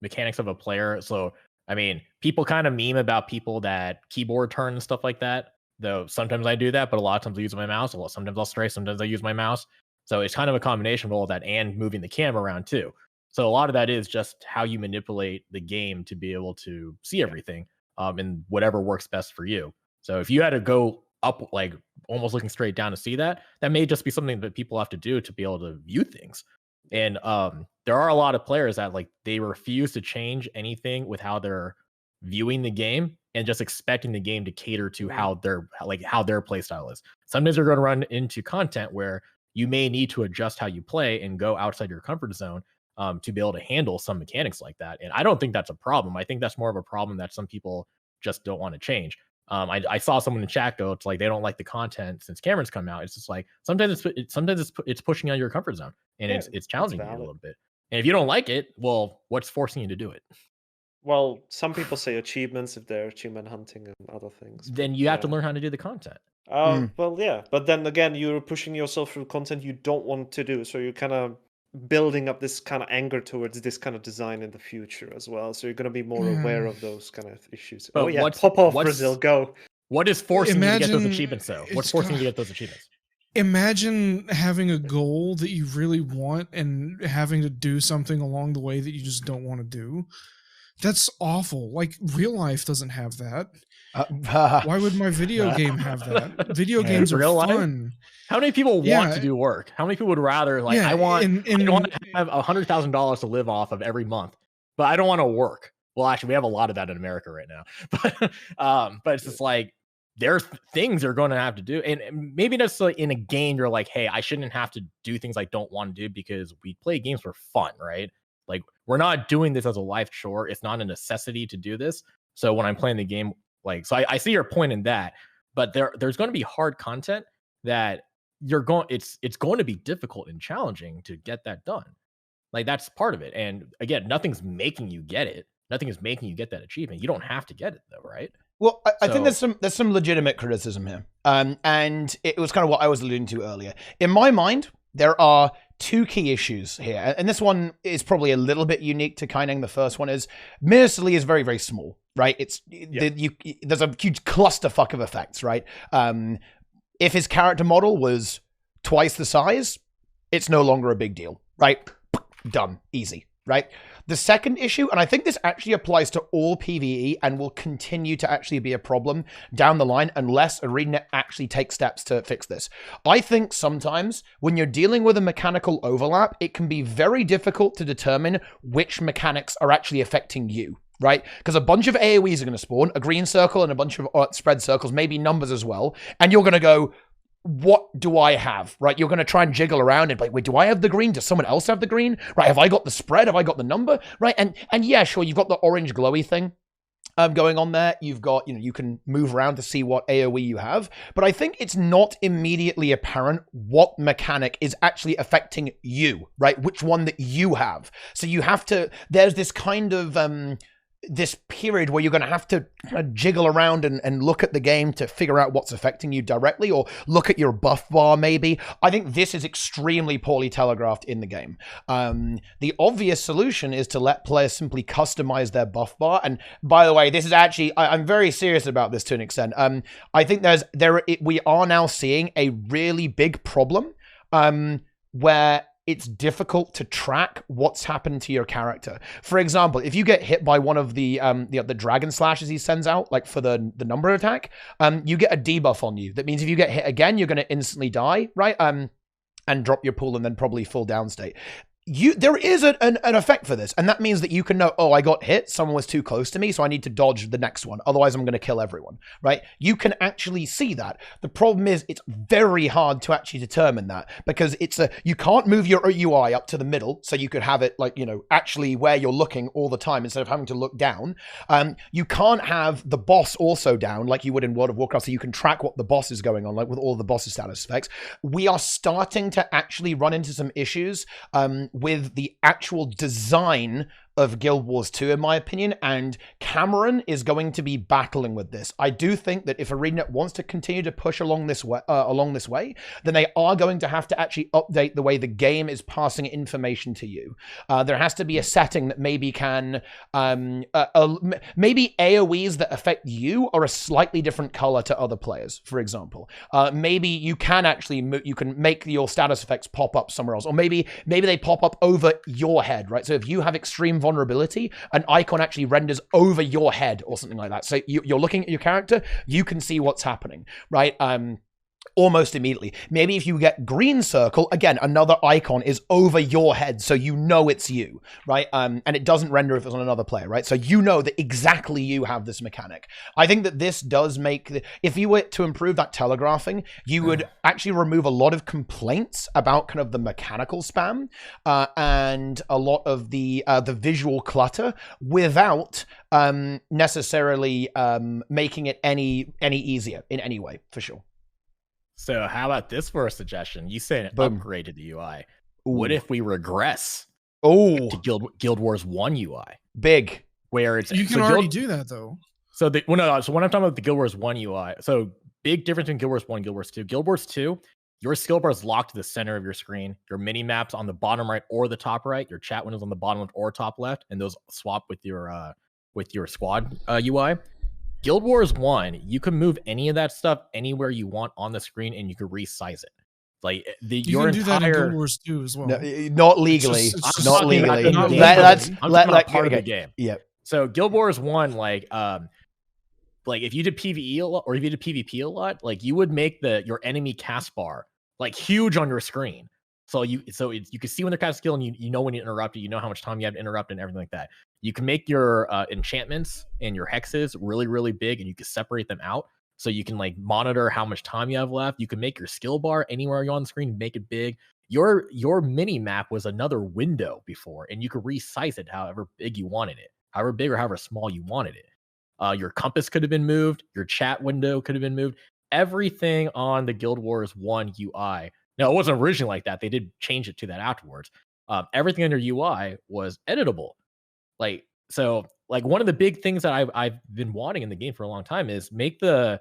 mechanics of a player. So I mean, people kind of meme about people that keyboard turn and stuff like that. Though sometimes I do that, but a lot of times I use my mouse. Well, sometimes I'll stray, sometimes I use my mouse. So it's kind of a combination of all that and moving the camera around too. So a lot of that is just how you manipulate the game to be able to see everything, and whatever works best for you. So if you had to go up, like almost looking straight down to see that, that may just be something that people have to do to be able to view things. And there are a lot of players that like they refuse to change anything with how they're viewing the game and just expecting the game to cater to how their play style is. Sometimes you're going to run into content where you may need to adjust how you play and go outside your comfort zone to be able to handle some mechanics like that. And I don't think that's a problem. I think that's more of a problem that some people just don't want to change. I saw someone in chat go, it's like they don't like the content since Cameron's come out. It's just like sometimes it's pushing out your comfort zone, and it's challenging you a little bit. And if you don't like it, well, what's forcing you to do it? Well, some people say achievements if they're achievement hunting and other things. Then you have to learn how to do the content. Well, yeah, but then again, you're pushing yourself through content you don't want to do, so you're kind of building up this kind of anger towards this kind of design in the future as well. So you're going to be more aware of those kind of issues. But pop off, Brazil, go. What is forcing you to get those achievements, though? What's forcing you to get those achievements? Imagine having a goal that you really want and having to do something along the way that you just don't want to do. That's awful. Like, real life doesn't have that. Why would my video game have that? Video games are fun. How many people want to do work? How many people would rather, like, I want to have $100,000 to live off of every month, but I don't want to work. Well, actually, we have a lot of that in America right now. But it's just like, there's things you're going to have to do. And maybe necessarily in a game, you're like, hey, I shouldn't have to do things I don't want to do because we play games for fun, right? Like, we're not doing this as a life chore. It's not a necessity to do this. So when I'm playing the game, like, so I see your point in that, but there's going to be hard content that it's going to be difficult and challenging to get that done. Like, that's part of it. And again, nothing's making you get it. Nothing is making you get that achievement. You don't have to get it though, right? Well, I think there's some legitimate criticism here. And it was kind of what I was alluding to earlier. In my mind, there are two key issues here. And this one is probably a little bit unique to Kaineng. The first one is Mirsley is very, very small, right? There's a huge clusterfuck of effects, right? If his character model was twice the size, it's no longer a big deal, right? Done. Easy, right? The second issue, and I think this actually applies to all PvE and will continue to actually be a problem down the line unless ArenaNet actually takes steps to fix this. I think sometimes when you're dealing with a mechanical overlap, it can be very difficult to determine which mechanics are actually affecting you, right? Because a bunch of AoEs are going to spawn, a green circle and a bunch of spread circles, maybe numbers as well, and you're going to go, what do I have, right? You're going to try and jiggle around and be like, wait, do I have the green? Does someone else have the green? Right? Have I got the spread? Have I got the number? Right? And yeah, sure, you've got the orange glowy thing going on there. You've got, you can move around to see what AoE you have. But I think it's not immediately apparent what mechanic is actually affecting you, right? Which one that you have. So you have to, there's this kind of, this period where you're going to have to jiggle around and look at the game to figure out what's affecting you directly, or look at your buff bar maybe. I think this is extremely poorly telegraphed in the game. The obvious solution is to let players simply customize their buff bar. And by the way, this is actually, I'm very serious about this to an extent. I think we are now seeing a really big problem where it's difficult to track what's happened to your character. For example, if you get hit by one of the dragon slashes he sends out, like for the number attack, you get a debuff on you. That means if you get hit again, you're going to instantly die, right? And drop your pool and then probably full down state. There is an effect for this, and that means that you can know, oh, I got hit, someone was too close to me, so I need to dodge the next one, otherwise I'm going to kill everyone, right? You can actually see that. The problem is it's very hard to actually determine that, because you can't move your UI up to the middle, so you could have it like, actually where you're looking all the time instead of having to look down. You can't have the boss also down like you would in World of Warcraft, so you can track what the boss is going on, like with all the boss's status effects. We are starting to actually run into some issues with the actual design of Guild Wars 2, in my opinion, and Cameron is going to be battling with this. I do think that if ArenaNet wants to continue to push along this way, then they are going to have to actually update the way the game is passing information to you. There has to be a setting that maybe can, maybe AoEs that affect you are a slightly different color to other players, for example. Maybe you can actually, you can make your status effects pop up somewhere else, or maybe they pop up over your head, right? So if you have extreme vulnerability, an icon actually renders over your head or something like that. So you're looking at your character, you can see what's happening, right? Almost immediately. Maybe if you get green circle, again, another icon is over your head, so you know it's you, right? And it doesn't render if it's on another player, right? So you know that exactly you have this mechanic. I think that this does make, if you were to improve that telegraphing, you would actually remove a lot of complaints about kind of the mechanical spam and a lot of the visual clutter without necessarily making it any easier in any way, for sure. So how about this for a suggestion? You say an Boom. upgrade to the UI. Ooh. What if we regress to Guild Wars 1 UI? Big. Where it's you can already do that though. So when I'm talking about the Guild Wars 1 UI, so big difference in Guild Wars 1 and Guild Wars 2. Guild Wars 2, your skill bar is locked to the center of your screen. Your mini maps on the bottom right or the top right. Your chat windows on the bottom left or top left, and those swap with your squad UI. Guild Wars 1, you can move any of that stuff anywhere you want on the screen, and you can resize it. Like you can do that in Guild Wars 2 as well. No, not legally. Not legally. Let's part of the game. Yeah. So Guild Wars 1, like if you did PvE a lot, or if you did PvP a lot, like you would make your enemy cast bar like huge on your screen. So you can see when they're cast skill, and you know when you interrupt it, you know how much time you have to interrupt and everything like that. You can make your enchantments and your hexes really, really big, and you can separate them out. So you can like monitor how much time you have left. You can make your skill bar anywhere you're on the screen, make it big. Your mini map was another window before, and you could resize it however big you wanted it, however big or however small you wanted it. Your compass could have been moved. Your chat window could have been moved. Everything on the Guild Wars 1 UI. Now, it wasn't originally like that. They did change it to that afterwards. Everything under UI was editable. Like one of the big things that I've been wanting in the game for a long time is make the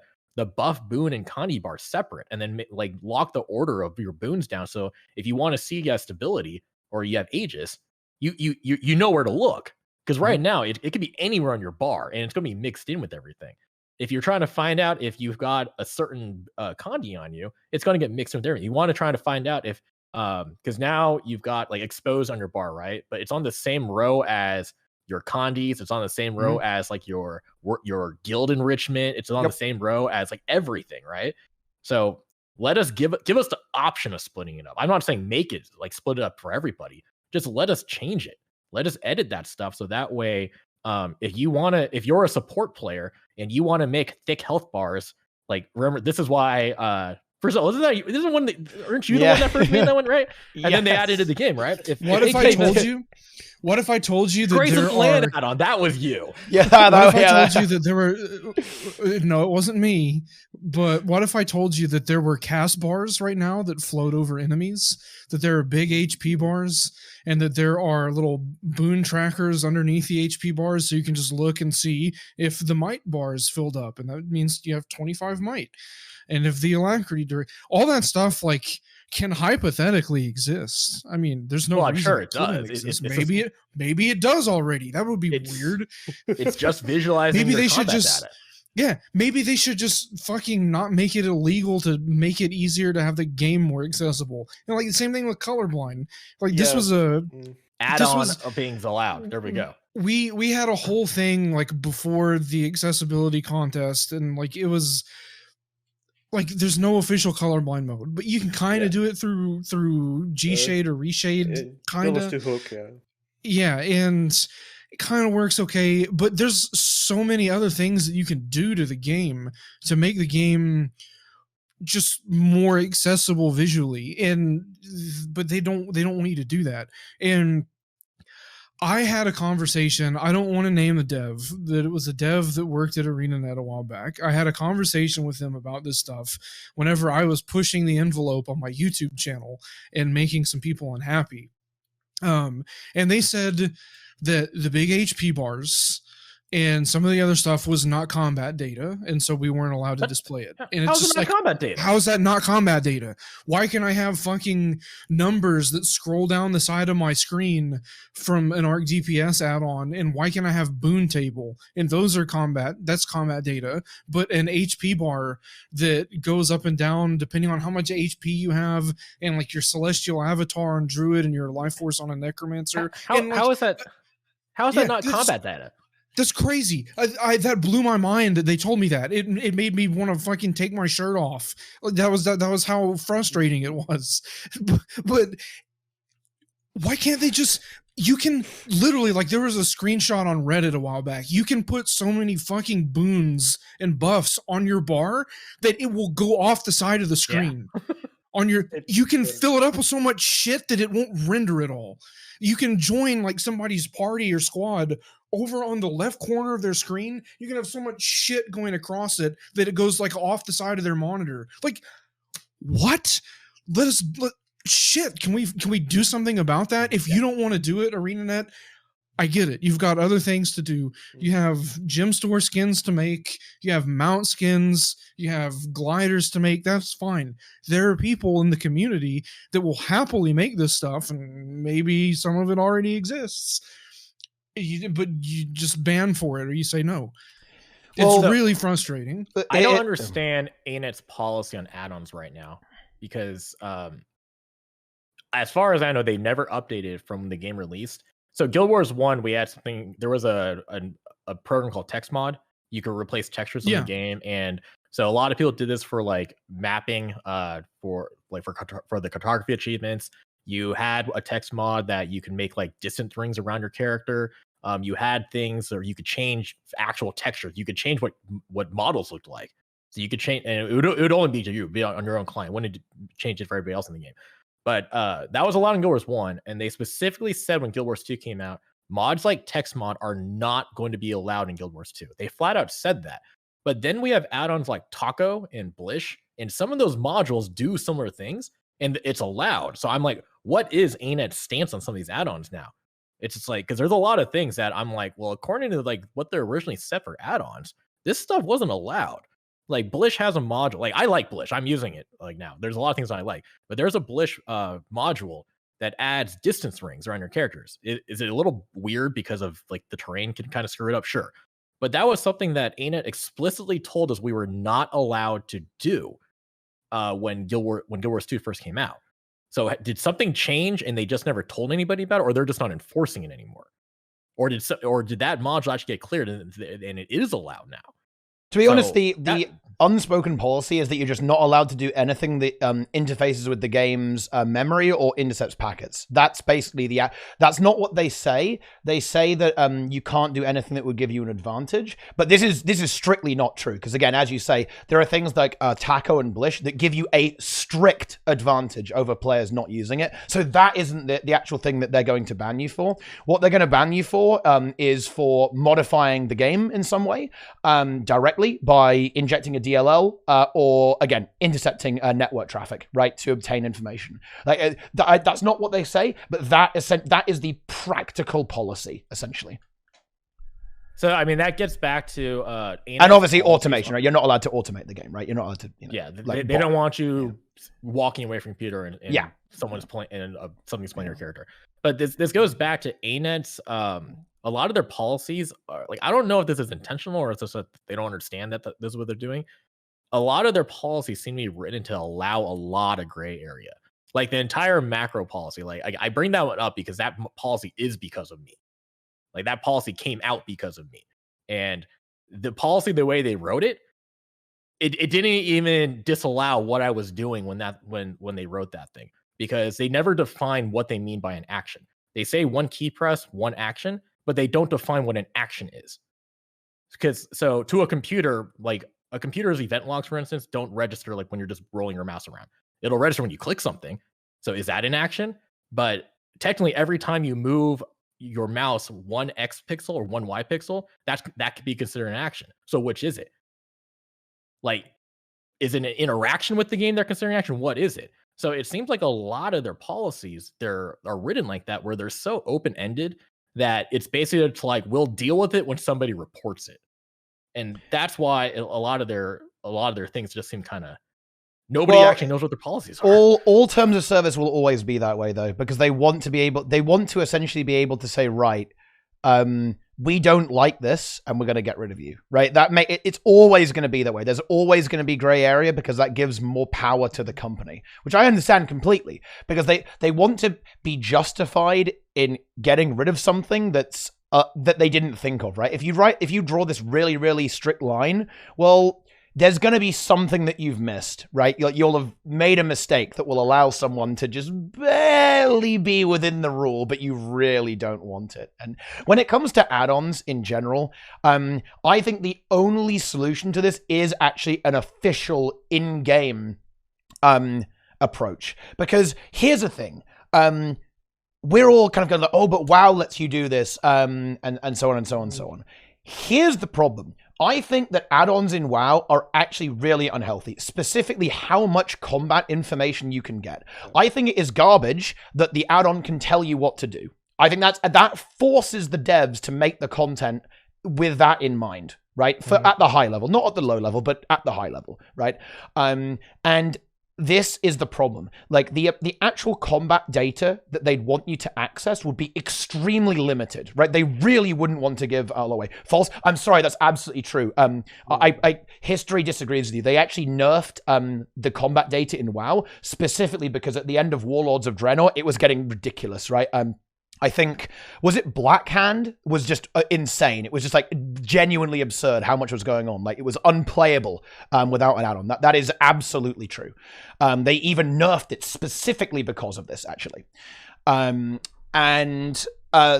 buff, boon, and Kandi bar separate, and then like lock the order of your boons down. So if you want to see stability or you have Aegis, you know where to look. Because right now it could be anywhere on your bar, and it's going to be mixed in with everything. If you're trying to find out if you've got a certain Kandi on you, it's going to get mixed in with everything. You want to try to find out if because now you've got like exposed on your bar, right? But it's on the same row as your Kandis. It's on the same row as like your guild enrichment. It's on the same row as like everything, right? So let us give us the option of splitting it up. I'm not saying make it like split it up for everybody. Just let us change it. Let us edit that stuff so that way, if you're a support player and you want to make thick health bars, like remember this is why. First of all, aren't you the one that first made that one, right? And then they added it to the game, right? What if I told you that Grace there Land are add-on? That was you. Yeah. What if I told you that there were? No, it wasn't me. But what if I told you that there were cast bars right now that float over enemies? That there are big HP bars, and that there are little boon trackers underneath the HP bars, so you can just look and see if the might bar is filled up, and that means you have 25 might. And if the alacrity during all that stuff like can hypothetically exist. I mean, there's no reason sure it does. Maybe it does already. That would be weird. It's just visualizing. Maybe your they should combat just data. Yeah, maybe they should just fucking not make it illegal to make it easier to have the game more accessible. And like the same thing with colorblind. Like this Yeah. was a Add-on of being allowed. There we go. We had a whole thing like before the accessibility contest, and like it was like there's no official colorblind mode, but you can kind of do it through G-shade or reshade, kind of. Hook, yeah, and it kind of works okay, but there's so many other things that you can do to the game to make the game just more accessible visually, but they don't want you to do that. And I had a conversation. I don't want to name the dev. That it was a dev that worked at ArenaNet a while back. I had a conversation with him about this stuff whenever I was pushing the envelope on my YouTube channel and making some people unhappy. And they said that the big HP bars and some of the other stuff was not combat data, and so we weren't allowed to display it. And How's it not combat data? How is that not combat data? Why can I have fucking numbers that scroll down the side of my screen from an ARC DPS add-on, and why can I have boon table? And those are that's combat data, but an HP bar that goes up and down depending on how much HP you have, and like your celestial avatar on druid and your life force on a necromancer. How is that not combat data? That's crazy. That blew my mind that they told me that. It made me want to fucking take my shirt off. That was how frustrating it was. But why can't they just? You can literally, like, there was a screenshot on Reddit a while back. You can put so many fucking boons and buffs on your bar that it will go off the side of the screen. Yeah. You can fill it up with so much shit that it won't render at all. You can join like somebody's party or squad over on the left corner of their screen. You can have so much shit going across it that it goes like off the side of their monitor. Like, what? Shit. Can we do something about that? If you don't want to do it, ArenaNet, I get it. You've got other things to do. You have gem store skins to make. You have mount skins. You have gliders to make. That's fine. There are people in the community that will happily make this stuff, and maybe some of it already exists. But you just ban for it, or you say no. It's really frustrating. I don't understand ANET's policy on add-ons right now, because as far as I know, they never updated from the game released. So Guild Wars 1, we had something. There was a program called Text Mod. You could replace textures in the game, and so a lot of people did this for like mapping, for the cartography achievements. You had a text mod that you can make like distance rings around your character. You had things, or you could change actual textures. You could change what models looked like. So you could change, and it would only be to you, be on your own client. Wouldn't change it for everybody else in the game. But that was allowed in Guild Wars 1, and they specifically said when Guild Wars 2 came out, mods like text mod are not going to be allowed in Guild Wars 2. They flat out said that. But then we have add-ons like Taco and Blish, and some of those modules do similar things, and it's allowed. So I'm like, what is ANET's stance on some of these add-ons now? It's just like, because there's a lot of things that I'm like, well, according to like what they're originally set for add-ons, this stuff wasn't allowed. Like Blish has a module. Like I like Blish. I'm using it like now. There's a lot of things I like, but there's a Blish module that adds distance rings around your characters. Is it a little weird because of like the terrain can kind of screw it up? Sure. But that was something that ANET explicitly told us we were not allowed to do when Guild Wars 2 first came out. So did something change and they just never told anybody about it, or they're just not enforcing it anymore? Or did that module actually get cleared and it is allowed now? To be honest, the unspoken policy is that you're just not allowed to do anything that interfaces with the game's memory or intercepts packets. That's basically that's not what they say. They say that you can't do anything that would give you an advantage. But this is strictly not true, because again, as you say, there are things like Taco and Blish that give you a strict advantage over players not using it. So that isn't the actual thing that they're going to ban you for. What they're going to ban you for is for modifying the game in some way directly by injecting a DLL or, again, intercepting network traffic, right, to obtain information. Like that's not what they say, but that is the practical policy, essentially. So, I mean, that gets back to... and obviously automation, right? You're not allowed to automate the game, right? You're not allowed to... they don't want you walking away from your computer and someone's playing and somebody's playing your character. But this goes back to ANET's a lot of their policies are like, I don't know if this is intentional or it's just that they don't understand that this is what they're doing. A lot of their policies seem to be written to allow a lot of gray area. Like the entire macro policy. Like I bring that one up because that policy is because of me. Like that policy came out because of me. And the policy, the way they wrote it, it didn't even disallow what I was doing when they wrote that thing, because they never define what they mean by an action. They say one key press, one action, but they don't define what an action is. Because so to a computer, like a computer's event logs, for instance, don't register like when you're just rolling your mouse around. It'll register when you click something. So is that an action? But technically, every time you move your mouse one X pixel or one Y pixel, that could be considered an action. So which is it? Like, is it an interaction with the game they're considering action? What is it? So it seems like a lot of their policies are written like that, where they're so open-ended that it's basically like, we'll deal with it when somebody reports it. And that's why a lot of their things just seem kind of, nobody actually knows what their policies are. All terms of service will always be that way, though, because they want to essentially be able to say, right, we don't like this and we're going to get rid of you, right? It's always going to be that way. There's always going to be gray area because that gives more power to the company, which I understand completely, because they want to be justified in getting rid of something that they didn't think of, right? If you draw this really, really strict line, well, there's going to be something that you've missed, right? You'll have made a mistake that will allow someone to just barely be within the rule, but you really don't want it. And when it comes to add-ons in general, I think the only solution to this is actually an official in-game approach. Because here's the thing. We're all kind of going like, oh, but WoW lets you do this, and so on and so on and so on. Here's the problem. I think that add-ons in WoW are actually really unhealthy, specifically how much combat information you can get. I think it is garbage that the add-on can tell you what to do. I think that forces the devs to make the content with that in mind, right? At the high level, not at the low level, but at the high level, right? And this is the problem. Like the actual combat data that they'd want you to access would be extremely limited, right? They really wouldn't want to give all away. False. I'm sorry, that's absolutely true. History disagrees with you. They actually nerfed the combat data in WoW specifically because at the end of Warlords of Draenor, it was getting ridiculous, right? I think, was it Blackhand? Was just insane. It was just like genuinely absurd how much was going on. Like it was unplayable without an add-on. That is absolutely true. They even nerfed it specifically because of this, actually.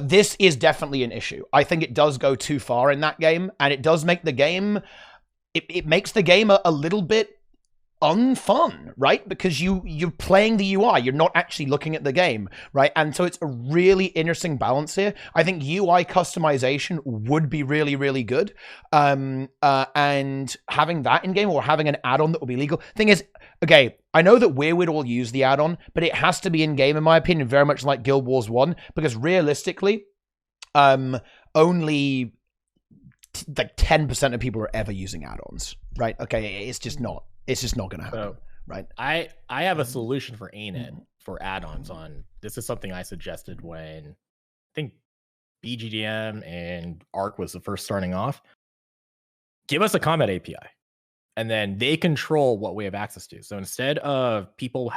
This is definitely an issue. I think it does go too far in that game, and it does make the game, it makes the game a little bit unfun, right? Because you're playing the UI, you're not actually looking at the game, right? And so it's a really interesting balance here. I think UI customization would be really, really good. And having that in game, or having an add-on that will be legal. Thing is, okay, I know that we would all use the add-on, but it has to be in game, in my opinion, very much like Guild Wars 1, because realistically, only like 10% of people are ever using add-ons, right? Okay, it's just not going to happen, right? I have a solution for ArenaNet for add-ons on. This is something I suggested when I think BGDM and Arc was the first starting off. Give us a combat API, and then they control what we have access to. So instead of people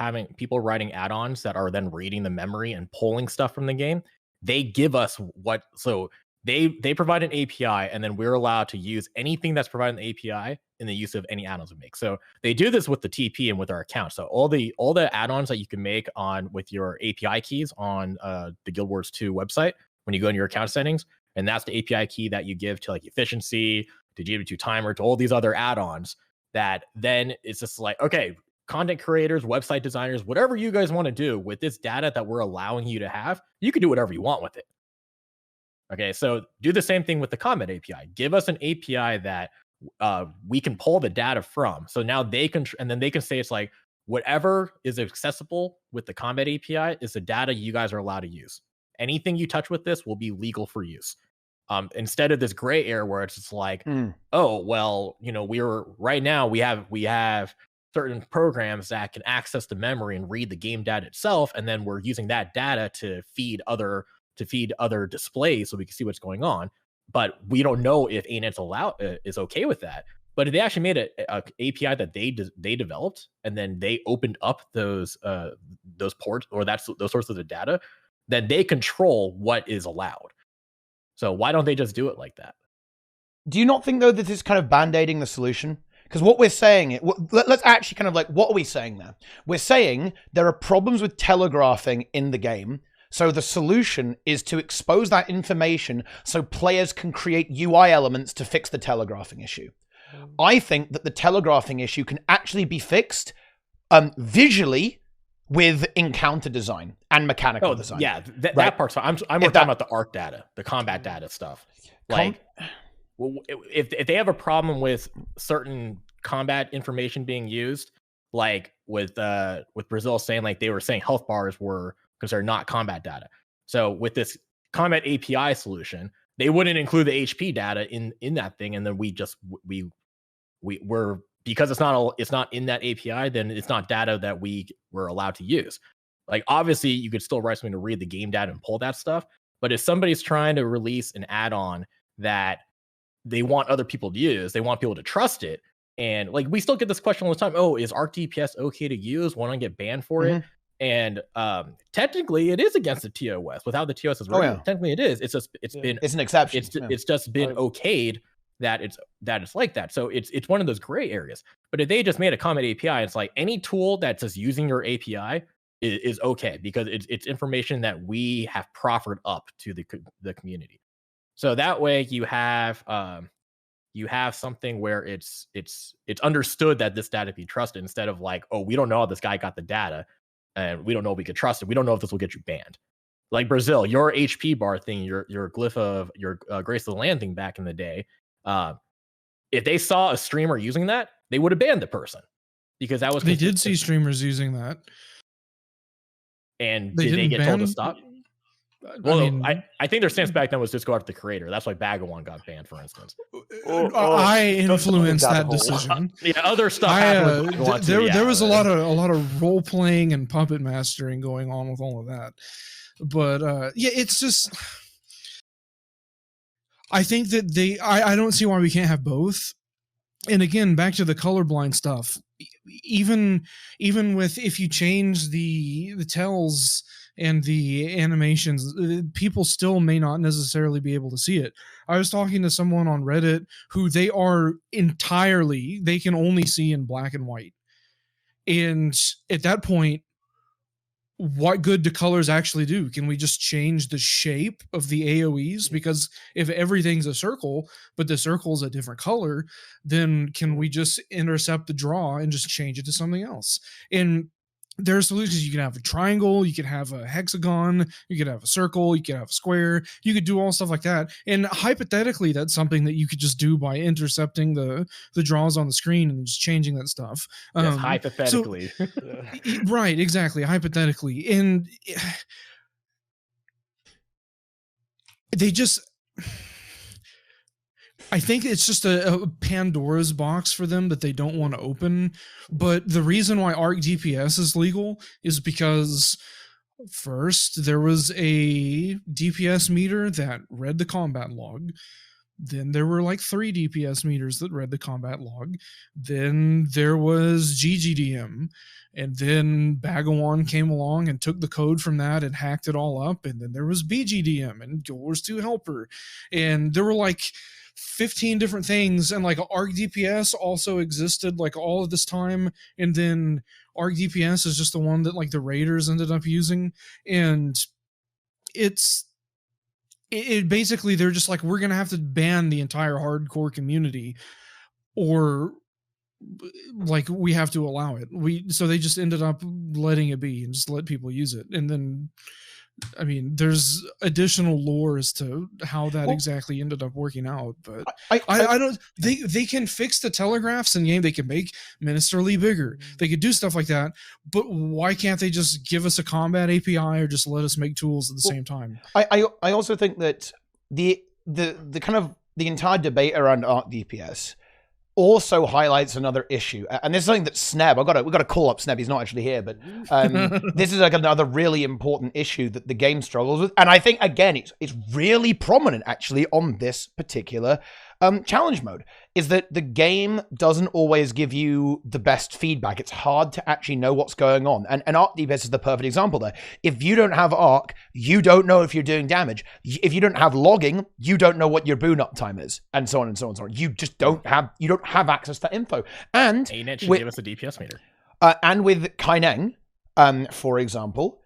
writing add-ons that are then reading the memory and pulling stuff from the game, they give us what. So they provide an API, and then we're allowed to use anything that's provided in the API in the use of any add-ons we make. So they do this with the TP and with our account. So all the add-ons that you can make with your API keys on the Guild Wars 2 website when you go into your account settings, and that's the API key that you give to like efficiency, to GW2 timer, to all these other add-ons, that then it's just like, okay, content creators, website designers, whatever you guys want to do with this data that we're allowing you to have, you can do whatever you want with it. Okay, so do the same thing with the combat API. Give us an API that we can pull the data from. So now they can, and then they can say it's like, whatever is accessible with the combat API is the data you guys are allowed to use. Anything you touch with this will be legal for use. Instead of this gray area where it's just like, oh, well, you know, we have certain programs that can access the memory and read the game data itself, and then we're using that data to feed other to feed other displays so we can see what's going on. But we don't know if ANET's is okay with that. But if they actually made a API that they developed, and then they opened up those ports or those sources of data, then they control what is allowed. So why don't they just do it like that? Do you not think, though, that this is kind of band-aiding the solution? Because what we're saying, let's actually kind of like, what are we saying there? We're saying there are problems with telegraphing in the game. So the solution is to expose that information so players can create UI elements to fix the telegraphing issue. I think that the telegraphing issue can actually be fixed visually with encounter design and mechanical design. Yeah, that part's fine. I'm more talking about the ARC data, the combat data stuff. Like, if they have a problem with certain combat information being used, like with Brazil saying, like, they were saying health bars were considered not combat data. So with this combat API solution, they wouldn't include the HP data in that thing, and then we're because it's not in that API, then it's not data that we were allowed to use. Like, obviously, you could still write something to read the game data and pull that stuff, but if somebody's trying to release an add-on that they want other people to use, they want people to trust it, and like we still get this question all the time: oh, is ARC DPS okay to use? Why don't I get banned for it? And technically, it is against the TOS. Without the TOS is written, technically it is. It's an exception. It's just been okayed that it's like that. So it's one of those gray areas. But if they just made a comment API, it's like any tool that's just using your API is okay, because it's information that we have proffered up to the community. So that way you have something where it's understood that this data be trusted, instead of like, oh, we don't know how this guy got the data, and we don't know if we could trust it. We don't know if this will get you banned. Like Brazil, your HP bar thing, your glyph of your Grace of the Land thing back in the day, if they saw a streamer using that, they would have banned the person, because that was they did see streamers using that. And did they get told to stop? Well, I think their stance back then was just go after the creator. That's why Bagawan got banned, for instance. I influenced that decision. Yeah, other stuff. There was a lot of role playing and puppet mastering going on with all of that. But it's just, I think that I don't see why we can't have both. And again, back to the colorblind stuff. Even with, if you change the tells and the animations, people still may not necessarily be able to see it. I was talking to someone on Reddit who they can only see in black and white. And at that point, what good do colors actually do? Can we just change the shape of the AoEs? Because if everything's a circle, but the circle's a different color, then can we just intercept the draw and just change it to something else? And there are solutions. You can have a triangle, you could have a hexagon, you could have a circle, you could have a square, you could do all stuff like that. And hypothetically, that's something that you could just do by intercepting the draws on the screen and just changing that stuff. Yes, hypothetically. So, right, exactly, hypothetically. And they just, I think it's just a Pandora's box for them that they don't want to open. But the reason why ARC DPS is legal is because, first, there was a DPS meter that read the combat log. Then there were like 3 DPS meters that read the combat log. Then there was GGDM. And then Bagawan came along and took the code from that and hacked it all up. And then there was BGDM and Guild Wars 2 Helper. And there were like 15 different things, and like ARC DPS also existed like all of this time, and then ARC DPS is just the one that like the Raiders ended up using, and it basically, they're just like, we're gonna have to ban the entire hardcore community, or like we have to allow it. So they just ended up letting it be and just let people use it. And then, I mean, there's additional lore as to how that exactly ended up working out, but I don't. They can fix the telegraphs in game. They can make Ministerly bigger. They could do stuff like that. But why can't they just give us a combat API or just let us make tools at the same time? I also think that the kind of the entire debate around ARC DPS also highlights another issue, and this is something that Sneb, we've got to call up Sneb. He's not actually here, but this is like another really important issue that the game struggles with, and I think again it's really prominent actually on this particular challenge mode, is that the game doesn't always give you the best feedback. It's hard to actually know what's going on. And Arc DPS is the perfect example there. If you don't have Arc, you don't know if you're doing damage. If you don't have logging, you don't know what your boon uptime is, and so on and so on and so on. You just don't have access to that info. And ArenaNet should give us a DPS meter. And with Kaineng, for example,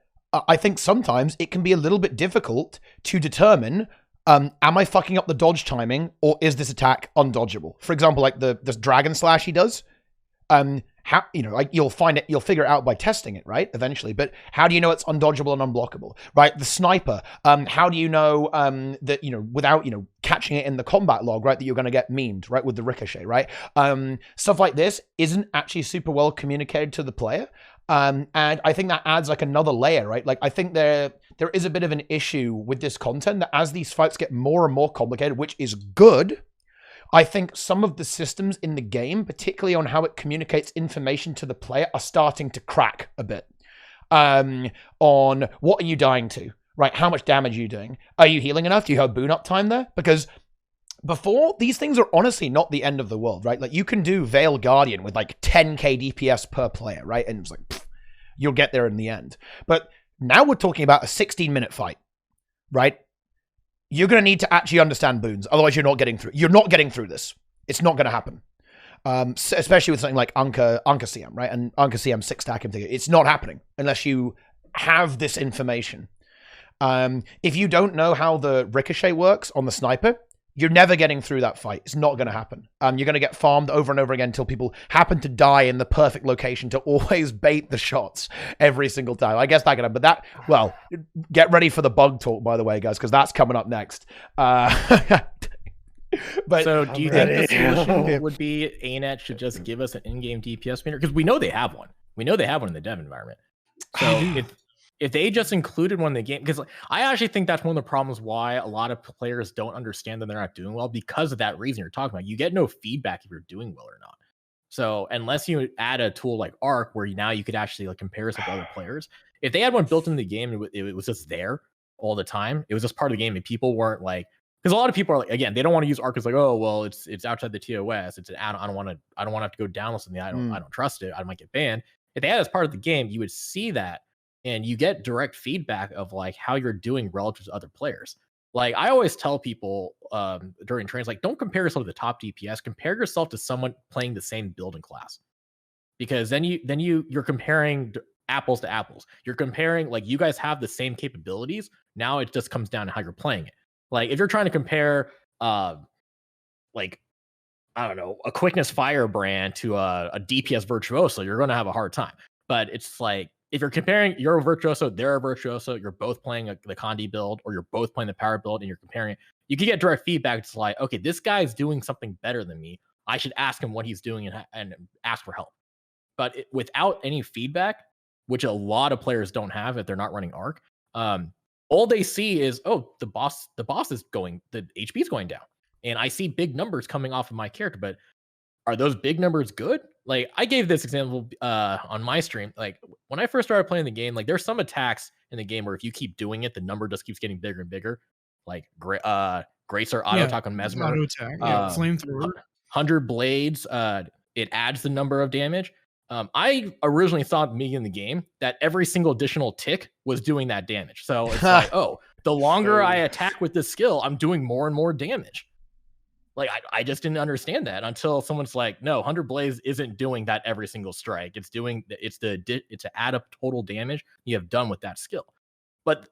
I think sometimes it can be a little bit difficult to determine, am I fucking up the dodge timing, or is this attack undodgeable? For example, like this dragon slash he does, how, you know, like you'll figure it out by testing it, right? Eventually, but how do you know it's undodgeable and unblockable, right? The sniper, how do you know that, you know, without, you know, catching it in the combat log, right, that you're going to get memed, right, with the ricochet, right? Stuff like this isn't actually super well communicated to the player. And I think that adds like another layer, right? Like I think there is a bit of an issue with this content that as these fights get more and more complicated, which is good, I think some of the systems in the game, particularly on how it communicates information to the player, are starting to crack a bit. On what are you dying to, right? How much damage are you doing? Are you healing enough? Do you have boon uptime there? Because before, these things are honestly not the end of the world, right? Like you can do Veil Guardian with like 10k DPS per player, right? And it's like, pff, you'll get there in the end. But now we're talking about a 16-minute fight, right? You're going to need to actually understand boons. Otherwise, you're not getting through. You're not getting through this. It's not going to happen. Especially with something like Anka CM, right? And Anka CM 6-stack in particular. It's not happening unless you have this information. If you don't know how the ricochet works on the sniper, you're never getting through that fight. It's not going to happen. You're going to get farmed over and over again until people happen to die in the perfect location to always bait the shots every single time. I guess that can happen. But that, well, get ready for the bug talk, by the way, guys, because that's coming up next. But so do you think the solution would be ArenaNet should just give us an in-game DPS meter? Because we know they have one. We know they have one in the dev environment. So if they just included one in the game, because I actually think that's one of the problems why a lot of players don't understand that they're not doing well, because of that reason you're talking about. You get no feedback if you're doing well or not. So unless you add a tool like Arc, where now you could actually like compare yourself to other players, if they had one built in the game, it was just there all the time. It was just part of the game, and people weren't like, because a lot of people are like, again, they don't want to use Arc as like, oh well, it's outside the TOS, it's an add. I don't want to have to go download something. I don't trust it. I might get banned. If they had it as part of the game, you would see that. And you get direct feedback of like how you're doing relative to other players. Like I always tell people during trains, like don't compare yourself to the top DPS. Compare yourself to someone playing the same building class, because then you're comparing apples to apples. You're comparing, like, you guys have the same capabilities. Now it just comes down to how you're playing it. Like if you're trying to compare, like, I don't know, a quickness firebrand to a DPS virtuoso, you're going to have a hard time. But it's like, if you're comparing, you're a virtuoso, they're a virtuoso, you're both playing the Condi build, or you're both playing the power build, and you're comparing it, you can get direct feedback. It's like, okay, this guy's doing something better than me. I should ask him what he's doing and ask for help. But without any feedback, which a lot of players don't have if they're not running Arc, all they see is, oh, the boss is going, the HP is going down, and I see big numbers coming off of my character. But are those big numbers good? Like I gave this example on my stream. Like when I first started playing the game, like there's some attacks in the game where if you keep doing it, the number just keeps getting bigger and bigger. Like Gracer auto attack on Mesmer, auto attack, flamethrower, 100 blades. It adds the number of damage. I originally thought me in the game that every single additional tick was doing that damage. So it's like, oh, the longer I attack with this skill, I'm doing more and more damage. Like I just didn't understand that until someone's like, no, 100 Blaze isn't doing that every single strike. It's to add up total damage you have done with that skill. But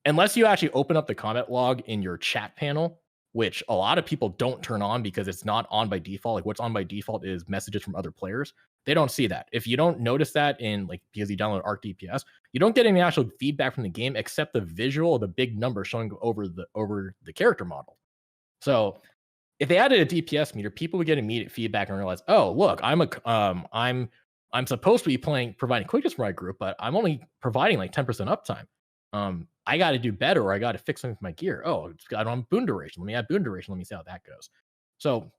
unless you actually open up the comment log in your chat panel, which a lot of people don't turn on because it's not on by default. Like what's on by default is messages from other players. They don't see that. If you don't notice that in, like, because you download Arc DPS, you don't get any actual feedback from the game except the visual of the big number showing over the character model. So if they added a DPS meter, people would get immediate feedback and realize, oh, look, I'm supposed to be providing quickness for my group, but I'm only providing like 10% uptime. I got to do better, or I got to fix something with my gear. Oh, I don't have boon duration. Let me add boon duration. Let me see how that goes. So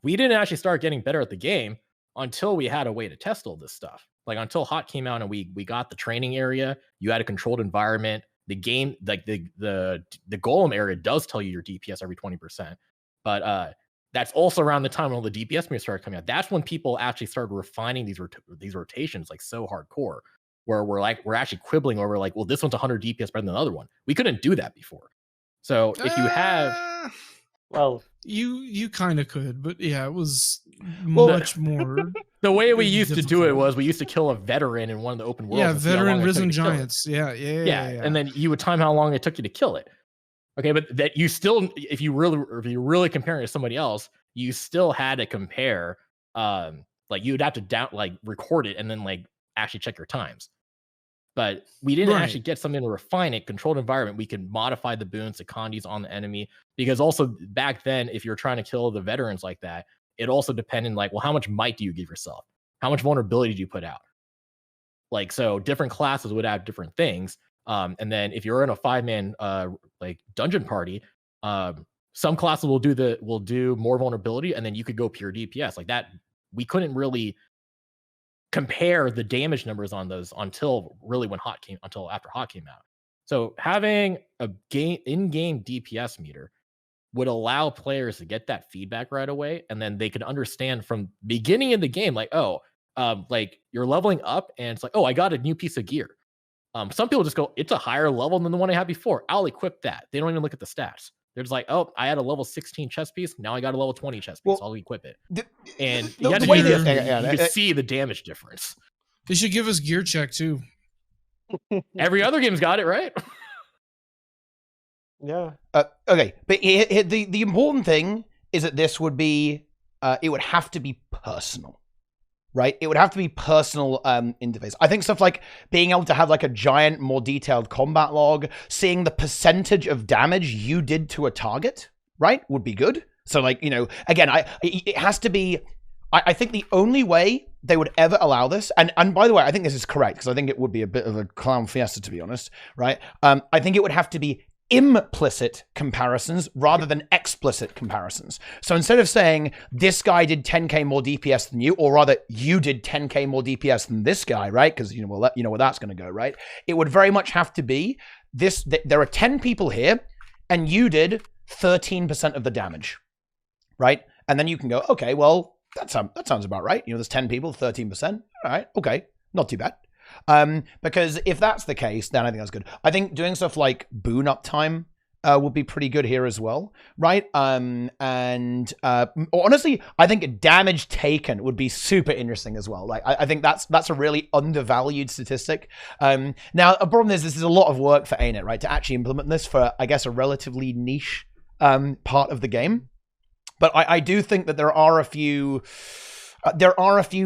we didn't actually start getting better at the game until we had a way to test all this stuff. Like until Hot came out and we got the training area, you had a controlled environment. The game, like the golem area does tell you your DPS every 20%. But that's also around the time when all the DPS meters started coming out. That's when people actually started refining these rotations like so hardcore, where we're actually quibbling over like, well, this one's 100 DPS better than the other one. We couldn't do that before. So if you have, well, you kind of could, but yeah, it was much more. The way we used to do it difficult. was we used to kill a veteran in one of the open worlds. Yeah, and see how veteran long it took risen to kill it. giants. Yeah. And then you would time how long it took you to kill it. Okay, but that you still, if you really comparing it to somebody else, you still had to compare. Like you would have to record it and then like actually check your times. But we didn't actually get something to refine it. Controlled environment, we could modify the boons, the condies on the enemy, because also back then, if you're trying to kill the veterans like that, it also depended like, well, how much might do you give yourself? How much vulnerability do you put out? Like, so different classes would have different things. And then if you're in a 5-man like dungeon party, some classes will do more vulnerability, and then you could go pure DPS like that. We couldn't really compare the damage numbers on those until after Hot came out. So having a in-game DPS meter would allow players to get that feedback right away, and then they could understand from beginning of the game, like, like you're leveling up, and it's like, oh, I got a new piece of gear. Some people just go, it's a higher level than the one I had before. I'll equip that. They don't even look at the stats. They're just like, oh, I had a level 16 chest piece. Now I got a level 20 chest piece. I'll equip it. And you can see the damage difference. They should give us gear check too. Every other game's got it, right? Yeah. Okay, but the important thing is that this would be, it would have to be personal, right? It would have to be personal interface. I think stuff like being able to have like a giant, more detailed combat log, seeing the percentage of damage you did to a target, right, would be good. So like, you know, again, it has to be. I think the only way they would ever allow this, and by the way, I think this is correct because I think it would be a bit of a clown fiesta, to be honest, right? I think it would have to be implicit comparisons rather than explicit comparisons. So instead of saying this guy did 10k more DPS than you, or rather you did 10k more DPS than this guy, right? Because you know where that's going to go, right? It would very much have to be this. There are 10 people here, and you did 13% of the damage, right? And then you can go, okay, well that sounds about right. You know, there's 10 people, 13%. All right, okay, not too bad. Because if that's the case, then I think that's good. I think doing stuff like boon uptime would be pretty good here as well, right? And honestly, I think damage taken would be super interesting as well. Like, I think that's a really undervalued statistic. Now, a problem is this is a lot of work for ArenaNet, right? To actually implement this for, I guess, a relatively niche part of the game. But I do think that there are a few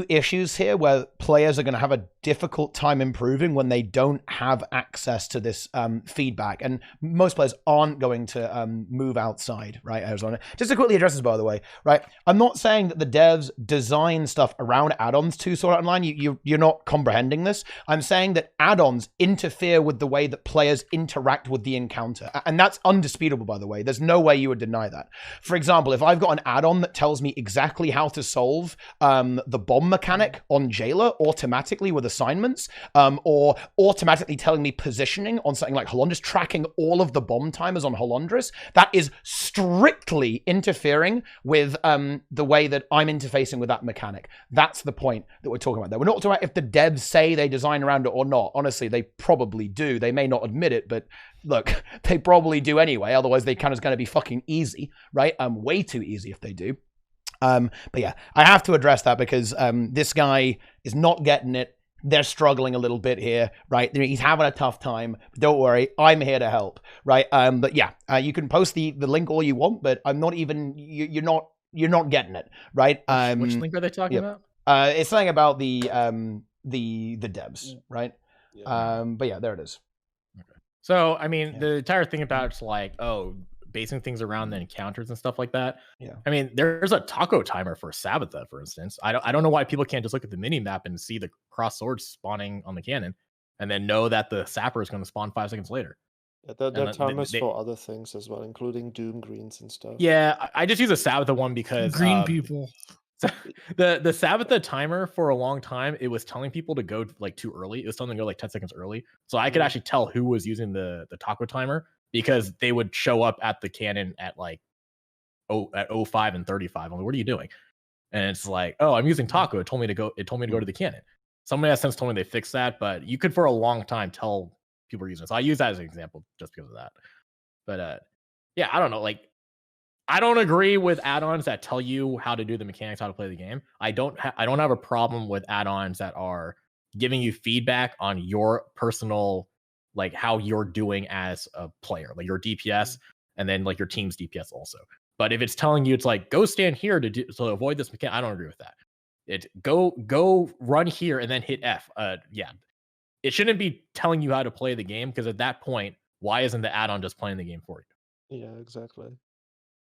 issues here where players are going to have a difficult time improving when they don't have access to this feedback, and most players aren't going to move outside, right? Arizona. Just to quickly address this, by the way, right? I'm not saying that the devs design stuff around add-ons to Sword Art Online. You're not comprehending this. I'm saying that add-ons interfere with the way that players interact with the encounter, and that's undisputable, by the way. There's no way you would deny that. For example, if I've got an add-on that tells me exactly how to solve the bomb mechanic on Jailer automatically with assignments, or automatically telling me positioning on something like Holondrus, tracking all of the bomb timers on Holondrus, that is strictly interfering with the way that I'm interfacing with that mechanic. That's the point that we're talking about there. We're not talking about if the devs say they design around it or not. Honestly, they probably do. They may not admit it, but look, they probably do anyway. Otherwise, they kind of going to be fucking easy, right? Way too easy if they do. But yeah, I have to address that because this guy is not getting it. They're struggling a little bit here, right? He's having a tough time. Don't worry, I'm here to help, right? But yeah, you can post the link all you want, but I'm not even. You're not getting it, right? Which link are they talking about? It's something about the devs, right? Yeah. But yeah, there it is. Okay. So I mean, the entire thing about it's like, basing things around the encounters and stuff like that. Yeah. I mean, there's a taco timer for Sabbatha, for instance. I don't know why people can't just look at the mini map and see the cross swords spawning on the cannon and then know that the sapper is going to spawn 5 seconds later. Yeah, there And are timers for other things as well, including doom greens and stuff. yeah, I just use a Sabbatha one because Green people. the Sabbatha timer for a long time, it was telling people to go like too early. It was telling them to go like 10 seconds early. So I could actually tell who was using the taco timer because they would show up at the cannon at like at 05 and 35. I'm like, what are you doing? And it's like, oh, I'm using taco. It told me to go to the cannon. Somebody has since told me they fixed that, but you could for a long time tell people are using it. So I use that as an example just because of that. But yeah, I don't know. Like, I don't agree with add-ons that tell you how to do the mechanics, how to play the game. I don't have a problem with add-ons that are giving you feedback on your personal, like how you're doing as a player, like your DPS, and then like your team's DPS also. But if it's telling you it's like go stand here to avoid this mechanic, I don't agree with that. It go run here and then hit F. Yeah, it shouldn't be telling you how to play the game because at that point, why isn't the add-on just playing the game for you? Yeah, exactly.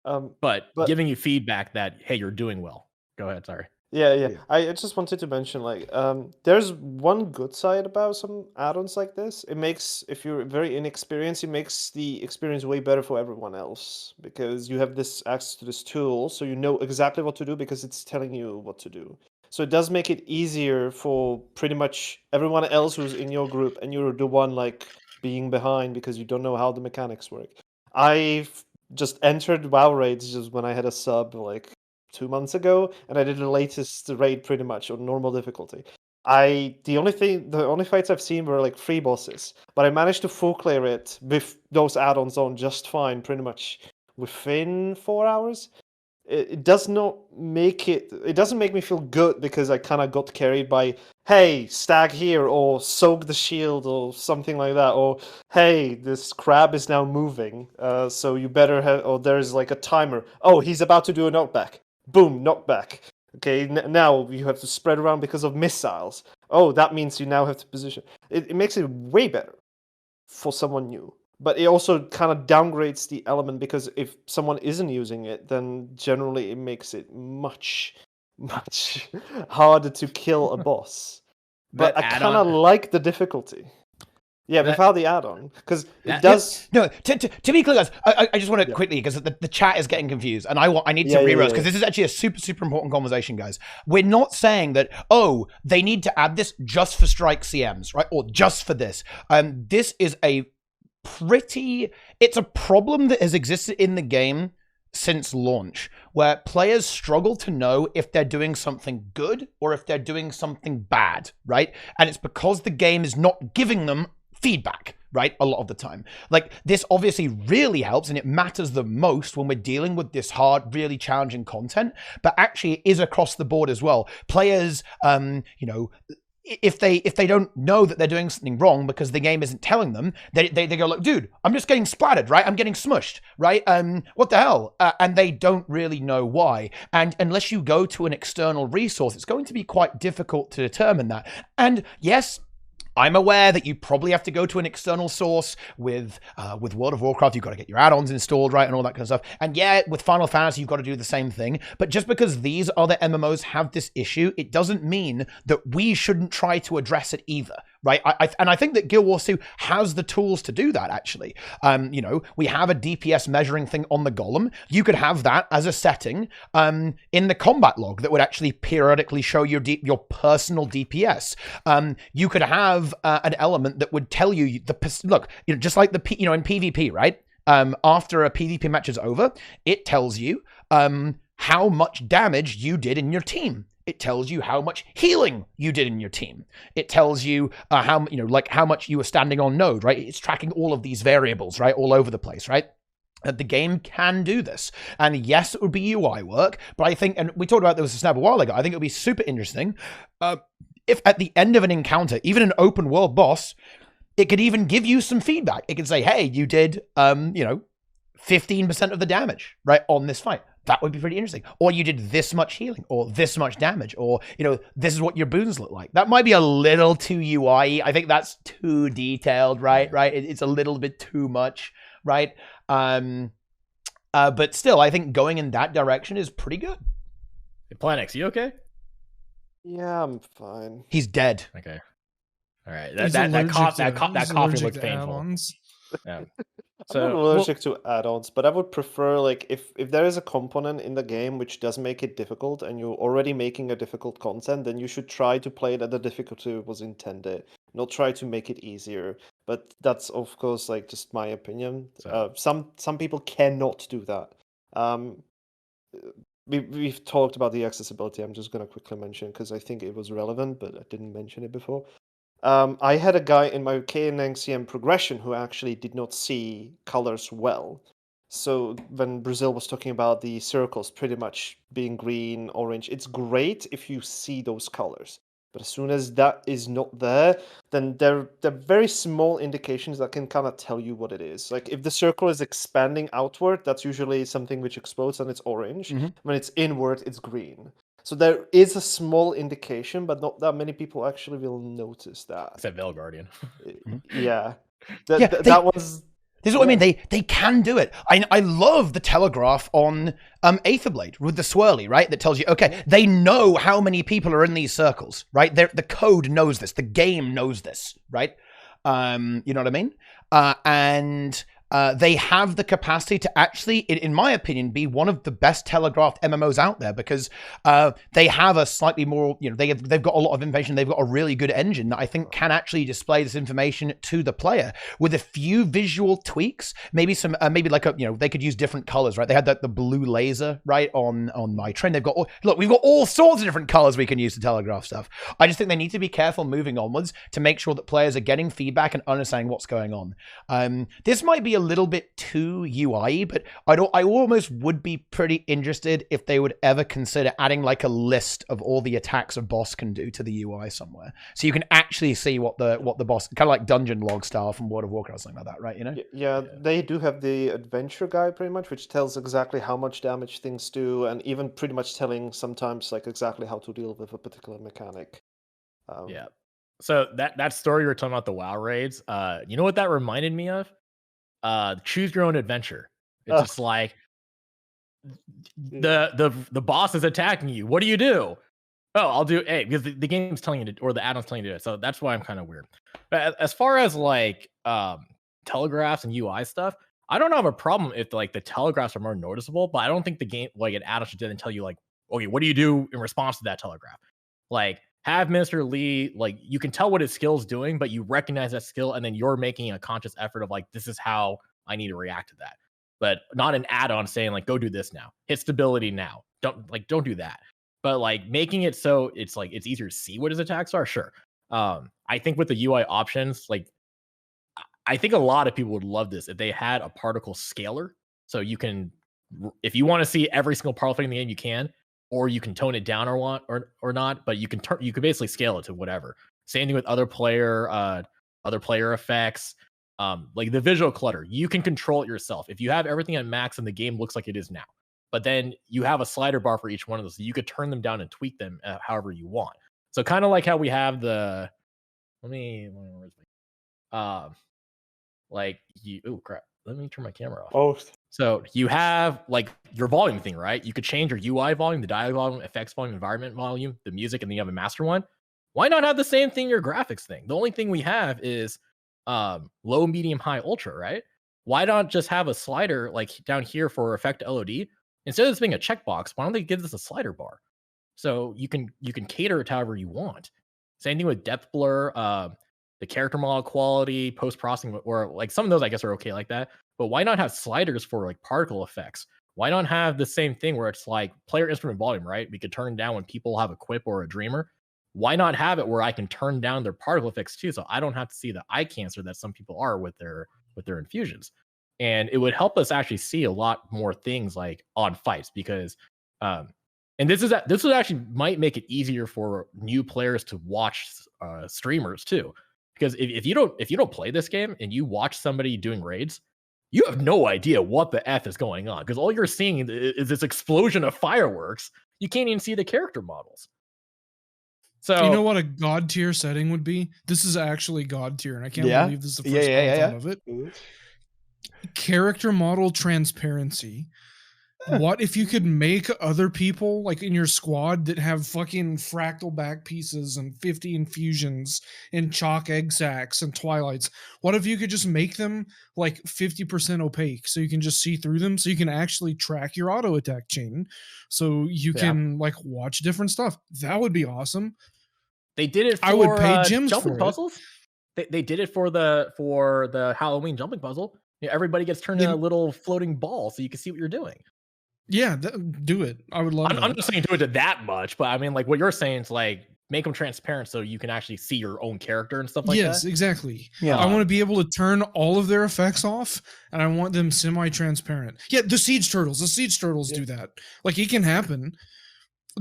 But giving you feedback that hey, you're doing well. Go ahead. Sorry. Yeah. I just wanted to mention, like, there's one good side about some add-ons like this. It makes, if you're very inexperienced, it makes the experience way better for everyone else because you have this access to this tool, so you know exactly what to do because it's telling you what to do. So it does make it easier for pretty much everyone else who's in your group, and you're the one like being behind because you don't know how the mechanics work. I've just entered WoW raids just when I had a sub like 2 months ago, and I did the latest raid pretty much on normal difficulty. The only fights I've seen were like 3 bosses, but I managed to full clear it with those add-ons on just fine, pretty much within 4 hours. It does not make it doesn't make me feel good because I kind of got carried by, hey, stag here, or soak the shield, or something like that, or hey, this crab is now moving, so you better have, or there's like a timer, oh, he's about to do a knockback, boom, knockback. Okay, now you have to spread around because of missiles. Oh, that means you now have to position. It makes it way better for someone new. But it also kind of downgrades the element because if someone isn't using it, then generally it makes it much, much harder to kill a boss. But I kind of like the difficulty. Yeah, without the add-on, because it does. No, to be clear, guys, I just want to quickly, because the chat is getting confused, and I need to re-roast, because this is actually a super important conversation, guys. We're not saying that, oh, they need to add this just for strike CMs, right, or just for this. This is it's a problem that has existed in the game since launch, where players struggle to know if they're doing something good or if they're doing something bad, right? And it's because the game is not giving them feedback, right? A lot of the time. Like, this obviously really helps, and it matters the most when we're dealing with this hard, really challenging content, but actually it is across the board as well. Players, you know, if they don't know that they're doing something wrong because the game isn't telling them, they go like, dude, I'm just getting splattered, right? I'm getting smushed, right? What the hell? And they don't really know why. And unless you go to an external resource, it's going to be quite difficult to determine that. And yes, I'm aware that you probably have to go to an external source with World of Warcraft. You've got to get your add-ons installed, right, and all that kind of stuff. And yeah, with Final Fantasy, you've got to do the same thing. But just because these other MMOs have this issue, it doesn't mean that we shouldn't try to address it either, right? And I think that Guild Wars 2 has the tools to do that, actually. You know, we have a DPS measuring thing on the Golem. You could have that as a setting in the combat log that would actually periodically show your personal DPS. You could have an element that would tell you look, you know, just like in PvP, right? After a PvP match is over, it tells you how much damage you did in your team. It tells you how much healing you did in your team. It tells you how much you were standing on node, right? It's tracking all of these variables, right, all over the place, right? The game can do this. And yes, it would be UI work, but I think, and we talked about this a while ago, I think it would be super interesting if at the end of an encounter, even an open world boss, it could even give you some feedback. It could say, hey, you did, 15% of the damage, right, on this fight. That would be pretty interesting. Or you did this much healing, or this much damage, or, this is what your boons look like. That might be a little too UI. I think that's too detailed, right? It's a little bit too much, right? But still, I think going in that direction is pretty good. Hey, Plenyx, you okay? Yeah, I'm fine. He's dead. Okay. All right. That coffee looks painful. Yeah. I'm not allergic to add-ons, but I would prefer like if there is a component in the game which does make it difficult and you're already making a difficult content, then you should try to play it at the difficulty it was intended, not try to make it easier. But that's of course like just my opinion. Some people cannot do that. We've talked about the accessibility. I'm just gonna quickly mention because I think it was relevant, but I didn't mention it before. I had a guy in my Kaineng CM progression who actually did not see colors well. So when Brazil was talking about the circles pretty much being green, orange, it's great if you see those colors. But as soon as that is not there, then they're very small indications that can kind of tell you what it is. Like if the circle is expanding outward, that's usually something which explodes and it's orange. Mm-hmm. When it's inward, it's green. So there is a small indication, but not that many people actually will notice that. Except Veil Guardian. Yeah. That was... This is what I mean. They can do it. I love the telegraph on Aetherblade with the swirly, right? That tells you, okay, they know how many people are in these circles, right? The code knows this. The game knows this, right? You know what I mean? And they have the capacity to actually, in my opinion, be one of the best telegraphed MMOs out there because they have a slightly more, they've got a lot of information. They've got a really good engine that I think can actually display this information to the player with a few visual tweaks. Maybe maybe like they could use different colors, right? They had the blue laser, right, on my train. They've got we've got all sorts of different colors we can use to telegraph stuff. I just think they need to be careful moving onwards to make sure that players are getting feedback and understanding what's going on. This might be a little bit too UI, but I almost would be pretty interested if they would ever consider adding like a list of all the attacks a boss can do to the UI somewhere, so you can actually see what the boss, kind of like dungeon log style from World of Warcraft, something like that, right? Yeah, they do have the adventure guide pretty much, which tells exactly how much damage things do, and even pretty much telling sometimes like exactly how to deal with a particular mechanic. Yeah. So that story you were talking about, the WoW raids, you know what that reminded me of? Choose your own adventure. It's just like the boss is attacking you. What do you do? Oh, I'll do A, because the game's telling you to, or the add-on's telling you to do it. So that's why I'm kind of weird. But as far as like telegraphs and UI stuff, I don't have a problem if like the telegraphs are more noticeable, but I don't think the game, like an add-on, should then tell you like, okay, what do you do in response to that telegraph? Like have Minister Lee, like you can tell what his skill's doing, but you recognize that skill, and then you're making a conscious effort of like, this is how I need to react to that. But not an add-on saying like, go do this now, hit stability now. Don't do that. But like making it so it's like it's easier to see what his attacks are. Sure. I think with the UI options, like I think a lot of people would love this if they had a particle scaler. So you can, if you want to see every single particle thing in the game, you can, or you can tone it down or not. But you can basically scale it to whatever. Same thing with other player effects. Like the visual clutter, you can control it yourself. If you have everything at max and the game looks like it is now, but then you have a slider bar for each one of those, so you could turn them down and tweak them however you want. So kind of like how we have the, oh crap, let me turn my camera off. Oh, so you have like your volume thing, right? You could change your UI volume, the dialogue volume, effects volume, environment volume, the music, and then you have a master one. Why not have the same thing, your graphics thing? The only thing we have is low, medium, high, ultra, right? Why not just have a slider like down here for effect LOD? Instead of this being a checkbox, why don't they give this a slider bar? So you can cater it however you want. Same thing with depth blur, the character model quality, post-processing, or like some of those I guess are okay like that. But why not have sliders for like particle effects? Why not have the same thing where it's like player instrument volume, right? We could turn down when people have a quip or a dreamer. Why not have it where I can turn down their particle effects too, so I don't have to see the eye cancer that some people are with their infusions? And it would help us actually see a lot more things like on fights, because and this would actually might make it easier for new players to watch streamers too, because if you don't play this game and you watch somebody doing raids, you have no idea what the F is going on, because all you're seeing is this explosion of fireworks. You can't even see the character models. So you know what a god tier setting would be? This is actually god tier, and I can't believe this is the first time I thought of it. Character model transparency. What if you could make other people like in your squad that have fucking fractal back pieces and 50 infusions and chalk egg sacs and twilights? What if you could just make them like 50% opaque so you can just see through them so you can actually track your auto attack chain so you can like watch different stuff? That would be awesome. They did it for I would pay gems jumping for puzzles. They did it for the Halloween jumping puzzle. You know, everybody gets turned into a little floating ball so you can see what you're doing. Yeah, do it. I would love I'm that. not saying do it to that much, but I mean, like what you're saying is like make them transparent so you can actually see your own character and stuff like that. Yes, exactly. Yeah. I want to be able to turn all of their effects off, and I want them semi-transparent. Yeah, the siege turtles do that. Like it can happen.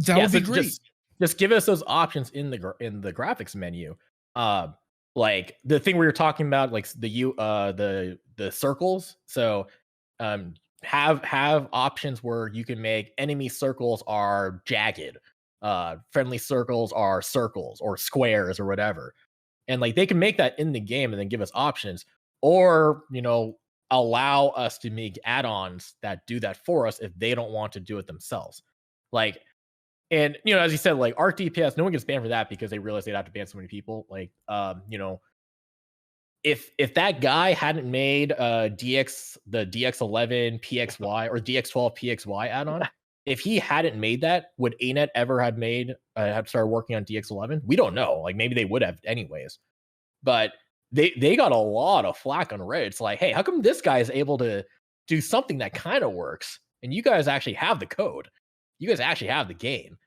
That would be great. Just give us those options in the graphics menu. Like the thing we were talking about, like the circles. So, have options where you can make enemy circles are jagged, friendly circles are circles or squares or whatever, and like they can make that in the game and then give us options, or allow us to make add-ons that do that for us if they don't want to do it themselves. Like, and as you said, like Arc DPS, no one gets banned for that because they realized they'd have to ban so many people. Like, if that guy hadn't made the DX11 PXY or DX12 PXY add-on, if he hadn't made that, would ArenaNet ever have started working on DX11? We don't know. Like maybe they would have anyways. But they got a lot of flack on Reddit. It's like, hey, how come this guy is able to do something that kind of works, and you guys actually have the code, you guys actually have the game,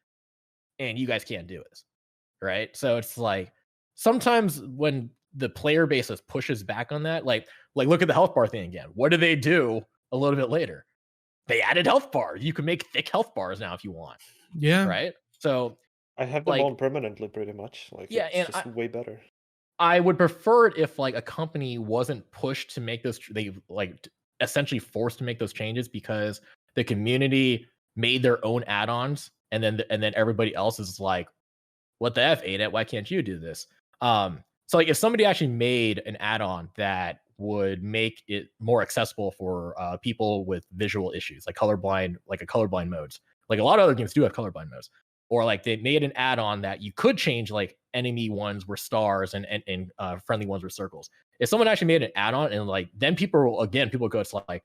and you guys can't do it, right? So it's like sometimes when the player base pushes back on that, like look at the health bar thing again. What do they do a little bit later? They added health bars. You can make thick health bars now if you want. Yeah. Right. So I have them on permanently, pretty much. Like, yeah, it's just way better. I would prefer it if like a company wasn't pushed to make those. They like essentially forced to make those changes because the community made their own add-ons, and then everybody else is like, "What the f, ArenaNet? Why can't you do this?" So like if somebody actually made an add-on that would make it more accessible for people with visual issues, like colorblind, like a colorblind modes, like a lot of other games do have colorblind modes, or like they made an add-on that you could change, like enemy ones were stars and friendly ones were circles. If someone actually made an add-on, and like then people go, it's like,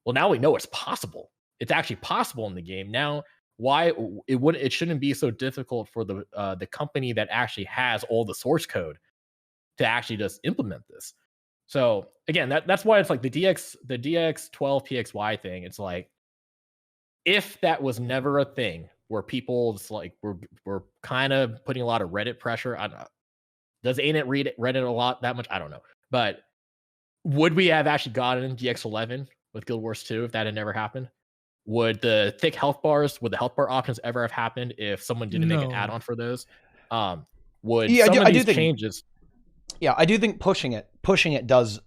well, now we know it's possible. It's actually possible in the game now. Why it shouldn't be so difficult for the company that actually has all the source code to actually just implement this. So again, that's why it's like the DX12 PXY thing. It's like, if that was never a thing where people just like were kind of putting a lot of Reddit pressure on, does ArenaNet read Reddit a lot that much? I don't know, but would we have actually gotten DX11 with Guild Wars 2 if that had never happened? Would the thick health bars, would the health bar options ever have happened if someone didn't make an add-on for those? Would some of these changes? Yeah, I do think pushing it does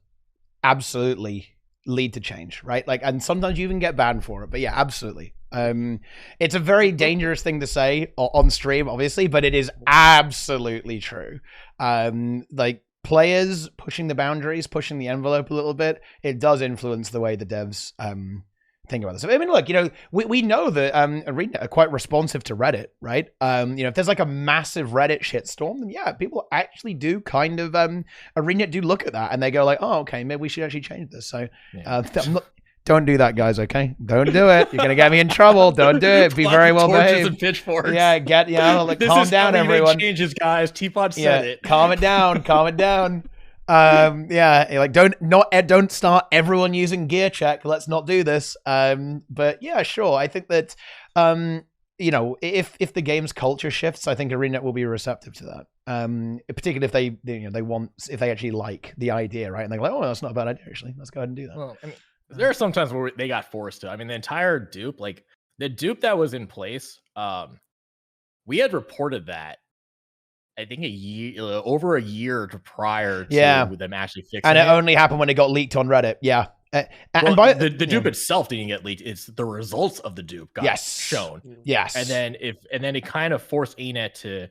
absolutely lead to change, right? Like, and sometimes you even get banned for it, but yeah, absolutely. It's a very dangerous thing to say on stream, obviously, but it is absolutely true. Like, players pushing the boundaries, pushing the envelope a little bit, it does influence the way the devs think about this. I mean, look, we know that ArenaNet are quite responsive to Reddit, right? If there's like a massive Reddit shitstorm, then yeah, people actually do kind of ArenaNet do look at that and they go like, oh, okay, maybe we should actually change this. So don't do that, guys. Okay, don't do it. You're gonna get me in trouble. Don't do it. Be very well behaved. And pitchforks. Yeah, calm down, everyone. Changes, guys. Teapot said it. Calm it down. Calm it down. Like don't start everyone using gear check. Let's not do this. But yeah, sure. I think that if the game's culture shifts, I think ArenaNet will be receptive to that. Particularly if they actually like the idea, right? And they're like, oh, that's not a bad idea actually. Let's go ahead and do that. Well, I mean, there are some times where they got forced to. I mean, the entire dupe, like the dupe that was in place, we had reported that I think over a year prior to them actually fixing it. And it only happened when it got leaked on Reddit. Yeah. The dupe itself didn't get leaked. It's the results of the dupe got shown. Yes. And then it kind of forced ArenaNet to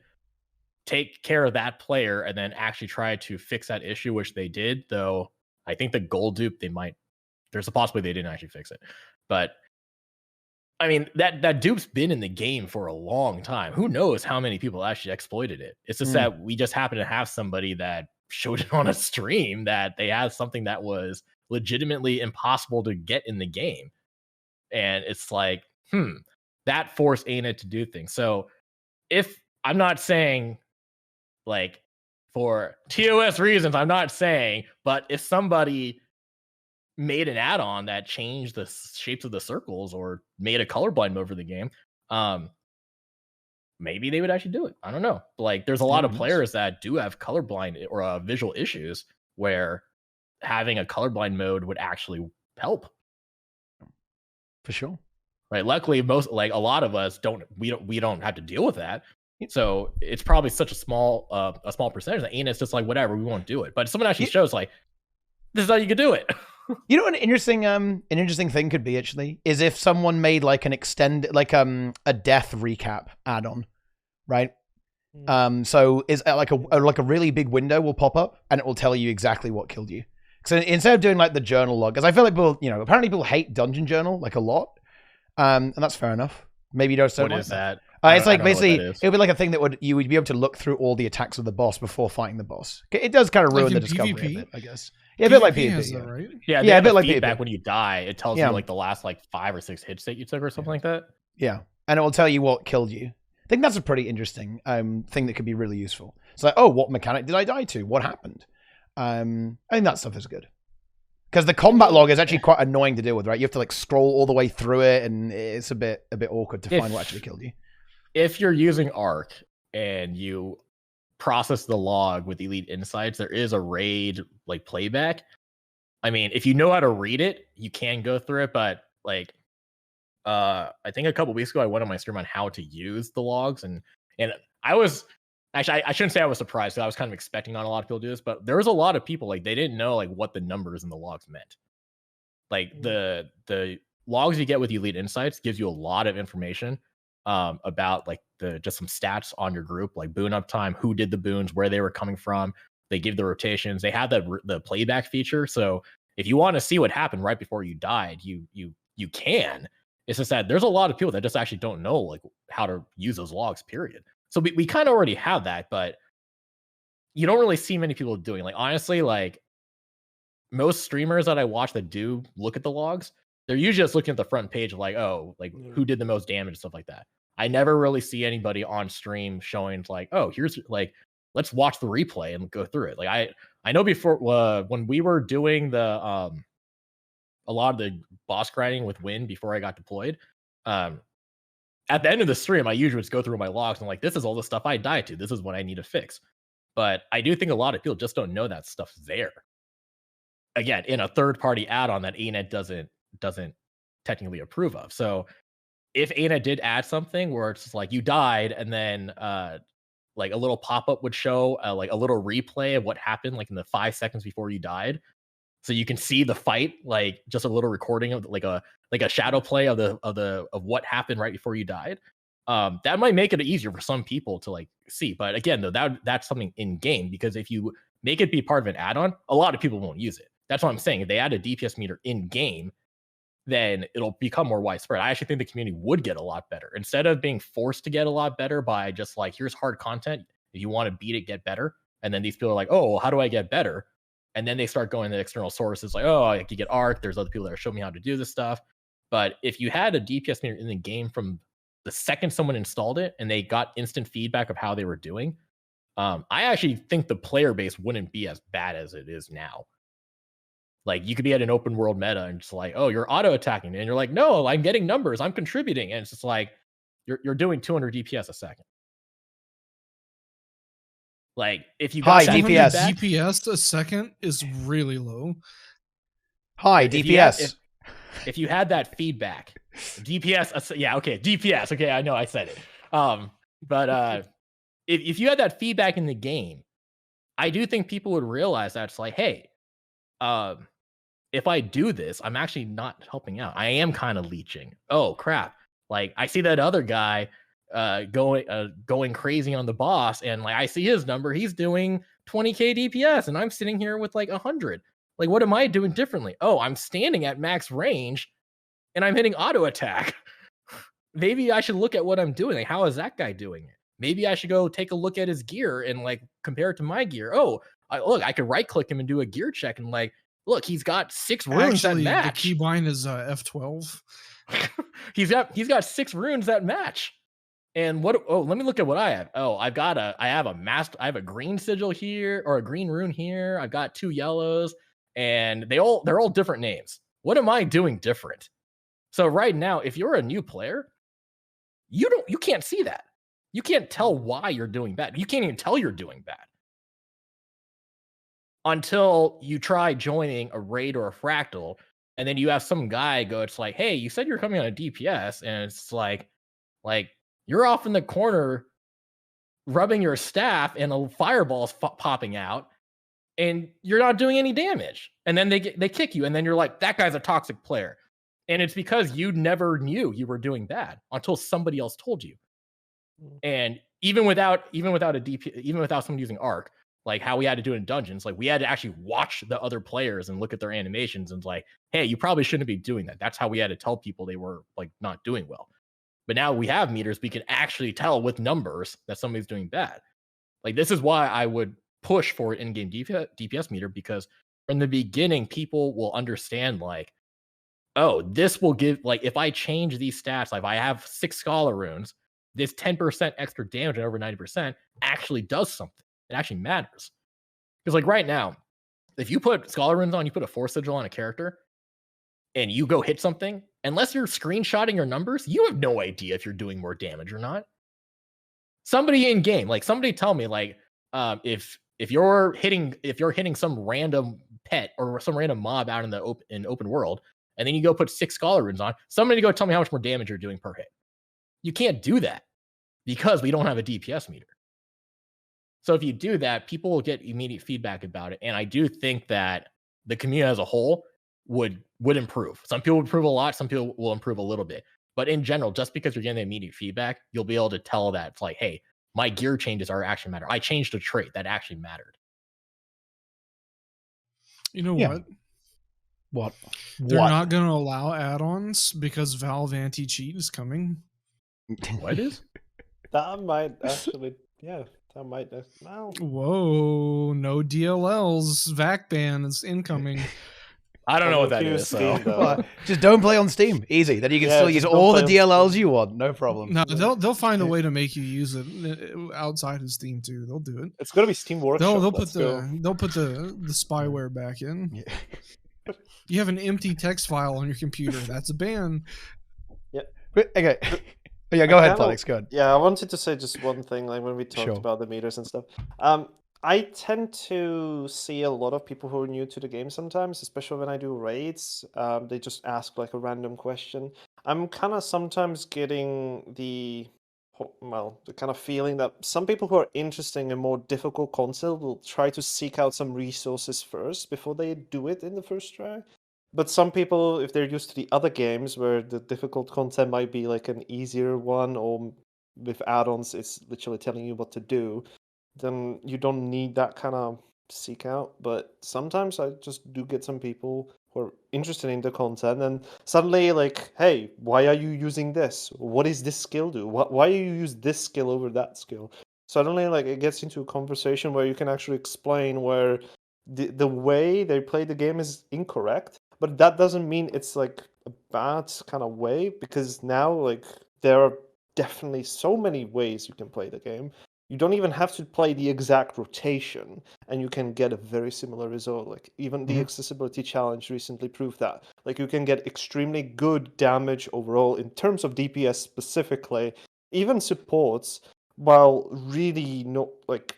take care of that player and then actually try to fix that issue, which they did, though I think the gold dupe, there's a possibility they didn't actually fix it. But I mean, that dupe's been in the game for a long time. Who knows how many people actually exploited it? It's just that we just happen to have somebody that showed it on a stream that they had something that was legitimately impossible to get in the game. And it's like, that forced ArenaNet to do things. So if I'm not saying, like, for TOS reasons, I'm not saying, but if somebody made an add-on that changed the shapes of the circles or made a colorblind mode for the game, maybe they would actually do it. I don't know. Like, there's a lot of players that do have colorblind or visual issues where having a colorblind mode would actually help. For sure. Right. Luckily, a lot of us don't have to deal with that. So it's probably such a small percentage that ArenaNet's just like, whatever, we won't do it. But if someone actually shows like, this is how you could do it. You know what an interesting thing could be actually is if someone made like an extended, like a death recap add-on, right? So is like a really big window will pop up and it will tell you exactly what killed you. So instead of doing like the journal log, because I feel like people, apparently people hate dungeon journal like a lot, and that's fair enough. Maybe you don't. What is that? It's like basically it would be like a thing that you would be able to look through all the attacks of the boss before fighting the boss. It does kind of ruin the discovery a bit, I guess. Yeah, a bit like PvP. That, right? Yeah, a bit like feedback when you die. It tells you like the last like 5 or 6 hits that you took or something like that. Yeah, and it will tell you what killed you. I think that's a pretty interesting thing that could be really useful. It's like, oh, what mechanic did I die to? What happened? I think that stuff is good. Because the combat log is actually quite annoying to deal with, right? You have to like scroll all the way through it, and it's a bit awkward to find what actually killed you. If you're using Arc and you process the log with Elite Insights, there is a raid like playback. I mean, if you know how to read it, you can go through it. But like, I think a couple weeks ago, I went on my stream on how to use the logs, and I was. Actually, I shouldn't say I was surprised. I was kind of expecting not a lot of people to do this, but there was a lot of people like they didn't know like what the numbers in the logs meant. Like the logs you get with Elite Insights gives you a lot of information about like just some stats on your group, like boon uptime, who did the boons, where they were coming from. They give the rotations. They have the playback feature, so if you want to see what happened right before you died, you can. It's just that there's a lot of people that just actually don't know like how to use those logs. Period. So we kind of already have that, but you don't really see many people doing. Like honestly, like most streamers that I watch that do look at the logs, they're usually just looking at the front page of like, oh, like who did the most damage, stuff like that. I never really see anybody on stream showing like, oh, here's like, let's watch the replay and go through it. Like I know before when we were doing the a lot of the boss grinding with Win before I got deployed, at the end of the stream, I usually just go through my logs and like, this is all the stuff I died to. This is what I need to fix. But I do think a lot of people just don't know that stuff's there. Again, in a third-party add-on that ArenaNet doesn't technically approve of. So if ArenaNet did add something where it's just like you died and then like a little pop-up would show like a little replay of what happened like in the 5 seconds before you died. So you can see the fight, like just a little recording of like a shadow play of what happened right before you died. That might make it easier for some people to like see. But again, though, that's something in game, because if you make it be part of an add-on, a lot of people won't use it. That's what I'm saying. If they add a DPS meter in game, then it'll become more widespread. I actually think the community would get a lot better instead of being forced to get a lot better by just like, here's hard content. If you want to beat it, get better. And then these people are like, oh, well, how do I get better? And then they start going to external sources like, oh, I could get Arc. There's other people that are showing me how to do this stuff. But if you had a DPS meter in the game from the second someone installed it and they got instant feedback of how they were doing, I actually think the player base wouldn't be as bad as it is now. Like you could be at an open world meta and just like, oh, you're auto attacking. And you're like, no, I'm getting numbers. I'm contributing. And it's just like, you're doing 200 DPS a second. Like if you got DPS a second is really low. High DPS. If you had that feedback, DPS, yeah, okay, DPS, okay, I know I said it. But if you had that feedback in the game, I do think people would realize that it's like, hey, if I do this, I'm actually not helping out. I am kind of leeching. Oh crap! Like I see that other guy going crazy on the boss, and like I see his number, he's doing 20k DPS, and I'm sitting here with like 100. Like, what am I doing differently? Oh, I'm standing at max range, and I'm hitting auto attack. maybe I should look at what I'm doing. Like, how is that guy doing it? Maybe I should go take a look at his gear and like compare it to my gear. Oh, look, I could right click him and do a gear check and like, look, he's got 6 runes Actually, that match. the keybind is F12. he's got 6 runes that match. And what? Oh, let me look at what I have. Oh, I have a green sigil here, or a green rune here. I've got 2 yellows, and they're all different names. What am I doing different? So right now, if you're a new player, you can't see that. You can't tell why you're doing bad. You can't even tell you're doing bad until you try joining a raid or a fractal, and then you have some guy go, it's like, hey, you said you're coming on a DPS, and it's like you're off in the corner rubbing your staff and a fireball's popping out, and you're not doing any damage. And then they kick you, and then you're like, that guy's a toxic player. And it's because you never knew you were doing bad until somebody else told you. And even without someone using Arc, like how we had to do it in dungeons, like we had to actually watch the other players and look at their animations and like, hey, you probably shouldn't be doing that. That's how we had to tell people they were like not doing well. But now we have meters, we can actually tell with numbers that somebody's doing bad. Like, this is why I would push for an in-game DPS meter, because from the beginning, people will understand like, oh, this will give, like, if I change these stats, like if I have 6 Scholar runes, this 10% extra damage and over 90% actually does something. It actually matters. Because like right now, if you put Scholar runes on, you put a Force Sigil on a character, and you go hit something, unless you're screenshotting your numbers, you have no idea if you're doing more damage or not. Somebody in game, like somebody tell me, like, if you're hitting some random pet or some random mob out in the open world, and then you go put 6 Scholar runes on, somebody go tell me how much more damage you're doing per hit. You can't do that because we don't have a DPS meter. So if you do that, people will get immediate feedback about it, and I do think that the community as a whole would improve. Some people would improve a lot, some people will improve a little bit. But in general, just because you're getting the immediate feedback, you'll be able to tell that it's like, hey, my gear changes are actually matter. I changed a trait that actually mattered. You know what? What? They're not going to allow add-ons because Valve anti-cheat is coming. What is? That might actually, yeah, that might. No. Whoa, no DLLs. VAC ban is incoming. I don't know what that is. Well, just don't play on Steam. Easy. Then you can still use all the DLLs you want. No problem. No, they'll find a way to make you use it outside of Steam too. They'll do it. It's gonna be Steam Workshop. They'll put the spyware back in. Yeah. You have an empty text file on your computer. That's a ban. Yeah. Okay. Yeah, go ahead, Plenyx. Go ahead. Yeah, I wanted to say just one thing, like when we talked about the meters and stuff. I tend to see a lot of people who are new to the game sometimes, especially when I do raids. They just ask like a random question. I'm kind of sometimes getting the kind of feeling that some people who are interested in a more difficult concept will try to seek out some resources first before they do it in the first try. But some people, if they're used to the other games where the difficult content might be like an easier one, or with add-ons, it's literally telling you what to do, then you don't need that kind of seek out. But sometimes I just do get some people who are interested in the content, and suddenly like, hey, why are you using this? What does this skill do? Why do you use this skill over that skill? Suddenly like it gets into a conversation where you can actually explain where the way they play the game is incorrect, but that doesn't mean it's like a bad kind of way, because now like there are definitely so many ways you can play the game. You don't even have to play the exact rotation, and you can get a very similar result. Like even the accessibility challenge recently proved that. Like you can get extremely good damage overall in terms of DPS specifically, even supports, while really not like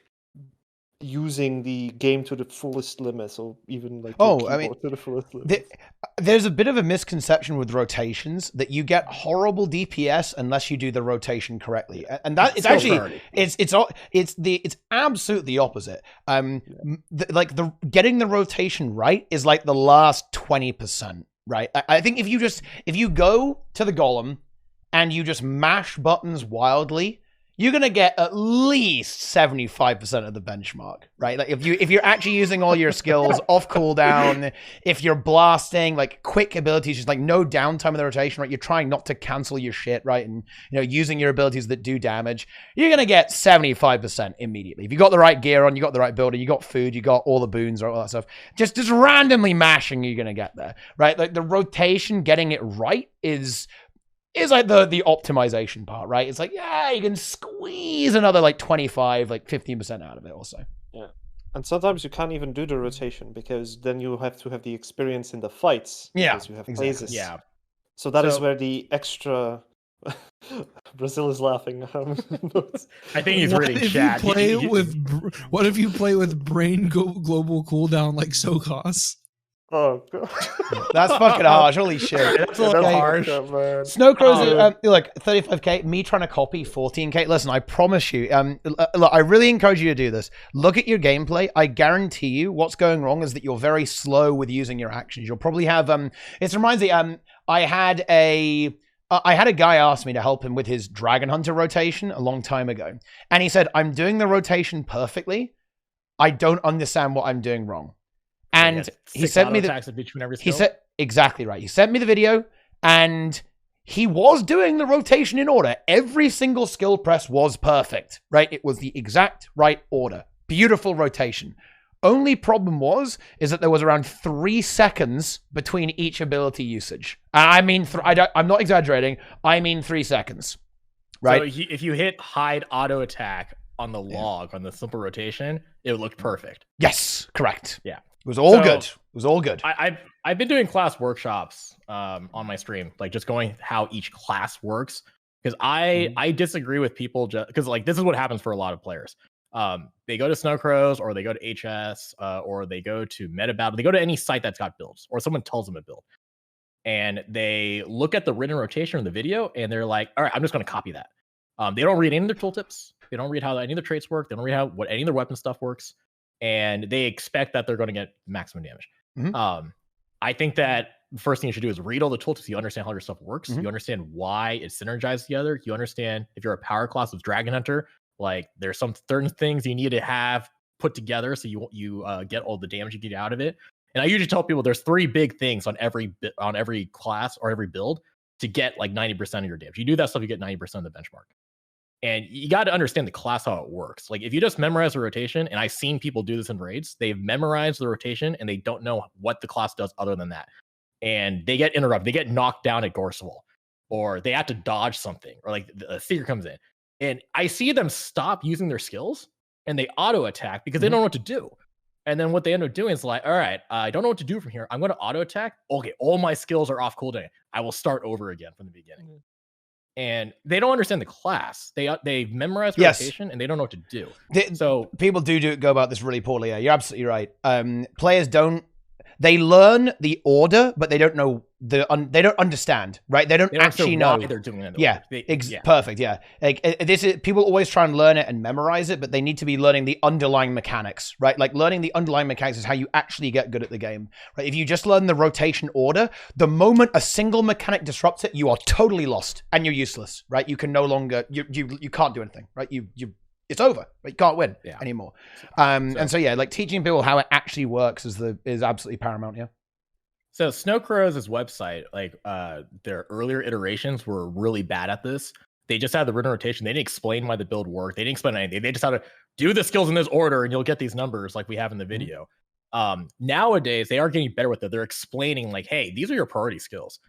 using the game to the fullest limits, or even like to the fullest limits. There's a bit of a misconception with rotations that you get horrible DPS unless you do the rotation correctly, and that is actually it's absolutely the opposite. Getting the rotation right is like the last 20%, right? I think if you go to the golem and you just mash buttons wildly, you're gonna get at least 75% of the benchmark, right? Like if you're actually using all your skills off cooldown, if you're blasting like quick abilities, just like no downtime in the rotation, right? You're trying not to cancel your shit, right? And using your abilities that do damage, you're gonna get 75% immediately. If you got the right gear on, you got the right builder, you got food, you got all the boons or all that stuff. Just randomly mashing, you're gonna get there, right? Like the rotation, getting it right is like the optimization part, right? It's like, yeah, you can squeeze another like 25, like 15% out of it also. Yeah. And sometimes you can't even do the rotation because then you have to have the experience in the fights. Yeah, because you have exactly. phases. Yeah. So that is where the extra Brazil is laughing. I think he's What reading if chat. you play what if you play with brain global cooldown like SOCOS? Oh god. That's fucking harsh. Holy shit. That's a little harsh. Snow Crows, look, 35k, me trying to copy 14k. Listen, I promise you, look, I really encourage you to do this. Look at your gameplay. I guarantee you what's going wrong is that you're very slow with using your actions. You'll probably have, it reminds me, I had a guy ask me to help him with his Dragon Hunter rotation a long time ago. And he said, I'm doing the rotation perfectly. I don't understand what I'm doing wrong. And he sent me he said exactly right. He sent me the video and he was doing the rotation in order. Every single skill press was perfect, right? It was the exact right order. Beautiful rotation. Only problem is that there was around 3 seconds between each ability usage. I mean, I'm not exaggerating. I mean 3 seconds, right? So if you hit hide auto attack on the log on the simple rotation, it looked perfect. Yes, correct. Yeah. It was all good. It was all good. I've been doing class workshops on my stream, like just going how each class works. Because I disagree with people because like this is what happens for a lot of players. They go to Snow Crows or they go to HS or they go to Meta Battle. They go to any site that's got builds or someone tells them a build. And they look at the written rotation of the video and they're like, all right, I'm just going to copy that. They don't read any of their tooltips. They don't read how any of their traits work. They don't read what any of their weapon stuff works. And they expect that they're going to get maximum damage. Mm-hmm. I think that the first thing you should do is read all the tooltips. You understand how your stuff works. Mm-hmm. You understand why it synergizes together. You understand if you're a power class with Dragon Hunter, like there's some certain things you need to have put together so you get all the damage you get out of it. And I usually tell people there's 3 big things on every class or every build to get like 90% of your damage. You do that stuff, you get 90% of the benchmark. And you got to understand the class, how it works. Like if you just memorize the rotation, and I've seen people do this in raids, they've memorized the rotation and they don't know what the class does other than that. And they get interrupted. They get knocked down at Gorseval, or they have to dodge something, or like a Seeker comes in. And I see them stop using their skills and they auto attack because they don't know what to do. And then what they end up doing is like, all right, I don't know what to do from here. I'm going to auto attack. Okay, all my skills are off cooldown. I will start over again from the beginning. Mm-hmm. And they don't understand the class. They memorize rotation and they don't know what to do. So people do go about this really poorly. Yeah, you're absolutely right. Players don't. They learn the order, but they don't know they don't understand, right? They don't actually know why they're doing it. Yeah, perfect. Yeah, like this is people always try and learn it and memorize it, but they need to be learning the underlying mechanics, right? Like learning the underlying mechanics is how you actually get good at the game, right? If you just learn the rotation order, the moment a single mechanic disrupts it, you are totally lost and you're useless, right? You can no longer you can't do anything, right? It's over. Right? You can't win anymore. And so like teaching people how it actually works is absolutely paramount. Yeah. So Snow Crows' website, like their earlier iterations were really bad at this. They just had the written rotation. They didn't explain why the build worked. They didn't explain anything. They just had to do the skills in this order and you'll get these numbers like we have in the video. Nowadays, they are getting better with it. They're explaining like, hey, these are your priority skills.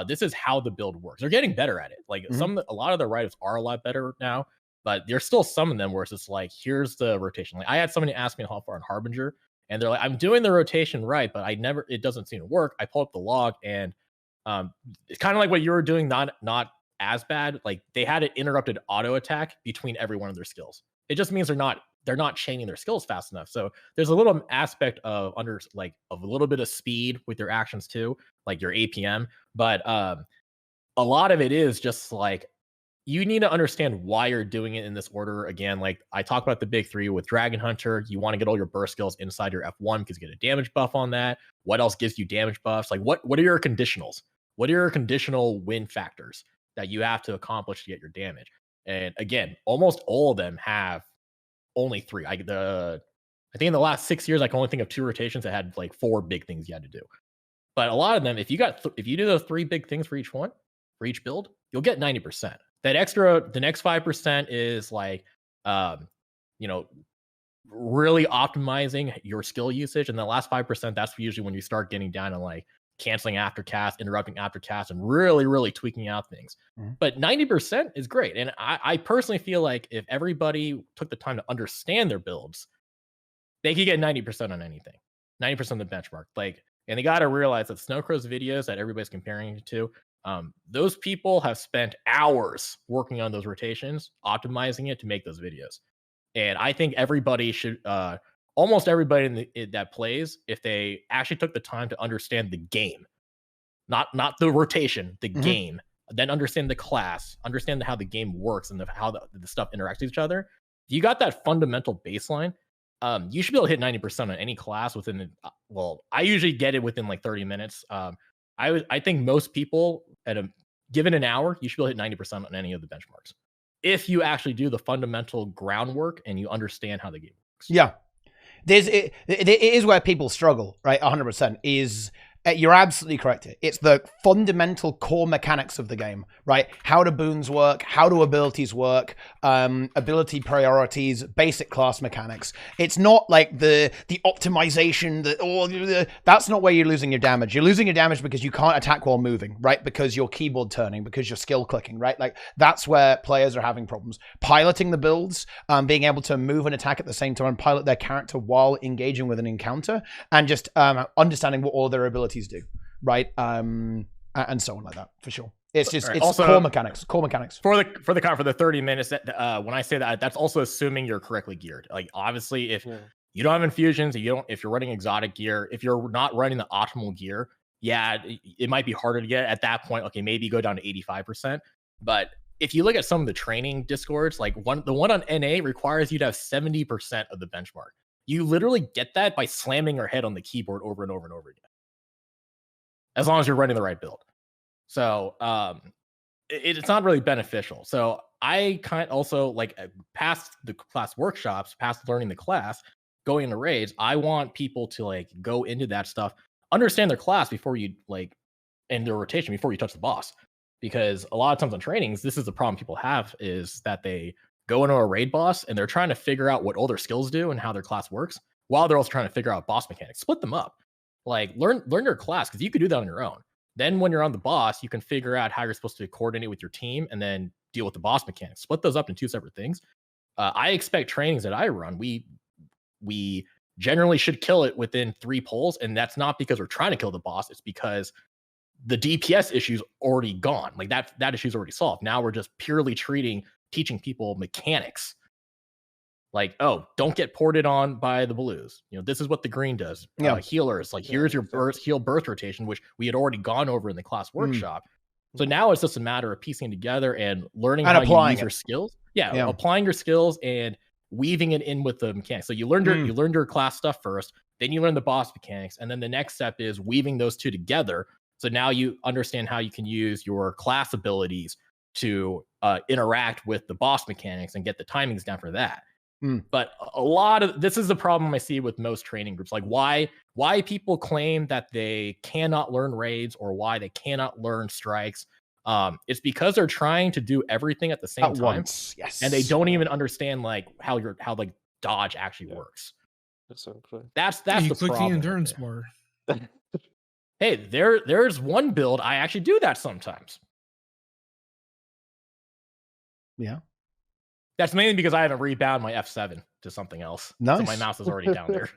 This is how the build works. They're getting better at it. Like a lot of the write-ups are a lot better now, but there's still some of them where it's just like, here's the rotation. Like I had somebody ask me how far on Harbinger, and they're like, I'm doing the rotation right, but it doesn't seem to work. I pull up the log and it's kind of like what you were doing, not as bad. Like they had an interrupted auto attack between every one of their skills. It just means they're not chaining their skills fast enough. So there's a little aspect of of a little bit of speed with their actions too, like your APM. But a lot of it is just like, you need to understand why you're doing it in this order. Again, like I talked about the big 3 with Dragon Hunter, you want to get all your burst skills inside your F1 because you get a damage buff on that. What else gives you damage buffs? Like what are your conditionals? What are your conditional win factors that you have to accomplish to get your damage? And again, almost all of them have only 3. I think in the last 6 years, I can only think of 2 rotations that had like 4 big things you had to do. But a lot of them, if you do those 3 big things for each one, for each build, you'll get 90%. That extra, the next 5% is like, you know, really optimizing your skill usage, and the last 5%, that's usually when you start getting down to like canceling aftercast, interrupting aftercast, and really tweaking out things. But 90% is great, and I personally feel like if everybody took the time to understand their builds, they could get 90% on anything, 90% of the benchmark. Like, and they got to realize that Snowcrow's videos that everybody's comparing it to, those people have spent hours working on those rotations, optimizing it to make those videos. And I think everybody should, almost everybody that plays, if they actually took the time to understand the game, not the rotation, the game, then understand the class, understand how the game works and how the stuff interacts with each other. If you got that fundamental baseline, you should be able to hit 90% on any class within, well, I usually get it within like 30 minutes. I think most people given an hour, you should be able to hit 90% on any of the benchmarks, if you actually do the fundamental groundwork and you understand how the game works. Yeah. It is where people struggle, right? 100% is... You're absolutely correct. It's the fundamental core mechanics of the game, right? How do boons work? How do abilities work? Ability priorities, basic class mechanics. It's not like the optimization, that's not where you're losing your damage. You're losing your damage because you can't attack while moving, right? Because you're keyboard turning, because you're skill clicking, right? Like that's where players are having problems. Piloting the builds, being able to move and attack at the same time and pilot their character while engaging with an encounter, and just understanding what all their abilities do, right? And so on like that, for sure. It's just it's also core mechanics. For the 30 minutes. When I say that, that's also assuming you're correctly geared. Like obviously, if you don't have infusions, if you're running exotic gear, if you're not running the optimal gear, it might be harder to get at that point. Okay, maybe go down to 85%. But if you look at some of the training discords, like the one on NA requires you to have 70% of the benchmark. You literally get that by slamming your head on the keyboard over and over and over again, as long as you're running the right build. So it's not really beneficial. So I kind of also, like, past the class workshops, past learning the class, going into raids, I want people to like go into that stuff, understand their class before you like, and their rotation before you touch the boss. Because a lot of times on trainings, this is the problem people have, is that they go into a raid boss and they're trying to figure out what all their skills do and how their class works, while they're also trying to figure out boss mechanics. Split them up. Like learn your class, because you could do that on your own. Then when you're on the boss, you can figure out how you're supposed to coordinate with your team and then deal with the boss mechanics. Split those up in 2 separate things. I expect trainings that I run, we generally should kill it within 3 pulls, and that's not because we're trying to kill the boss. It's because the DPS issue's already gone. Like that issue's already solved. Now we're just purely teaching people mechanics. Like, oh, don't get ported on by the blues. You know, this is what the green does. Healers, like here's your heal burst rotation, which we had already gone over in the class workshop. So now it's just a matter of piecing together and learning how you use your skills. Applying your skills and weaving it in with the mechanics. So you learned your class stuff first, then you learn the boss mechanics, and then the next step is weaving those two together. So now you understand how you can use your class abilities to interact with the boss mechanics and get the timings down for that. But a lot of this is the problem I see with most training groups. Like why people claim that they cannot learn raids or why they cannot learn strikes. It's because they're trying to do everything at the same time. Yes. And they don't even understand like how like dodge actually works. That's the you click problem. The endurance bar. Hey, there's one build I actually do that sometimes. Yeah. That's mainly because I haven't rebound my F7 to something else. Nice. So my mouse is already down there.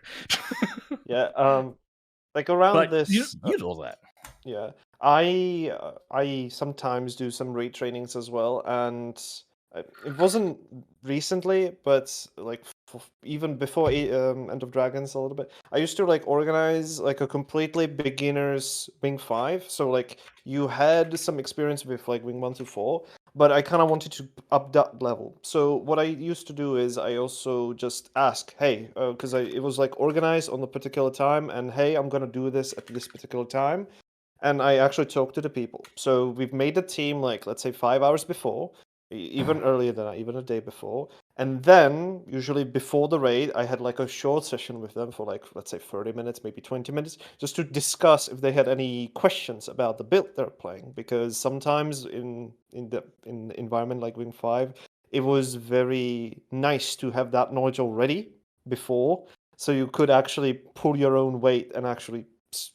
Like around but this usual that. Yeah. I sometimes do some raid trainings as well, and it wasn't recently, but like even before End of Dragons a little bit, I used to like organize like a completely beginner's Wing 5. So like you had some experience with like Wing 1 to 4, but I kind of wanted to up that level. So what I used to do is I also just ask, hey, because it was like organized on a particular time, and hey, I'm gonna do this at this particular time. And I actually talked to the people. So we've made a team like, let's say 5 hours before. even earlier than that, even a day before. And then, usually before the raid, I had like a short session with them for like, let's say 30 minutes, maybe 20 minutes, just to discuss if they had any questions about the build they're playing. Because sometimes in environment like Wing 5, it was very nice to have that knowledge already before, so you could actually pull your own weight and actually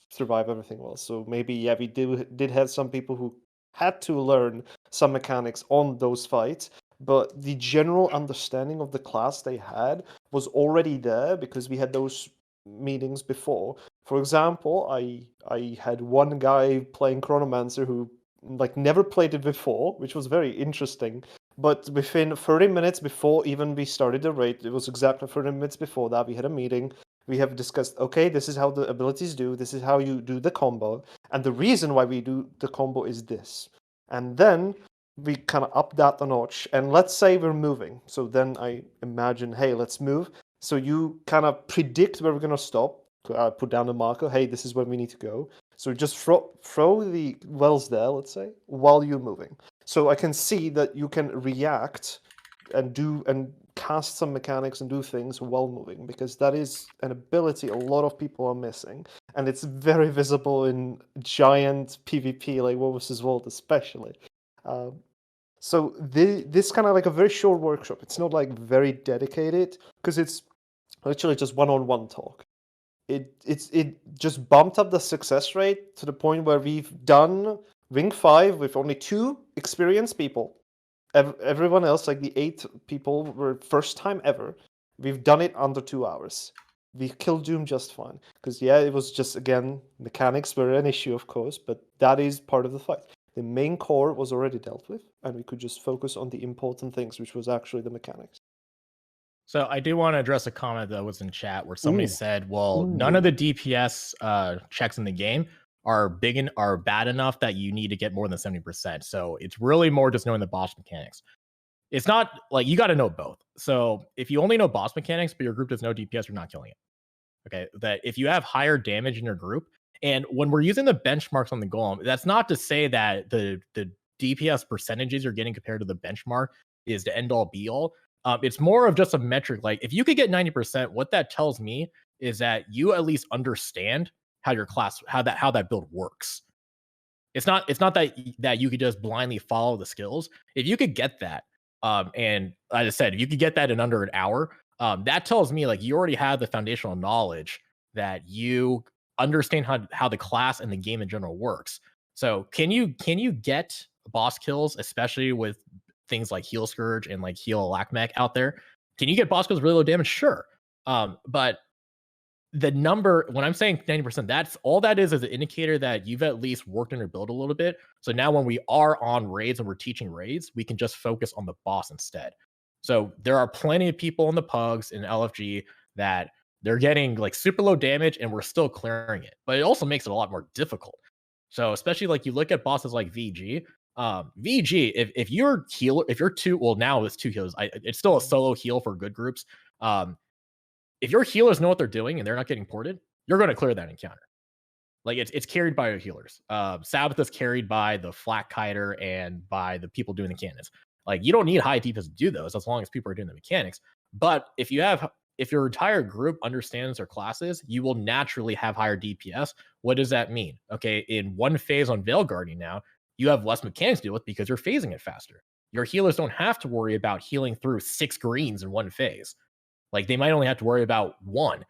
survive everything well. So maybe, yeah, we did have some people who had to learn some mechanics on those fights, but the general understanding of the class they had was already there because we had those meetings before. For example, I had one guy playing Chronomancer who like never played it before, which was very interesting. But within 30 minutes before even we started the raid, it was exactly 30 minutes before that, we had a meeting. We have discussed, okay, this is how the abilities do, this is how you do the combo, and the reason why we do the combo is this. And then we kind of up that a notch, and let's say we're moving. So then I imagine, hey, let's move. So you kind of predict where we're going to stop, put down a marker, hey, this is where we need to go. So just throw the wells there, let's say, while you're moving. So I can see that you can react and cast some mechanics and do things while moving, because that is an ability a lot of people are missing, and it's very visible in giant PvP like War vs. World especially. So this kind of like a very short workshop. It's not like very dedicated because it's literally just one-on-one talk. It just bumped up the success rate to the point where we've done Wing 5 with only 2 experienced people. Everyone else, like the 8 people, were first time ever. We've done it under 2 hours. We killed Doom just fine. Because, yeah, it was just, again, mechanics were an issue, of course, but that is part of the fight. The main core was already dealt with, and we could just focus on the important things, which was actually the mechanics. So I do want to address a comment that was in chat where somebody Ooh. said, well, none of the DPS checks in the game are bad enough that you need to get more than 70%. So it's really more just knowing the boss mechanics. It's not like you got to know both. So if you only know boss mechanics, but your group does no DPS, you're not killing it. Okay. That if you have higher damage in your group, and when we're using the benchmarks on the golem, that's not to say that the DPS percentages you're getting compared to the benchmark is the end all be all. It's more of just a metric. Like if you could get 90%, what that tells me is that you at least understand how your class, how that build works. It's not that you could just blindly follow the skills. If you could get that, and like I said, if you could get that in under an hour, that tells me like you already have the foundational knowledge that you understand how the class and the game in general works. So can you get boss kills, especially with things like Heal Scourge and like Heal Alakmech out there? Can you get boss kills really low damage? Sure. But the number, when I'm saying 90%, that's all that is an indicator that you've at least worked on your build a little bit. So now when we are on raids and we're teaching raids, we can just focus on the boss instead. So there are plenty of people in the pugs in LFG that they're getting like super low damage and we're still clearing it. But it also makes it a lot more difficult. So especially like you look at bosses like VG. VG, if you're healer, if you're two, well now it's 2 healers. It's still a solo heal for good groups. If your healers know what they're doing and they're not getting ported, you're going to clear that encounter. Like it's carried by your healers. Sabbath is carried by the flat kiter and by the people doing the cannons. Like you don't need high DPS to do those as long as people are doing the mechanics. But if your entire group understands their classes, you will naturally have higher DPS. What does that mean? Okay, in one phase on Veil Guardian now, you have less mechanics to deal with because you're phasing it faster. Your healers don't have to worry about healing through 6 greens in one phase. Like they might only have to worry about 1,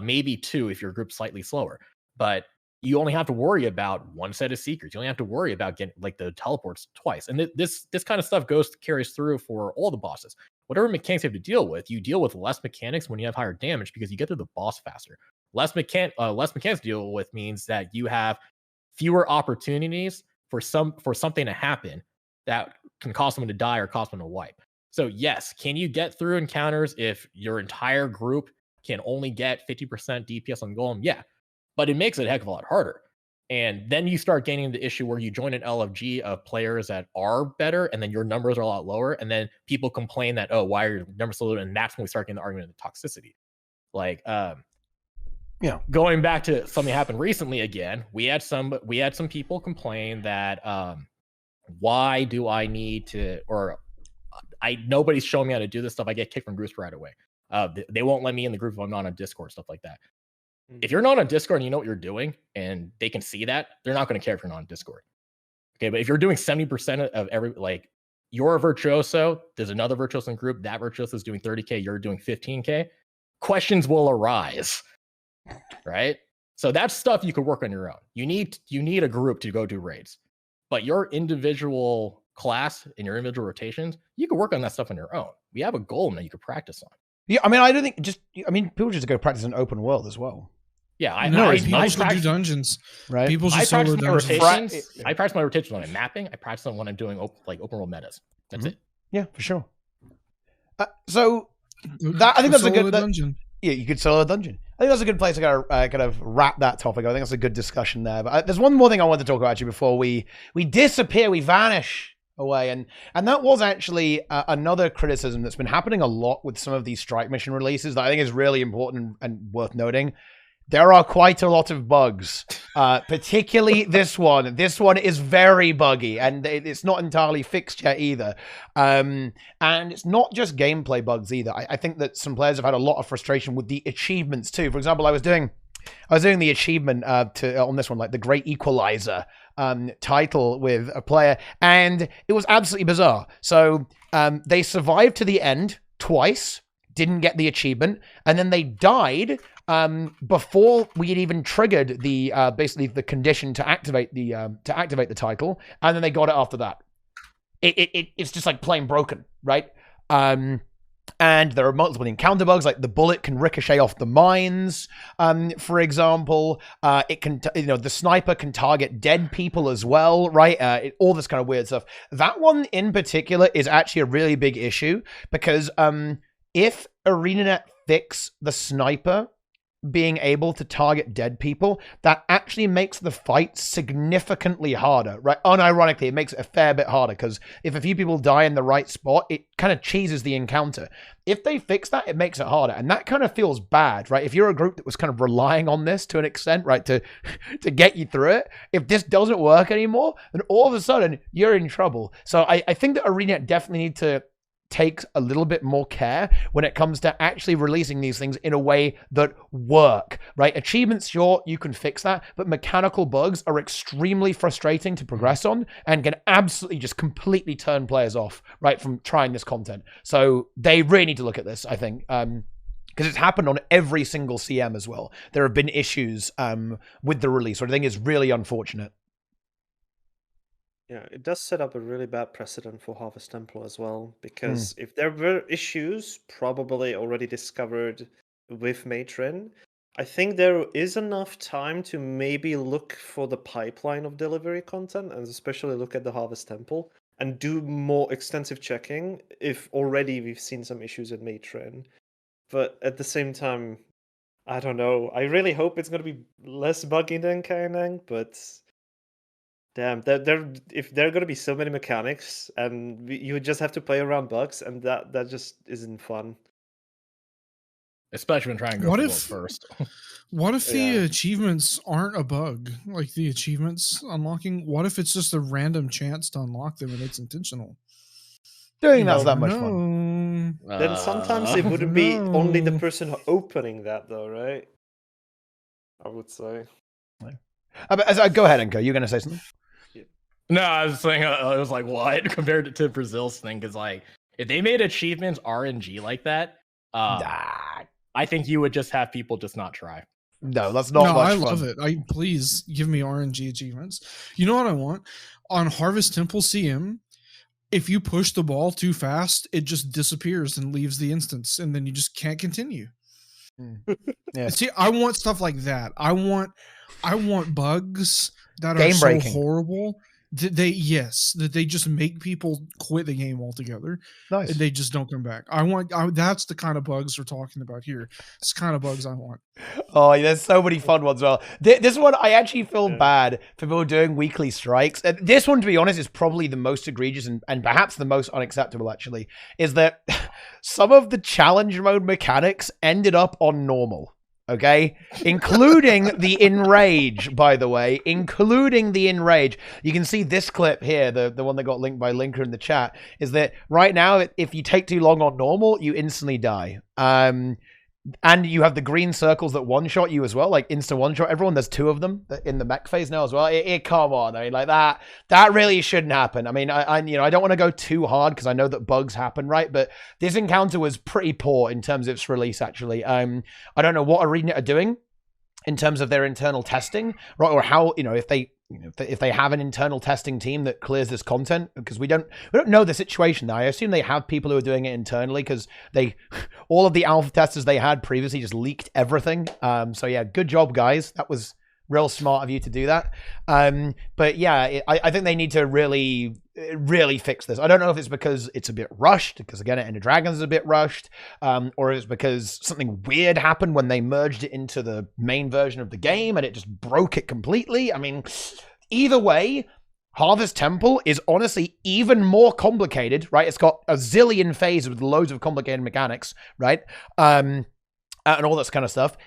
maybe 2 if your group's slightly slower. But you only have to worry about 1 set of secrets. You only have to worry about getting like the teleports twice. And this kind of stuff carries through for all the bosses. Whatever mechanics you have to deal with, you deal with less mechanics when you have higher damage because you get to the boss faster. Less mechanics to deal with means that you have fewer opportunities for something to happen that can cause someone to die or cause someone to wipe. So yes, can you get through encounters if your entire group can only get 50% DPS on Golem? Yeah, but it makes it a heck of a lot harder. And then you start gaining the issue where you join an LFG of players that are better, and then your numbers are a lot lower, and then people complain that, oh, why are your numbers so low? And that's when we start getting the argument of toxicity. Like, yeah, going back to something happened recently again, we had some people complain that why do I need to, or nobody's showing me how to do this stuff. I get kicked from groups right away. They won't let me in the group if I'm not on Discord, stuff like that. If you're not on Discord and you know what you're doing and they can see that, they're not going to care if you're not on Discord. Okay, but if you're doing 70% of every, like, you're a virtuoso, there's another virtuoso in the group, that virtuoso is doing 30K, you're doing 15K, questions will arise, right? So that's stuff you could work on your own. You need a group to go do raids. But your individual class and your individual rotations, you can work on that stuff on your own. We have a goal that you could practice on. Yeah, I mean, I don't think people just go practice in open world as well. Yeah, people should do dungeons. Right? People should solo dungeons. I practice my rotations when I'm mapping. I practice them when I'm doing open world metas. That's it. Yeah, for sure. So I think that's a good dungeon. Yeah, you could solo a dungeon. I think that's a good place to kind of wrap that topic. I think that's a good discussion there. But there's one more thing I want to talk about actually before we disappear, we vanish away, and that was actually another criticism that's been happening a lot with some of these strike mission releases that I think is really important and worth noting. There are quite a lot of bugs, particularly this one. This one is very buggy, and it's not entirely fixed yet either. And it's not just gameplay bugs either. I think that some players have had a lot of frustration with the achievements too. For example, I was doing the achievement on this one, like the Great Equalizer title with a player, and it was absolutely bizarre. So they survived to the end twice, didn't get the achievement, and then they died before we had even triggered the basically the condition to activate the title, and then they got it after that. It's just like plain broken, right? And there are multiple encounter bugs, like the bullet can ricochet off the mines, for example. It can, the sniper can target dead people as well, right? All this kind of weird stuff. That one in particular is actually a really big issue because if ArenaNet fix the sniper being able to target dead people, that actually makes the fight significantly harder, right? Unironically, it makes it a fair bit harder because if a few people die in the right spot, it kind of cheeses the encounter. If they fix that, it makes it harder, and that kind of feels bad, right? If you're a group that was kind of relying on this to an extent, right, to get you through it, if this doesn't work anymore, then all of a sudden you're in trouble. So I think that ArenaNet definitely need to takes a little bit more care when it comes to actually releasing these things in a way that work, right? Achievements, sure, you can fix that, but mechanical bugs are extremely frustrating to progress on and can absolutely just completely turn players off, right, from trying this content. So they really need to look at this, I think, because it's happened on every single CM as well. There have been issues with the release, which I think is really unfortunate. Yeah, it does set up a really bad precedent for Harvest Temple as well, because if there were issues probably already discovered with Matron, I think there is enough time to maybe look for the pipeline of delivery content, and especially look at the Harvest Temple, and do more extensive checking if already we've seen some issues with Matron. But at the same time, I don't know. I really hope it's going to be less buggy than Kaineng, but damn, if there are going to be so many mechanics, and you would just have to play around bugs, and that just isn't fun. Especially when trying to go for first. What if the achievements aren't a bug? Like the achievements unlocking, what if it's just a random chance to unlock them and it's intentional? Doing that's that much fun. Then sometimes it wouldn't be only the person opening that, though, right? I would say. Go ahead, Enko. You're going to say something? No, I was saying I was like, what? Compared to Brazil's thing, because like if they made achievements RNG like that, I think you would just have people just not try. No, that's not. No, I love it. Please give me RNG achievements. You know what I want? On Harvest Temple CM, if you push the ball too fast, it just disappears and leaves the instance, and then you just can't continue. Yeah. See, I want stuff like that. I want bugs that are so horrible that they just make people quit the game altogether. Nice. And they just don't come back. That's the kind of bugs we're talking about here. It's the kind of bugs I want. Oh, there's so many fun ones as well. This one, I actually feel bad for people doing weekly strikes. This one, to be honest, is probably the most egregious and perhaps the most unacceptable, actually, is that some of the challenge mode mechanics ended up on normal. Okay, including the Enrage, by the way, including the Enrage. You can see this clip here, the one that got linked by Linker in the chat, is that right now, if you take too long on normal, you instantly die. And you have the green circles that one-shot you as well, like insta one-shot everyone. There's 2 of them in the mech phase now as well. Come on, I mean, like that really shouldn't happen. I mean, I don't want to go too hard because I know that bugs happen, right? But this encounter was pretty poor in terms of its release, actually. I don't know what ArenaNet are doing in terms of their internal testing, right? Or how, if they have an internal testing team that clears this content, because we don't know the situation now. I assume they have people who are doing it internally because all of the alpha testers they had previously just leaked everything. So yeah, good job, guys. That was real smart of you to do that. But yeah, I think they need to really fix this. I don't know if it's because it's a bit rushed, because again, Ender Dragons is a bit rushed, or it's because something weird happened when they merged it into the main version of the game and it just broke it completely. I mean, either way, Harvest Temple is honestly even more complicated, right? It's got a zillion phases with loads of complicated mechanics, right? And all this kind of stuff.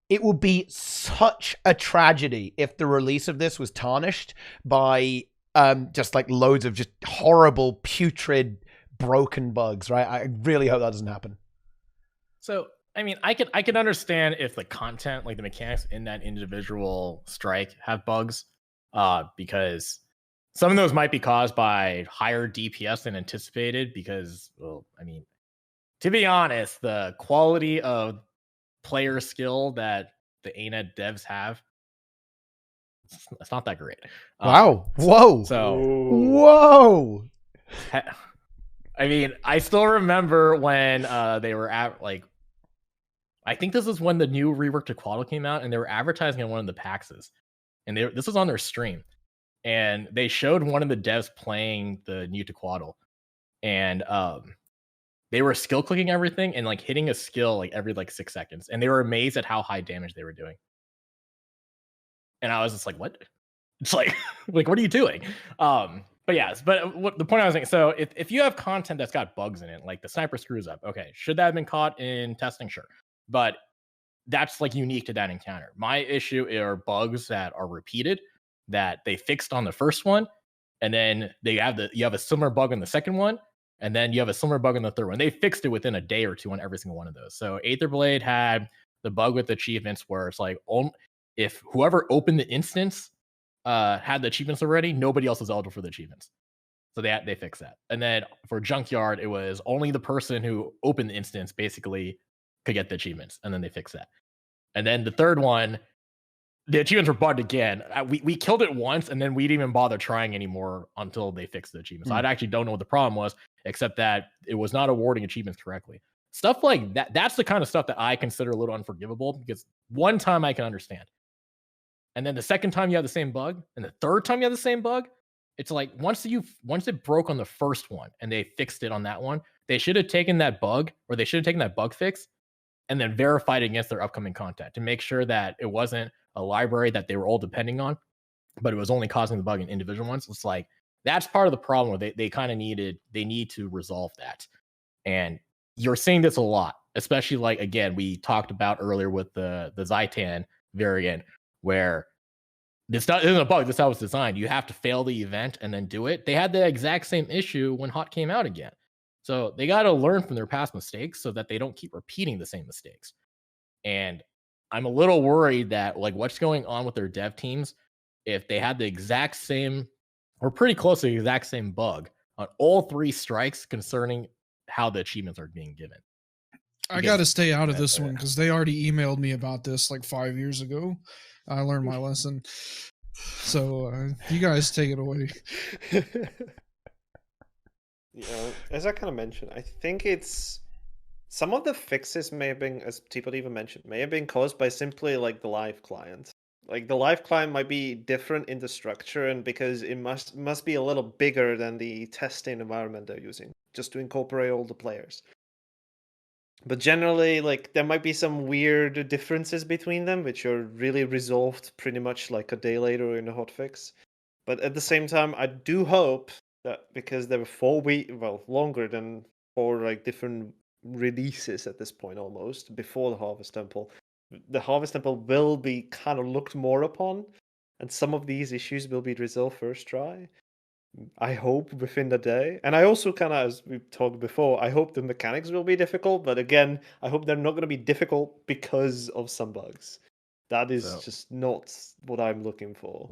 It would be such a tragedy if the release of this was tarnished by just like loads of just horrible, putrid, broken bugs, right? I really hope that doesn't happen. So, I mean, I can understand if the content, like the mechanics in that individual strike have bugs, because some of those might be caused by higher DPS than anticipated because, well, I mean, to be honest, the quality of player skill that the ArenaNet devs have, it's not that great. Wow. Whoa. Whoa. I mean, I still remember when they were at, like, I think this is when the new rework to Quaddle came out, and they were advertising on one of the PAXs, and this was on their stream, and they showed one of the devs playing the new to Quaddle, and they were skill clicking everything and like hitting a skill like every like 6 seconds. And they were amazed at how high damage they were doing. And I was just like, what? It's like, what are you doing? But yes, but what the point I was saying, so if you have content that's got bugs in it, like the sniper screws up, okay, should that have been caught in testing? Sure. But that's like unique to that encounter. My issue are bugs that are repeated that they fixed on the first one. And then you have a similar bug on the second one. And then you have a similar bug in the third one. They fixed it within a day or 2 on every single one of those. So Aetherblade had the bug with achievements where it's like, if whoever opened the instance had the achievements already, nobody else was eligible for the achievements. So they fixed that. And then for Junkyard, it was only the person who opened the instance basically could get the achievements. And then they fixed that. And then the third one, the achievements were bugged again. We killed it once, and then we didn't even bother trying anymore until they fixed the achievements. So I actually don't know what the problem was, except that it was not awarding achievements correctly. Stuff like that, that's the kind of stuff that I consider a little unforgivable, because one time I can understand. And then the second time you have the same bug, and the third time you have the same bug, it's like once it broke on the first one and they fixed it on that one, they should have taken that bug, or they should have taken that bug fix and then verified it against their upcoming content to make sure that it wasn't a library that they were all depending on, but it was only causing the bug in individual ones. It's like, that's part of the problem where they kind of need to resolve that. And you're seeing this a lot, especially like, again, we talked about earlier with the Zhaitan variant, where this isn't a bug, this is how it's designed. You have to fail the event and then do it. They had the exact same issue when Hot came out again. So they got to learn from their past mistakes so that they don't keep repeating the same mistakes. And I'm a little worried that, like, what's going on with their dev teams, if they had the exact same or pretty close to the exact same bug on all 3 strikes concerning how the achievements are being given. I got to stay out of this one because they already emailed me about this like 5 years ago. I learned my lesson. So you guys take it away. As I kind of mentioned, I think it's some of the fixes may have been, as Teapot even mentioned, may have been caused by simply like the live client. Like the live client might be different in the structure, and because it must be a little bigger than the testing environment they're using, just to incorporate all the players. But generally, like, there might be some weird differences between them, which are really resolved pretty much like a day later in a hotfix. But at the same time, I do hope that, because there were 4 weeks, well, longer than 4 like different releases at this point almost before the Harvest Temple, the Harvest Temple will be kind of looked more upon, and some of these issues will be resolved first try. I hope within the day. And I also kind of, as we've talked before, I hope the mechanics will be difficult, but again, I hope they're not going to be difficult because of some bugs. That is just not what I'm looking for.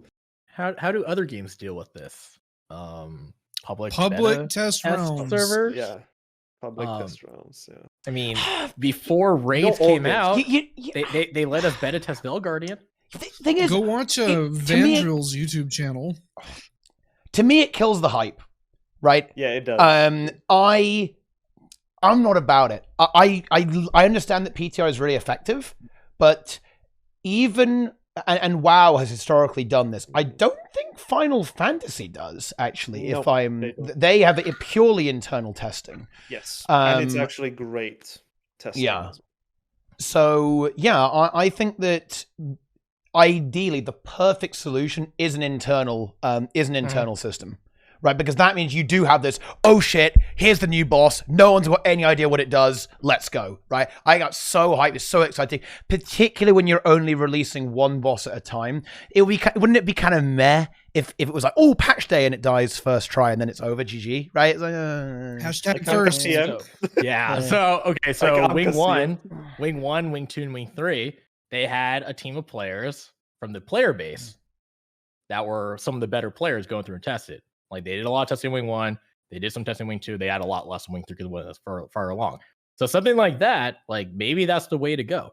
How do other games deal with this? Public test realms servers? Yeah. Public test realms, yeah. I mean, before raids came out, they let us beta test Guardian. Thing is, go watch Vandril's YouTube channel. To me, it kills the hype, right? Yeah, it does. I'm not about it. I understand that PTR is really effective, but even and WoW has historically done this. I don't think Final Fantasy does actually. No, they have it purely internal testing. Yes, and it's actually great testing. Yeah. So yeah, I think that ideally the perfect solution is an internal system, right? Because that means you do have this, oh shit, here's the new boss, no one's got any idea what it does, let's go, right? I got so hyped, it's so exciting, particularly when you're only releasing one boss at a time. Wouldn't it be kind of meh if it was like, oh, patch day, and it dies first try and then it's over, GG, right? It's like, Hashtag first. Yeah. So okay, so Wing 1, Wing 2, and Wing 3, they had a team of players from the player base that were some of the better players going through and tested. Like, they did a lot of testing in Wing 1, they did some testing in Wing 2, they had a lot less in Wing 3 because it was far along. So something like that, like, maybe that's the way to go.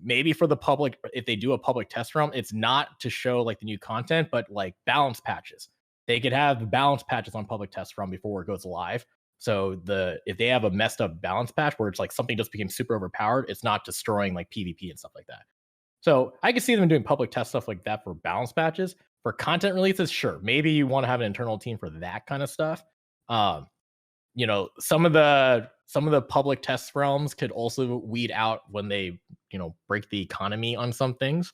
Maybe for the public, if they do a public test realm, it's not to show like the new content, but like balance patches. They could have balance patches on public test realm before it goes live. So if they have a messed up balance patch where it's like something just became super overpowered, it's not destroying like PvP and stuff like that. So I can see them doing public test stuff like that for balance patches. For content releases, sure, maybe you want to have an internal team for that kind of stuff. You know, some of the public test realms could also weed out when they, you know, break the economy on some things.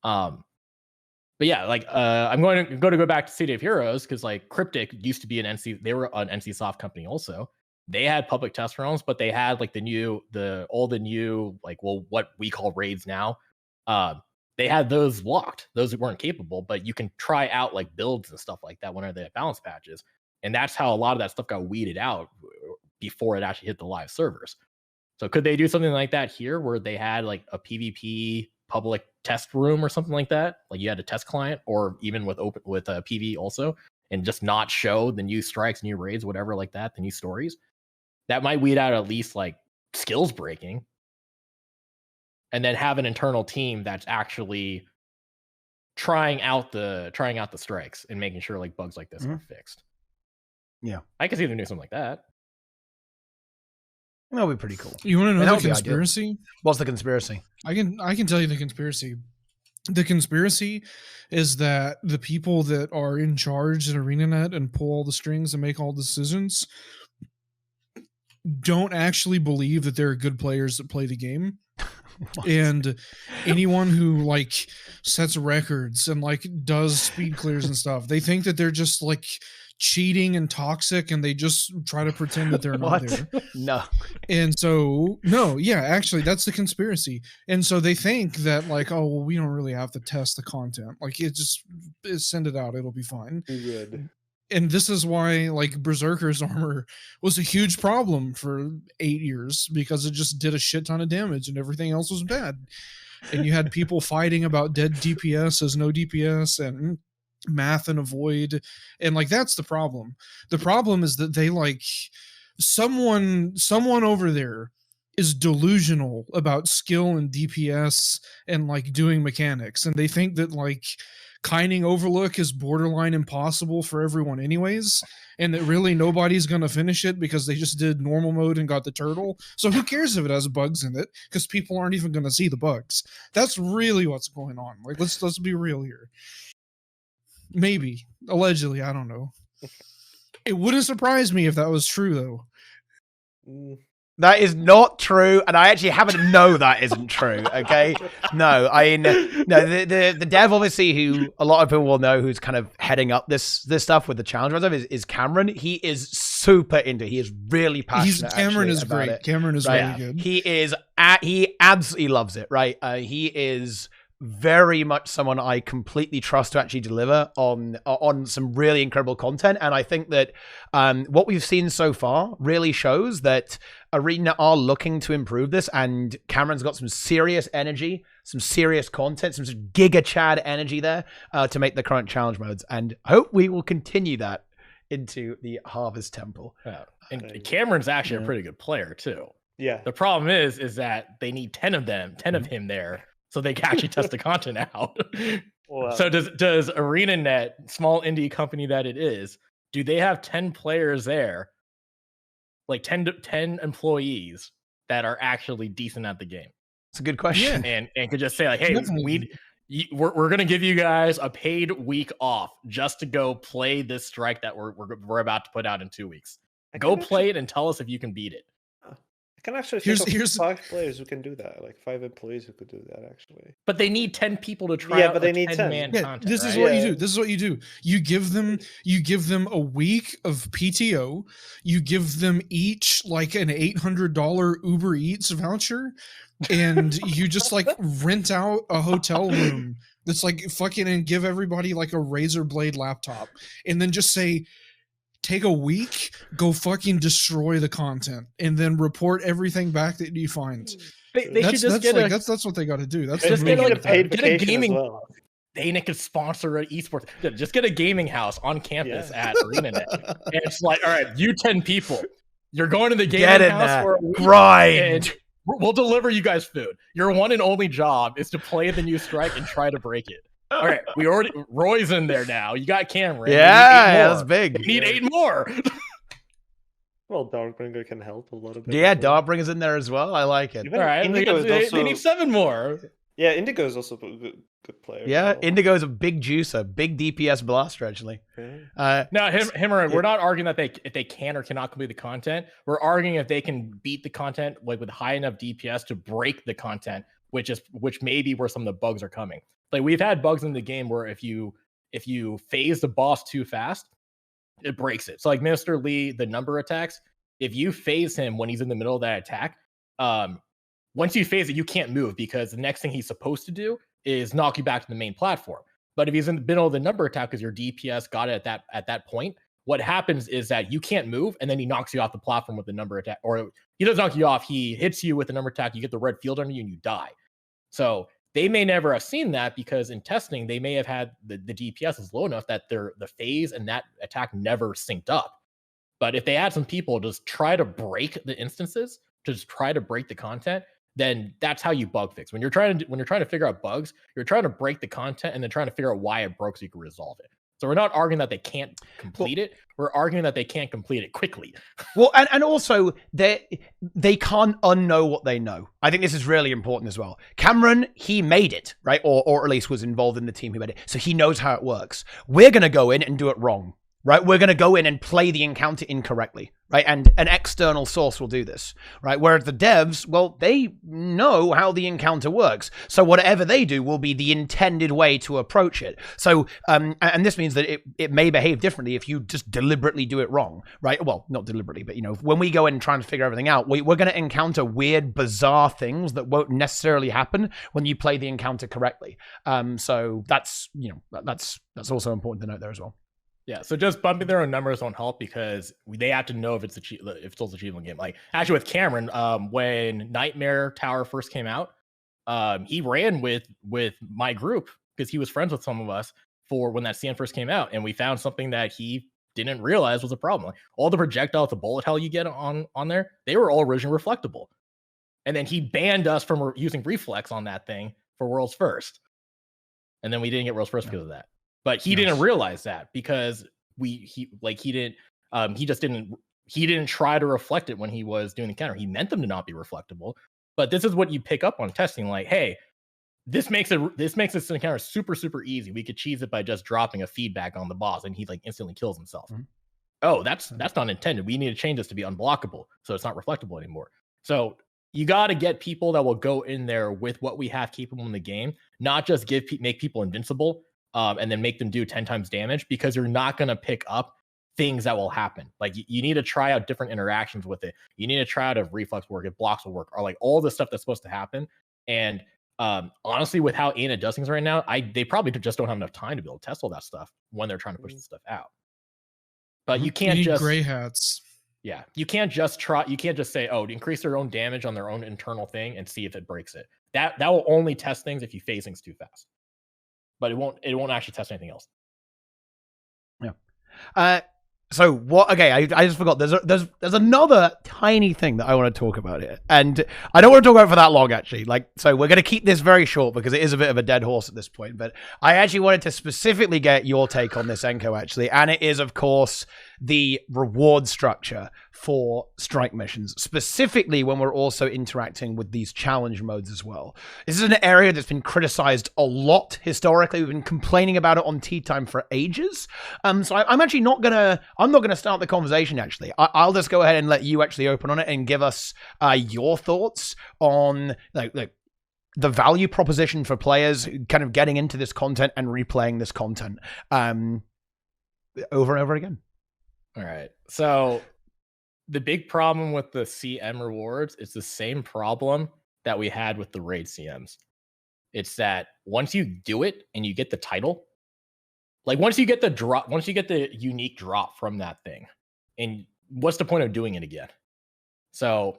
But yeah, like I'm going to go back to City of Heroes because like Cryptic used to be they were an NCSoft company also. They had public test realms, but they had like all the new like, well, what we call raids now. They had those locked. Those weren't capable, but you can try out like builds and stuff like that whenever they have balance patches. And that's how a lot of that stuff got weeded out before it actually hit the live servers. So could they do something like that here where they had like a PvP public test room or something like that? Like you had a test client, or even with PV also, and just not show the new strikes, new raids, whatever like that, the new stories. That might weed out at least like skills breaking. And then have an internal team that's actually trying out the strikes and making sure like bugs like this are fixed. Yeah, I can see them doing something like that. That would be pretty cool. You want to know the conspiracy? What's the conspiracy? I can tell you the conspiracy. The conspiracy is that the people that are in charge at ArenaNet and pull all the strings and make all the decisions don't actually believe that there are good players that play the game. And anyone who like sets records and like does speed clears and stuff, they think that they're just like cheating and toxic, and they just try to pretend that they're not there. No. And so actually that's the conspiracy. And so they think that like, oh well, we don't really have to test the content, like send it out, it'll be fine. Good. And this is why like Berserker's armor was a huge problem for 8 years, because it just did a shit ton of damage and everything else was bad. And you had people fighting about dead DPS as no DPS and math and avoid. And like, that's the problem. The problem is that they like someone over there is delusional about skill and DPS and like doing mechanics. And they think that like Kaineng Overlook is borderline impossible for everyone anyways, and that really nobody's going to finish it because they just did normal mode and got the turtle. So who cares if it has bugs in it, because people aren't even going to see the bugs. That's really what's going on. Like, let's be real here. Maybe. Allegedly, I don't know. It wouldn't surprise me if that was true, though. That is not true, and I actually happen to know that isn't true, okay? No, the dev, obviously, who a lot of people will know, who's kind of heading up this stuff with the challenge is Cameron. He is super into. He is really passionate. Cameron is about great. it. Cameron is Right. really good. He absolutely loves it. Right. He is very much someone I completely trust to actually deliver on some really incredible content. And I think that what we've seen so far really shows that Arena are looking to improve this, and Cameron's got some serious energy, some serious content, some Giga Chad energy there to make the current challenge modes. And I hope we will continue that into the Harvest Temple. Yeah. And Cameron's actually a pretty good player too. Yeah. The problem is that they need 10 of him there, so they can actually test the content out. Wow. So does ArenaNet, small indie company that it is, do they have 10 players there, like 10 employees that are actually decent at the game? It's a good question. And could just say like, hey, Definitely. we're gonna give you guys a paid week off just to go play this strike that we're about to put out in 2 weeks. Go play it and tell us if you can beat it. I can actually think of Here's 5 players who can do that, like 5 employees who could do that actually. But they need 10 people to try Yeah, out but they a need 10. 10-man Yeah, content. this is right? what you do. This is what you do. You give them a week of PTO. You give them each like an $800 Uber Eats voucher, and you just like rent out a hotel room that's like fucking, and give everybody like a Razer Blade laptop, and then just say, take a week, go fucking destroy the content, and then report everything back that you find. They should just get that's what they got to do. That's Just the get move. like a paid get a vacation gaming- as well. Dana could sponsor an esports. Just get a gaming house on campus Yeah. at ArenaNet. And it's like, all right, you 10 people, you're going to the gaming Get in house there. for a week, Grind. and we'll deliver you guys food. Your one and only job is to play the new strike and try to break it. All right, Roy's in there now. You got Cameron. Yeah, that's big. You need 8 more. Well, Darkbringer can help a little bit. Yeah, as well. Darbringer's in there as well. I like it. Even All right, Indigo is they also... need 7 more. Yeah, Indigo is also a good player. as Yeah, well. Indigo's a big juicer, big DPS blaster actually. Yeah. No, we're not arguing that if they can or cannot complete the content. We're arguing if they can beat the content like with high enough DPS to break the content, which may be where some of the bugs are coming. Like we've had bugs in the game where if you phase the boss too fast, it breaks it. So like Minister Lee, the number attacks, if you phase him when he's in the middle of that attack, once you phase it, you can't move because the next thing he's supposed to do is knock you back to the main platform. But if he's in the middle of the number attack because your DPS got it at that point, what happens is that you can't move, and then he knocks you off the platform with the number attack, or he doesn't knock you off, he hits you with the number attack, you get the red field under you, and you die. So they may never have seen that because in testing, they may have had the DPS is low enough that the phase and that attack never synced up. But if they had some people just try to break the instances, to just try to break the content, then that's how you bug fix. When you're trying to figure out bugs, you're trying to break the content and then trying to figure out why it broke so you can resolve it. So we're not arguing that they can't complete it. We're arguing that they can't complete it quickly. Well, and also they can't unknow what they know. I think this is really important as well. Cameron, he made it, right? Or at least was involved in the team who made it. So he knows how it works. We're going to go in and do it wrong, right? We're going to go in and play the encounter incorrectly, right? And an external source will do this, right? Whereas the devs, well, they know how the encounter works. So whatever they do will be the intended way to approach it. So, and this means that it may behave differently if you just deliberately do it wrong, right? Well, not deliberately, but, you know, when we go in and try and figure everything out, we're going to encounter weird, bizarre things that won't necessarily happen when you play the encounter correctly. So that's, you know, that's also important to note there as well. Yeah, so just bumping their own numbers won't help because they have to know if it's still achievable game. Like actually with Cameron, when Nightmare Tower first came out, he ran with my group because he was friends with some of us for when that CN first came out, and we found something that he didn't realize was a problem. Like, all the projectiles, the bullet hell you get on there, they were all originally reflectable, and then he banned us from using reflex on that thing for World's First, and then we didn't get World's First because of that. But he didn't realize that because he didn't try to reflect it when he was doing the counter. He meant them to not be reflectable. But this is what you pick up on testing. Like, hey, this makes this encounter super, super easy. We could cheese it by just dropping a feedback on the boss, and he like instantly kills himself. Mm-hmm. Oh, that's not intended. We need to change this to be unblockable, so it's not reflectable anymore. So you got to get people that will go in there with what we have capable in the game, not just make people invincible. And then make them do 10 times damage, because you're not going to pick up things that will happen. Like you need to try out different interactions with it. You need to try out if reflex work, if blocks will work, or like all the stuff that's supposed to happen. And honestly, with how ArenaNet does things right now, they probably just don't have enough time to be able to test all that stuff when they're trying to push this stuff out. But you can't just gray hats. Yeah, you can't just try. You can't just say, "Oh, increase their own damage on their own internal thing and see if it breaks it." That will only test things if you phase things too fast. But it won't actually test anything else. Yeah. So what? Okay, I just forgot. There's another tiny thing that I want to talk about here, and I don't want to talk about it for that long actually. Like, so we're going to keep this very short because it is a bit of a dead horse at this point. But I actually wanted to specifically get your take on this, Enko, actually, and it is, of course, the reward structure for strike missions, specifically when we're also interacting with these challenge modes as well. This is an area that's been criticized a lot historically. We've been complaining about it on TeaTime for ages. So I'm actually not gonna start the conversation. Actually, I'll just go ahead and let you actually open on it and give us your thoughts on like the value proposition for players kind of getting into this content and replaying this content over and over again. All right. So the big problem with the CM rewards is the same problem that we had with the raid CMs. It's that once you do it and you get the title, like once you get the unique drop from that thing, and what's the point of doing it again? So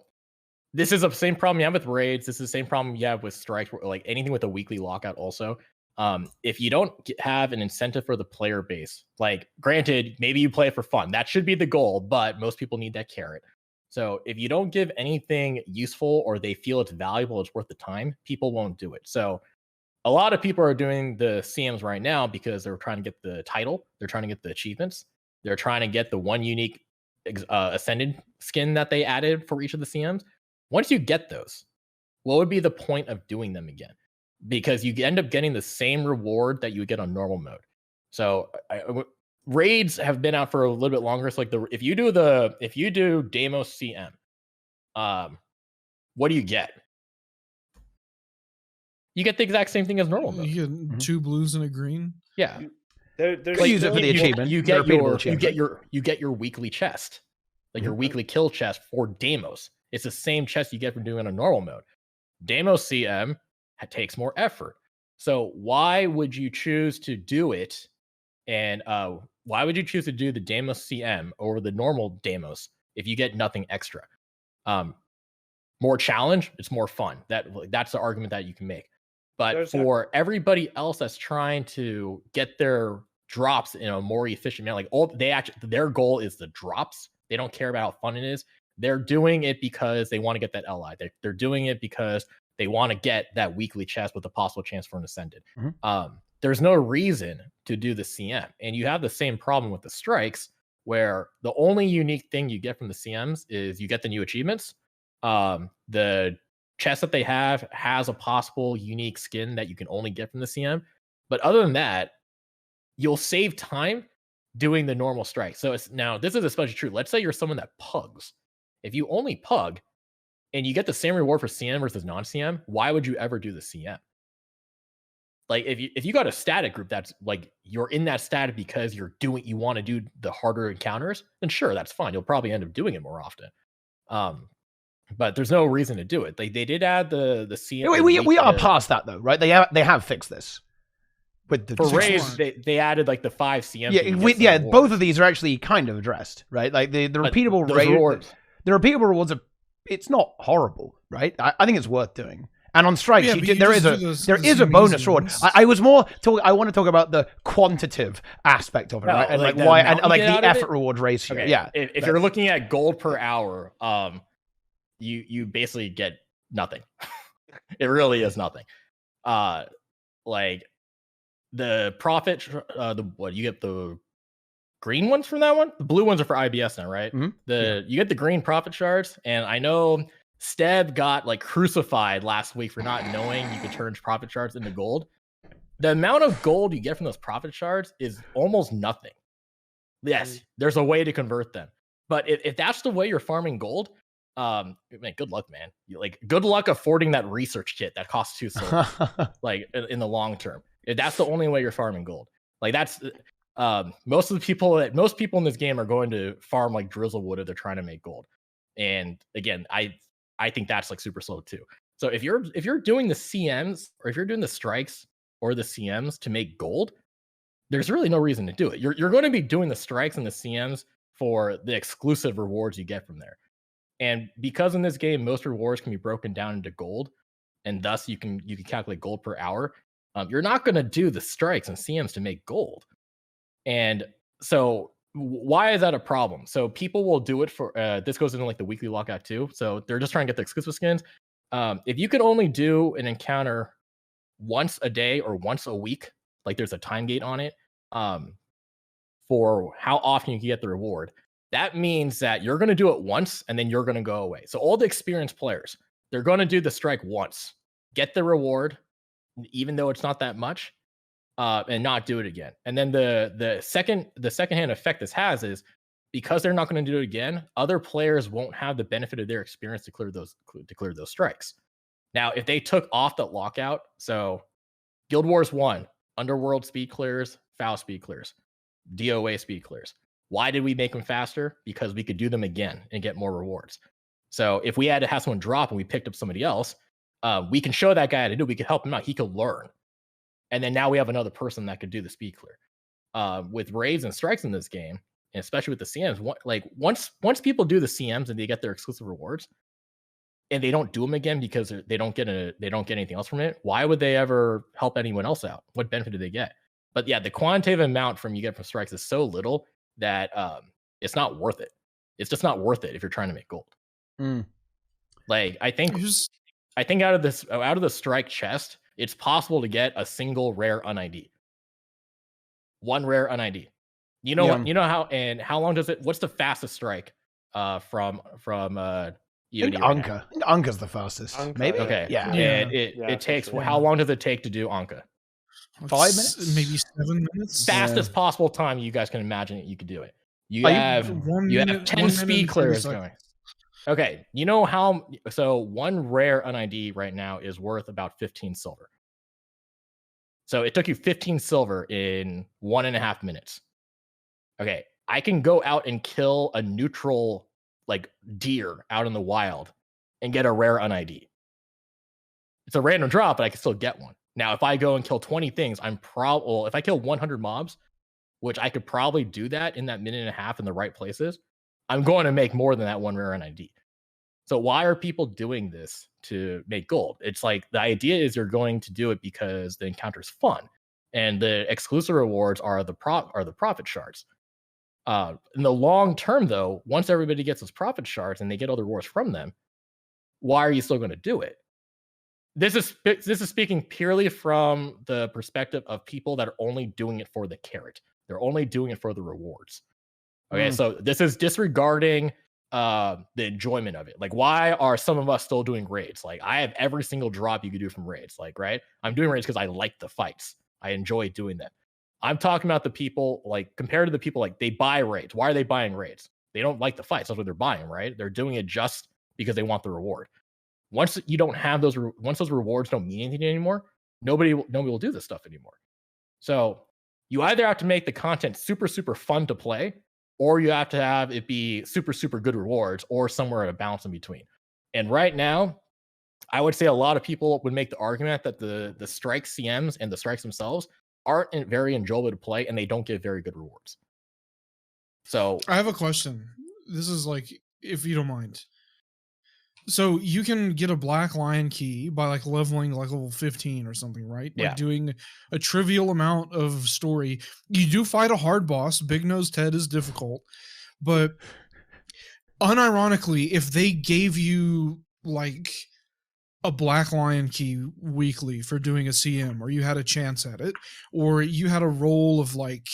this is the same problem you have with raids. This is the same problem you have with strikes, like anything with a weekly lockout also. If you don't have an incentive for the player base, like granted, maybe you play it for fun. That should be the goal, but most people need that carrot. So if you don't give anything useful or they feel it's valuable, it's worth the time, people won't do it. So a lot of people are doing the CMs right now because they're trying to get the title. They're trying to get the achievements. They're trying to get the one unique Ascended skin that they added for each of the CMs. Once you get those, what would be the point of doing them again? Because you end up getting the same reward that you would get on normal mode. So raids have been out for a little bit longer. So like if you do Deimos CM, what do you get? You get the exact same thing as normal mode. You get 2 blues and a green. Yeah. There's like, use it for the achievement. You get your weekly chest, like your weekly kill chest for Deimos. It's the same chest you get from doing a normal mode. Deimos CM takes more effort. So why would you choose to do it? And why would you choose to do the Deimos CM over the normal Deimos if you get nothing extra? More challenge, it's more fun. That's the argument that you can make. But for everybody else that's trying to get their drops in a more efficient manner, like their goal is the drops. They don't care about how fun it is. They're doing it because they want to get that LI. They're doing it because they want to get that weekly chest with a possible chance for an Ascended. There's no reason to do the CM. And you have the same problem with the strikes, where the only unique thing you get from the CMs is you get the new achievements. The chest that they have has a possible unique skin that you can only get from the CM. But other than that, you'll save time doing the normal strike. So now this is especially true. Let's say you're someone that pugs. If you only pug and you get the same reward for CM versus non-CM, why would you ever do the CM? Like if you got a static group that's like you're in that static because you want to do the harder encounters, then sure, that's fine. You'll probably end up doing it more often. But there's no reason to do it. They did add the CM. We are past that though, right? They have fixed this. With the for raids, they added like the 5 CM. Yeah, both of these are actually kind of addressed, right? Like the repeatable rewards. The repeatable rewards are. It's not horrible, right? I think it's worth doing. And on strikes, there is a bonus reward. I was more talking. I want to talk about the quantitative aspect of it, right? And like why and like the effort reward ratio. Okay. Yeah. If you're looking at gold per hour, you basically get nothing. It really is nothing. Like the profit, you get the green ones from that one. The blue ones are for IBS now, right? You get the green profit shards, and I know Steb got like crucified last week for not knowing you could turn profit shards into gold. The amount of gold you get from those profit shards is almost nothing. Yes, there's a way to convert them, but if that's the way you're farming gold, man, good luck, man. Good luck affording that research kit that costs 2 souls. Like in the long term, if that's the only way you're farming gold, like that's most people in this game are going to farm like drizzlewood if they're trying to make gold. And again, I think that's like super slow too. So if you're doing the CMs or if you're doing the strikes or the CMs to make gold, there's really no reason to do it. You're going to be doing the strikes and the CMs for the exclusive rewards you get from there. And because in this game most rewards can be broken down into gold, and thus you can calculate gold per hour, you're not going to do the strikes and CMs to make gold. And so why is that a problem? So people will do it for this goes into like the weekly lockout too. So they're just trying to get the exclusive skins. If you could only do an encounter once a day or once a week, like there's a time gate on it, for how often you can get the reward, that means that you're going to do it once and then you're going to go away. So all the experienced players, they're going to do the strike once, get the reward, even though it's not that much, and not do it again. And then the secondhand effect this has is because they're not going to do it again, other players won't have the benefit of their experience to clear those strikes. Now, if they took off the lockout, so Guild Wars 1, Underworld speed clears, Foul speed clears, DOA speed clears. Why did we make them faster? Because we could do them again and get more rewards. So if we had to have someone drop and we picked up somebody else, we can show that guy how to do it. We could help him out. He could learn. And then now we have another person that could do the speed clear. With raids and strikes in this game, and especially with the CMs, once people do the CMs and they get their exclusive rewards, and they don't do them again because they don't get anything else from it, why would they ever help anyone else out? What benefit do they get? But yeah, the quantitative amount you get from strikes is so little that it's not worth it. It's just not worth it if you're trying to make gold. Like I think out of the strike chest, it's possible to get a single rare un-ID. One rare un-ID. You know how long does it? What's the fastest strike from EOD? Anka. Anka's the fastest. Anka, Maybe. Okay. Yeah. And it takes how long does it take to do Anka? 5 minutes? Maybe 7 minutes. Fastest possible time you guys can imagine it, you could do it. You have 10 speed clears going. Okay, you know how? So one rare un-ID right now is worth about 15 silver. So it took you 15 silver in 1.5 minutes. Okay, I can go out and kill a neutral like deer out in the wild and get a rare un-ID. It's a random drop, but I can still get one. Now, if I go and kill 20 things, if I kill 100 mobs, which I could probably do that in that minute and a half in the right places, I'm going to make more than that one rare un-ID. So why are people doing this to make gold? It's like the idea is you're going to do it because the encounter is fun, and the exclusive rewards are the profit shards. In the long term, though, once everybody gets those profit shards and they get other rewards from them, why are you still going to do it? This is speaking purely from the perspective of people that are only doing it for the carrot. They're only doing it for the rewards. Okay, so this is disregarding the enjoyment of it. Like, why are some of us still doing raids? Like, I have every single drop you could do from raids. Like, right? I'm doing raids because I like the fights. I enjoy doing them. I'm talking about the people, like, compared to the people, like, they buy raids. Why are they buying raids? They don't like the fights. That's what they're buying, right? They're doing it just because they want the reward. Once you don't have once those rewards don't mean anything anymore, nobody will do this stuff anymore. So you either have to make the content super, super fun to play, or you have to have it be super, super good rewards, or somewhere at a balance in between. And right now, I would say a lot of people would make the argument that the strike CMs and the strikes themselves aren't very enjoyable to play, and they don't give very good rewards. So I have a question. This is like, if you don't mind. So you can get a black lion key by like leveling like level 15 or something, right? Like doing a trivial amount of story. You do fight a hard boss. Big Nose Ted is difficult. But unironically, if they gave you like a black lion key weekly for doing a CM, or you had a chance at it, or you had a roll of like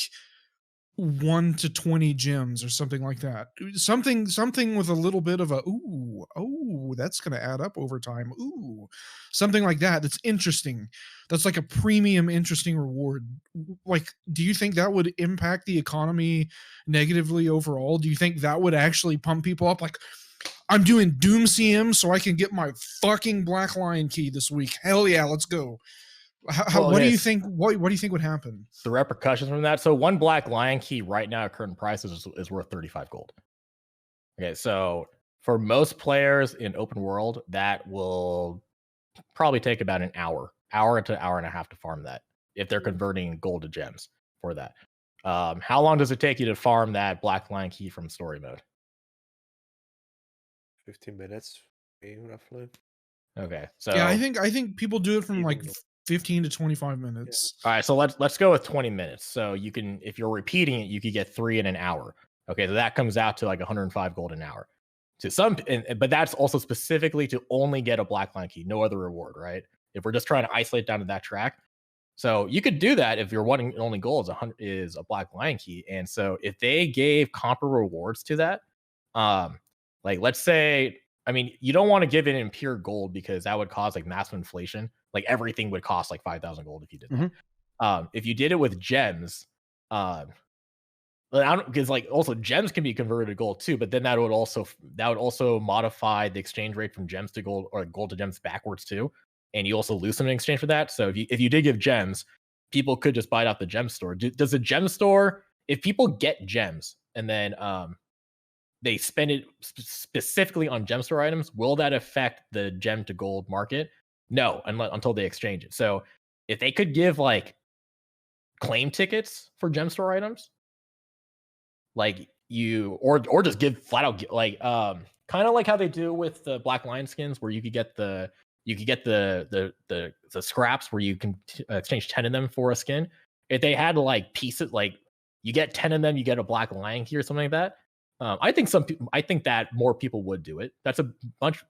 1 to 20 gems or something like that, something with a little bit of a that's going to add up over time, something like that, that's interesting, that's like a premium interesting reward. Like, do you think that would impact the economy negatively overall? Do you think that would actually pump people up? Like, I'm doing Doom CM so I can get my fucking black lion key this week, hell yeah, let's go. Well, what do it you is. think? What do you think would happen? The repercussions from that. So one black lion key right now at current prices is worth 35 gold. Okay, so for most players in open world, that will probably take about an hour to hour and a half to farm that if they're converting gold to gems for that. How long does it take you to farm that black lion key from story mode? 15 minutes, roughly. Okay, so Yeah, I think people do it from like Even- 15 to 25 minutes. all right, so let's go with 20 minutes. So you can, if you're repeating it, you could get 3 in an hour. Okay, so that comes out to like 105 gold an hour. To some, but that's also specifically to only get a black line key, no other reward, right? If we're just trying to isolate down to that track, so you could do that if you're wanting only goal is a black lion key. And so if they gave comparable rewards to that, like let's say, I mean, you don't want to give it in pure gold because that would cause like massive inflation. Like everything would cost like 5,000 gold if you did that. If you did it with gems, because like also gems can be converted to gold too, but then that would also modify the exchange rate from gems to gold or gold to gems backwards too, and you also lose some in exchange for that. So if you did give gems, people could just buy it off the gem store. Does the gem store, if people get gems and then they spend it specifically on gem store items, will that affect the gem to gold market? No, until they exchange it. So if they could give like claim tickets for gem store items, like you or just give flat out like kind of like how they do with the black lion skins, where you could get the scraps where you can exchange 10 of them for a skin. If they had like pieces, like you get 10 of them, you get a black lion key or something like that. I think that more people would do it. That's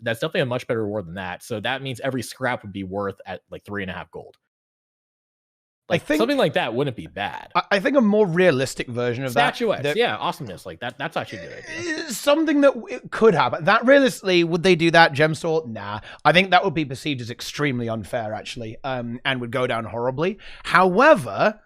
definitely a much better reward than that. So that means every scrap would be worth at like 3.5 gold. Like I think something like that wouldn't be bad. I think a more realistic version of that, yeah, awesomeness, like that's actually a good idea. Something that could happen. That realistically, would they do that, gem store? Nah. I think that would be perceived as extremely unfair, actually, and would go down horribly. However,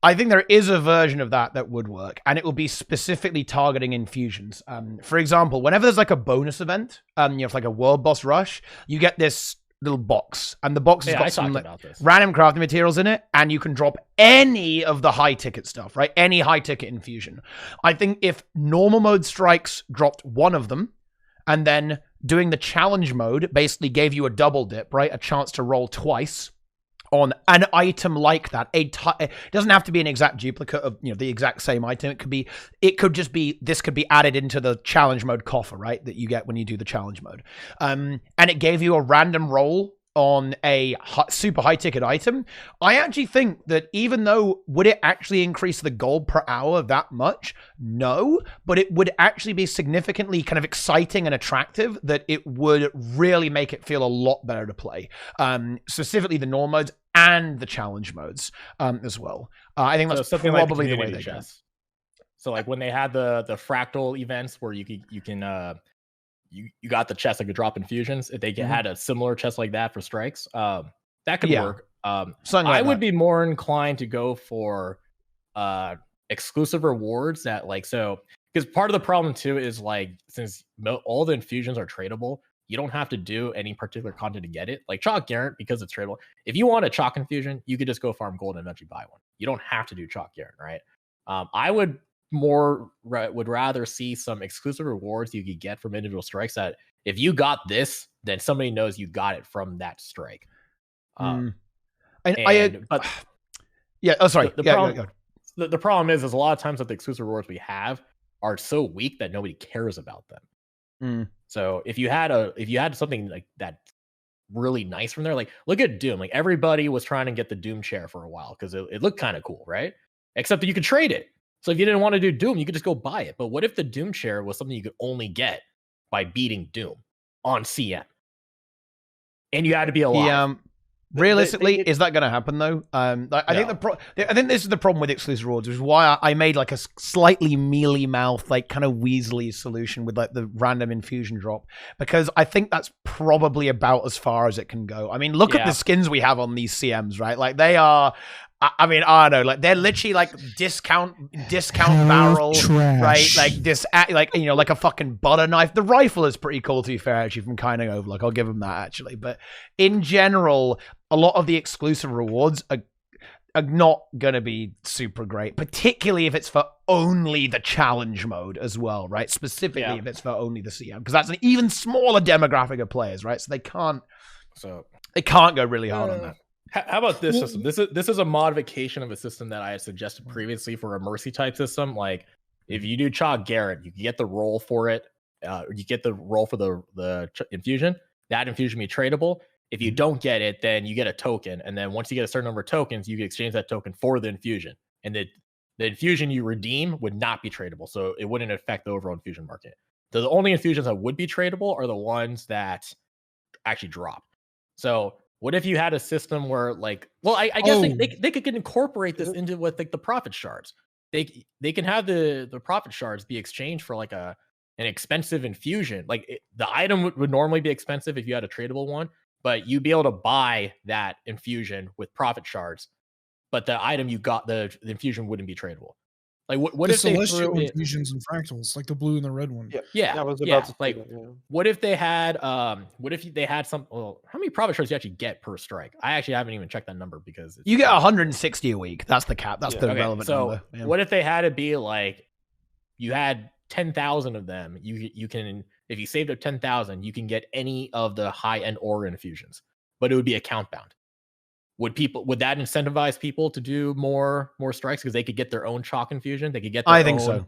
I think there is a version of that would work, and it will be specifically targeting infusions. For example, whenever there's like a bonus event, it's like a world boss rush, you get this little box, and the box has got some like, random crafting materials in it, and you can drop any of the high ticket stuff, right? Any high ticket infusion. I think if normal mode strikes dropped one of them, and then doing the challenge mode basically gave you a double dip, right? A chance to roll twice on an item like that. It doesn't have to be an exact duplicate of the exact same item. It could just be this could be added into the challenge mode coffer, right? That you get when you do the challenge mode. And it gave you a random roll on a super high ticket item. I actually think that even though, would it actually increase the gold per hour that much? No, but it would actually be significantly kind of exciting and attractive, that it would really make it feel a lot better to play. Specifically the normal modes and the challenge modes as well. I think that's probably the way they go. So like when they had the fractal events where you can you got the chest that could drop infusions. If they had a similar chest like that for strikes, that could work. I would be more inclined to go for exclusive rewards that because part of the problem too is like, since all the infusions are tradable, you don't have to do any particular content to get it. Like Chalk Garant, because it's tradable. If you want a Chalk infusion, you could just go farm gold and eventually buy one. You don't have to do Chalk Garant, right? I would rather see some exclusive rewards you could get from individual strikes, that if you got this, then somebody knows you got it from that strike. The problem is a lot of times that the exclusive rewards we have are so weak that nobody cares about them. So if you had something like that really nice from there, like look at Doom, like everybody was trying to get the Doom chair for a while because it looked kind of cool, right? Except that you could trade it. So if you didn't want to do Doom, you could just go buy it. But what if the Doom chair was something you could only get by beating Doom on CM? And you had to be alive. Yeah, realistically, is that going to happen though? I think this is the problem with exclusive rewards, which is why I made like a slightly mealy mouth, like kind of Weasley solution with like the random infusion drop, because I think that's probably about as far as it can go. I mean, look at the skins we have on these CMs, right? Like they are. I mean, I don't know, like they're literally like discount barrel, right? Like this, like like a fucking butter knife. The rifle is pretty cool, to be fair, actually, from Kaineng Overlook. I'll give them that, actually. But in general, a lot of the exclusive rewards are not going to be super great, particularly if it's for only the challenge mode as well, right? Specifically if it's for only the CM, because that's an even smaller demographic of players, right? So they can't go really hard on that. How about this system? This is a modification of a system that I had suggested previously for a mercy type system. Like if you do Chalk Garrett, you can get the roll for it. You get the roll for the infusion. That infusion be tradable. If you don't get it, then you get a token, and then once you get a certain number of tokens, you can exchange that token for the infusion. And the infusion you redeem would not be tradable, so it wouldn't affect the overall infusion market. So the only infusions that would be tradable are the ones that actually drop. So what if you had a system where, like, well, I guess they could incorporate this into with like the profit shards. They can have the profit shards be exchanged for like an expensive infusion. Like the item would normally be expensive if you had a tradable one, but you'd be able to buy that infusion with profit shards, but the item you got, the infusion wouldn't be tradable. Like what if they celestial infusions and fractals, like the blue and the red one? I was about to like what if they had some? Well, how many profit shards do you actually get per strike? I actually haven't even checked that number because you get 160 a week. That's the cap. That's the relevant number. So what if they had it be like you had 10,000 of them? You can, if you saved up 10,000, you can get any of the high end aura infusions, but it would be account bound. Would that incentivize people to do more strikes because they could get their own chalk infusion? They could get their own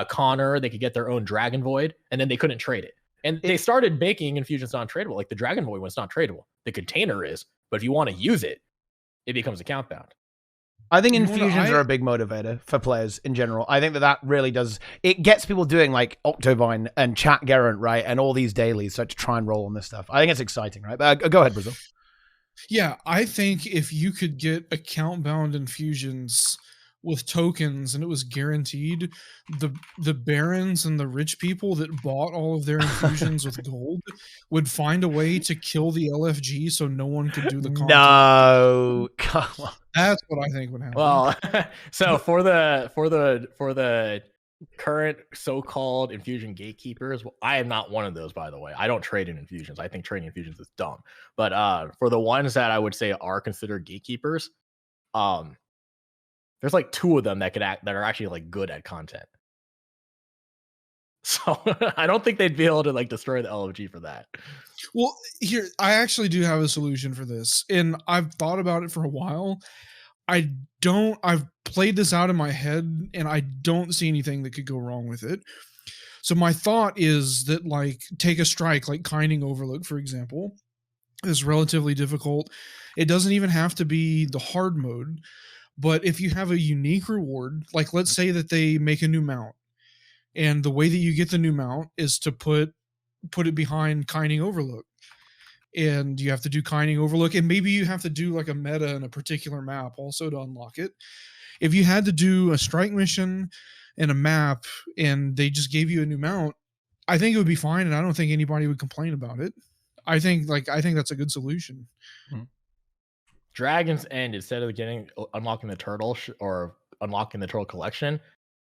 Connor, they could get their own Dragon Void, and then they couldn't trade it. And they started making infusions non-tradable. Like the Dragon Void one's not tradable. The container is, but if you want to use it, it becomes account bound. I think infusions are a big motivator for players in general. I think that really does. It gets people doing like Octovine and Chat Garant, right? And all these dailies to try and roll on this stuff. I think it's exciting, right? But go ahead, Brazil. Yeah, I think if you could get account bound infusions with tokens and it was guaranteed, the barons and the rich people that bought all of their infusions with gold would find a way to kill the LFG so no one could do the content. No, come on. That's what I think would happen. Well, so for the current so-called infusion gatekeepers, I am not one of those, by the way. I don't trade in infusions. I think trading infusions is dumb. But for the ones that I would say are considered gatekeepers, there's like 2 of them that are actually like good at content. So I don't think they'd be able to like destroy the LFG for that. Well, here, I actually do have a solution for this, and I've thought about it for a while. I've played this out in my head, and I don't see anything that could go wrong with it. So my thought is that, like, take a strike like Kaineng Overlook, for example, is relatively difficult. It doesn't even have to be the hard mode, but if you have a unique reward, like let's say that they make a new mount, and the way that you get the new mount is to put it behind Kaineng Overlook. And you have to do Kaineng Overlook, and maybe you have to do like a meta in a particular map also to unlock it. If you had to do a strike mission and a map and they just gave you a new mount, I think it would be fine, and I don't think anybody would complain about it. I think that's a good solution. Dragon's End, instead of unlocking the turtle or unlocking the turtle collection,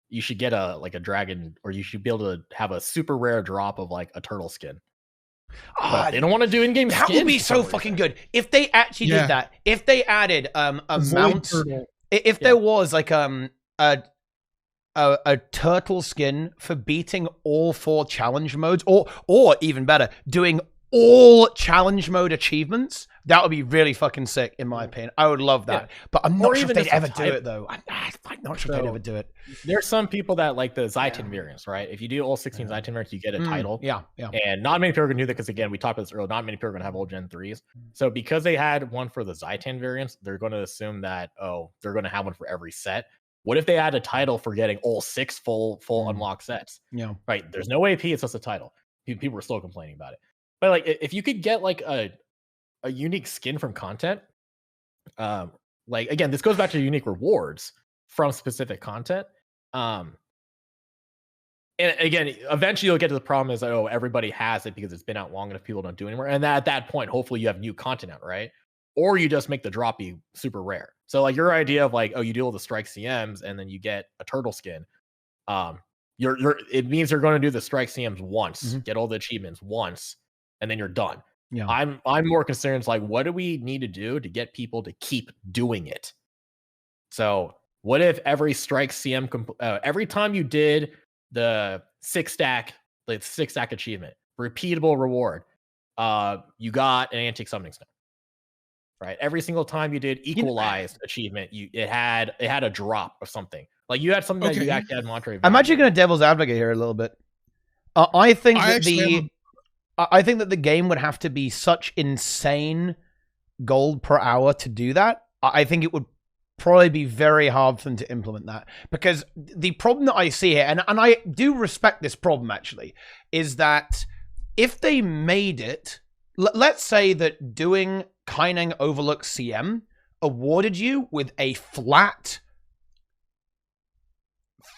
you should get a dragon, or you should be able to have a super rare drop of like a turtle skin. But they don't want to do in-game skins. That would be so fucking good if they actually did that. If they added a mount, if there was like a turtle skin for beating all 4 challenge modes, or even better, doing all challenge mode achievements, that would be really fucking sick, in my opinion. I would love that. Yeah. But I'm not sure if they'd ever do it, though. I'm not sure if they'd ever do it. There's some people that like the Zhaitan variants, right? If you do all 16 Zhaitan variants, you get a title. Yeah. And not many people are going to do that because, again, we talked about this earlier, not many people are going to have old Gen 3s. So because they had one for the Zhaitan variants, they're going to assume that, they're going to have one for every set. What if they had a title for getting all 6 full unlock sets? Yeah. Right? There's no AP, it's just a title. People are still complaining about it. But like, if you could get like a unique skin from content, like again, this goes back to unique rewards from specific content. And again, eventually you'll get to the problem is that, everybody has it because it's been out long enough, people don't do it anymore. And at that point, hopefully you have new content out, right? Or you just make the drop be super rare. So like your idea of like, you deal with the strike CMs and then you get a turtle skin. It means you're going to do the strike CMs once, get all the achievements once, and then you're done. Yeah. I'm more concerned like, what do we need to do to get people to keep doing it? So what if every strike CM every time you did the 6-stack achievement, repeatable reward, you got an antique summoning stone. Right, every single time you did equalized achievement, it had a drop of something. Like you had something that you actually had Monterey. I'm actually going to devil's advocate here a little bit. I think that the game would have to be such insane gold per hour to do that. I think it would probably be very hard for them to implement that, because the problem that I see here, and I do respect this problem actually, is that if they made it, let's say that doing Kaineng Overlook CM awarded you with a flat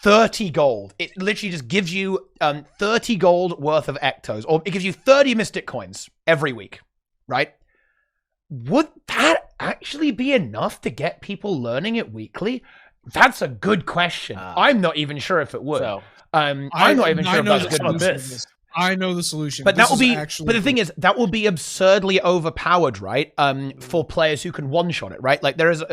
30 gold. It literally just gives you 30 gold worth of Ectos, or it gives you 30 Mystic Coins every week, right? Would that actually be enough to get people learning it weekly? That's a good question. I'm not even sure if it would. So, I'm not even sure if that's good this. I know the solution. But that will be but the thing is, that will be absurdly overpowered, right? For players who can one-shot it, right? Like there is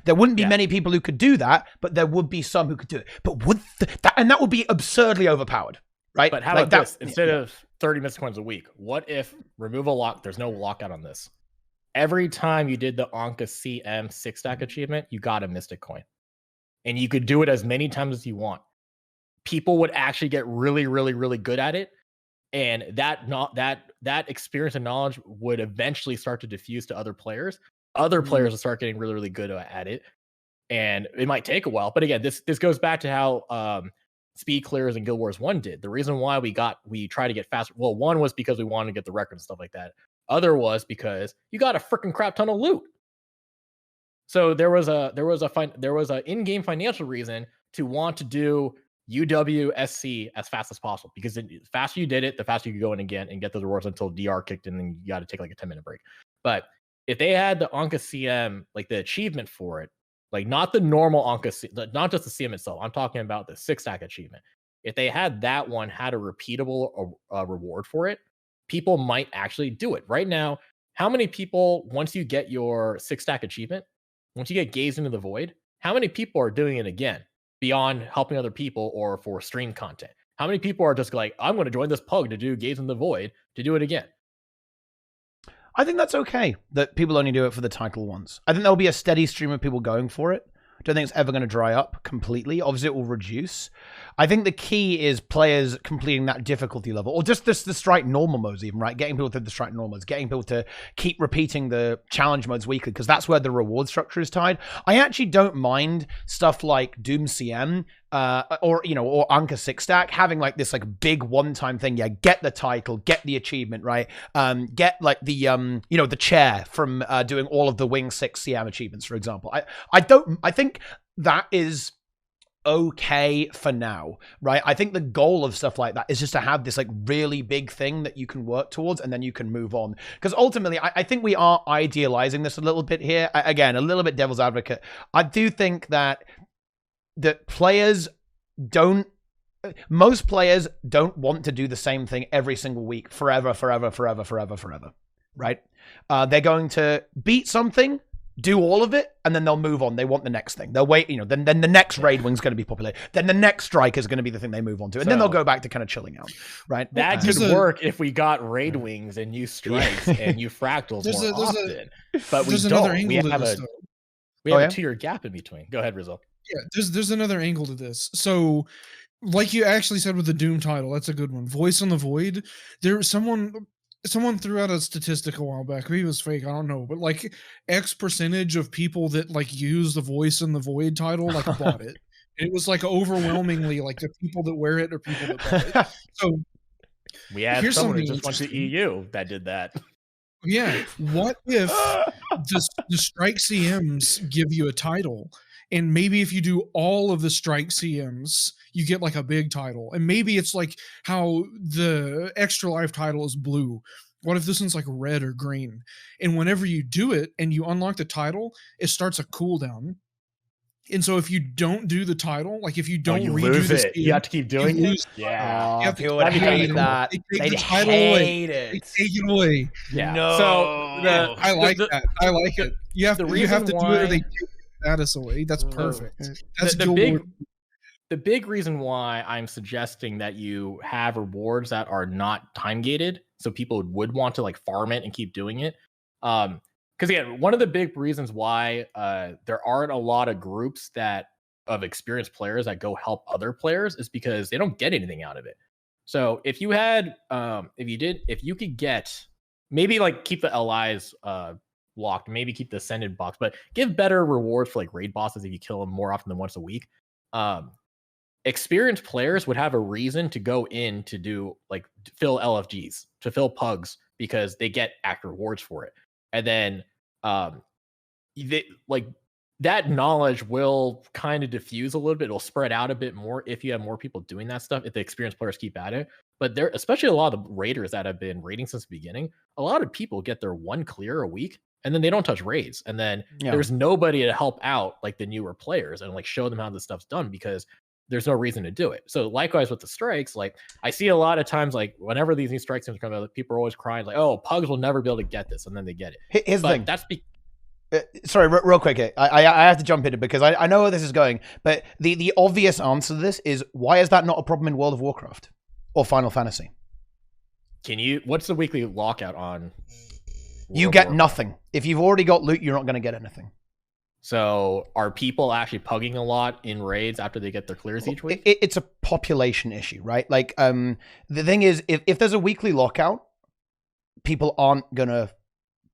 there wouldn't be many people who could do that, but there would be some who could do it. But would that would be absurdly overpowered, right? But how about this? Instead of 30 Mystic Coins a week, what if removal lock, there's no lockout on this. Every time you did the Anka CM 6-stack achievement, you got a Mystic Coin. And you could do it as many times as you want. People would actually get really, really, really good at it. And that experience and knowledge would eventually start to diffuse to other players. Other players will start getting really, really good at it. And it might take a while. But again, this goes back to how Speed Clears and Guild Wars 1 did. The reason why we try to get faster. Well, one was because we wanted to get the record and stuff like that. Other was because you got a freaking crap ton of loot. So there was a in-game financial reason to want to do UWSC as fast as possible, because the faster you did it, the faster you could go in again and get the rewards until DR kicked in, and you got to take like a 10-minute break. But if they had the Anka CM, like the achievement for it, like not the normal Anka, not just the CM itself, I'm talking about the 6-stack achievement. If they had that one, had a repeatable reward for it, people might actually do it. Right now, how many people, once you get your 6-stack achievement, once you get Gaze into the Void, how many people are doing it again beyond helping other people or for stream content? How many people are just like, I'm going to join this pug to do Gaze in the Void to do it again? I think that's okay that people only do it for the title once. I think there'll be a steady stream of people going for it. I don't think it's ever going to dry up completely. Obviously, it will reduce. I think the key is players completing that difficulty level, or just the strike normal modes even, right? Getting people through the strike normal modes, getting people to keep repeating the challenge modes weekly, because that's where the reward structure is tied. I actually don't mind stuff like Doom CM or Anka 6-stack having like this like big one-time thing. Yeah, get the title, get the achievement, right? Get like the the chair from doing all of the Wing 6 CM achievements, for example. I think that is okay for now, right? I think the goal of stuff like that is just to have this like really big thing that you can work towards, and then you can move on. Because ultimately, I think we are idealizing this a little bit here. Again, a little bit devil's advocate. I do think that most players don't want to do the same thing every single week forever, right? They're going to beat something, do all of it, and then they'll move on. They want the next thing. They'll wait, then the next raid wing's going to be popular. Then the next strike is going to be the thing they move on to. And then they'll go back to kind of chilling out, right? That could work if we got raid wings and new strikes and new fractals more often. But we don't. We have a 2-year gap in between. Go ahead, Rizzo. Yeah, there's another angle to this. So, like you actually said with the Doom title, that's a good one. Voice on the Void. Someone threw out a statistic a while back. Maybe it was fake. I don't know. But like X percentage of people that like use the Voice in the Void title like bought it. It was like overwhelmingly like the people that wear it are people that bought it. So we had someone who just went to EU that did that. Yeah. What if the strike CMs give you a title, and maybe if you do all of the strike CMs, you get like a big title, and maybe it's like how the extra life title is blue. What if this one's like red or green? And whenever you do it and you unlock the title, it starts a cooldown. And so if you don't do the title, like if you don't you redo lose the it. You scheme, have to keep doing it. lose. Yeah. You Oh, have to people would that'd be hate kinda that. They take They'd the title away. hate They it. take it away. Yeah. No. So I like the- that. I like it. You have the to do it, or reason they why- take the status away. That's perfect. That's the Guild big Wars. the big reason why I'm suggesting that you have rewards that are not time gated, so people would want to like farm it and keep doing it. Because again, one of the big reasons why there aren't a lot of groups that of experienced players that go help other players is because they don't get anything out of it. So if you had, if you could get maybe like keep the LIs locked, maybe keep the ascended box, but give better rewards for like raid bosses if you kill them more often than once a week. Experienced players would have a reason to go in to do like fill LFGs, to fill pugs, because they get active rewards for it. And then they, like that knowledge will kind of diffuse a little bit. It'll spread out a bit more if you have more people doing that stuff, if the experienced players keep at it. But there, especially a lot of the raiders that have been raiding since the beginning, a lot of people get their one clear a week and then they don't touch raids. And then there's nobody to help out like the newer players and like show them how this stuff's done, because there's no reason to do it. So likewise with the strikes, like I see a lot of times, like whenever these new strikes come out, people are always crying like, "Oh, pugs will never be able to get this," and then they get it. Here's the thing. That's sorry, real quick. I have to jump in it because I know where this is going. But the obvious answer to this is, why is that not a problem in World of Warcraft or Final Fantasy? What's the weekly lockout on? You get nothing. If you've already got loot, you're not going to get anything. So are people actually pugging a lot in raids after they get their clears each week? It's a population issue, right? Like, the thing is, if there's a weekly lockout, people aren't going to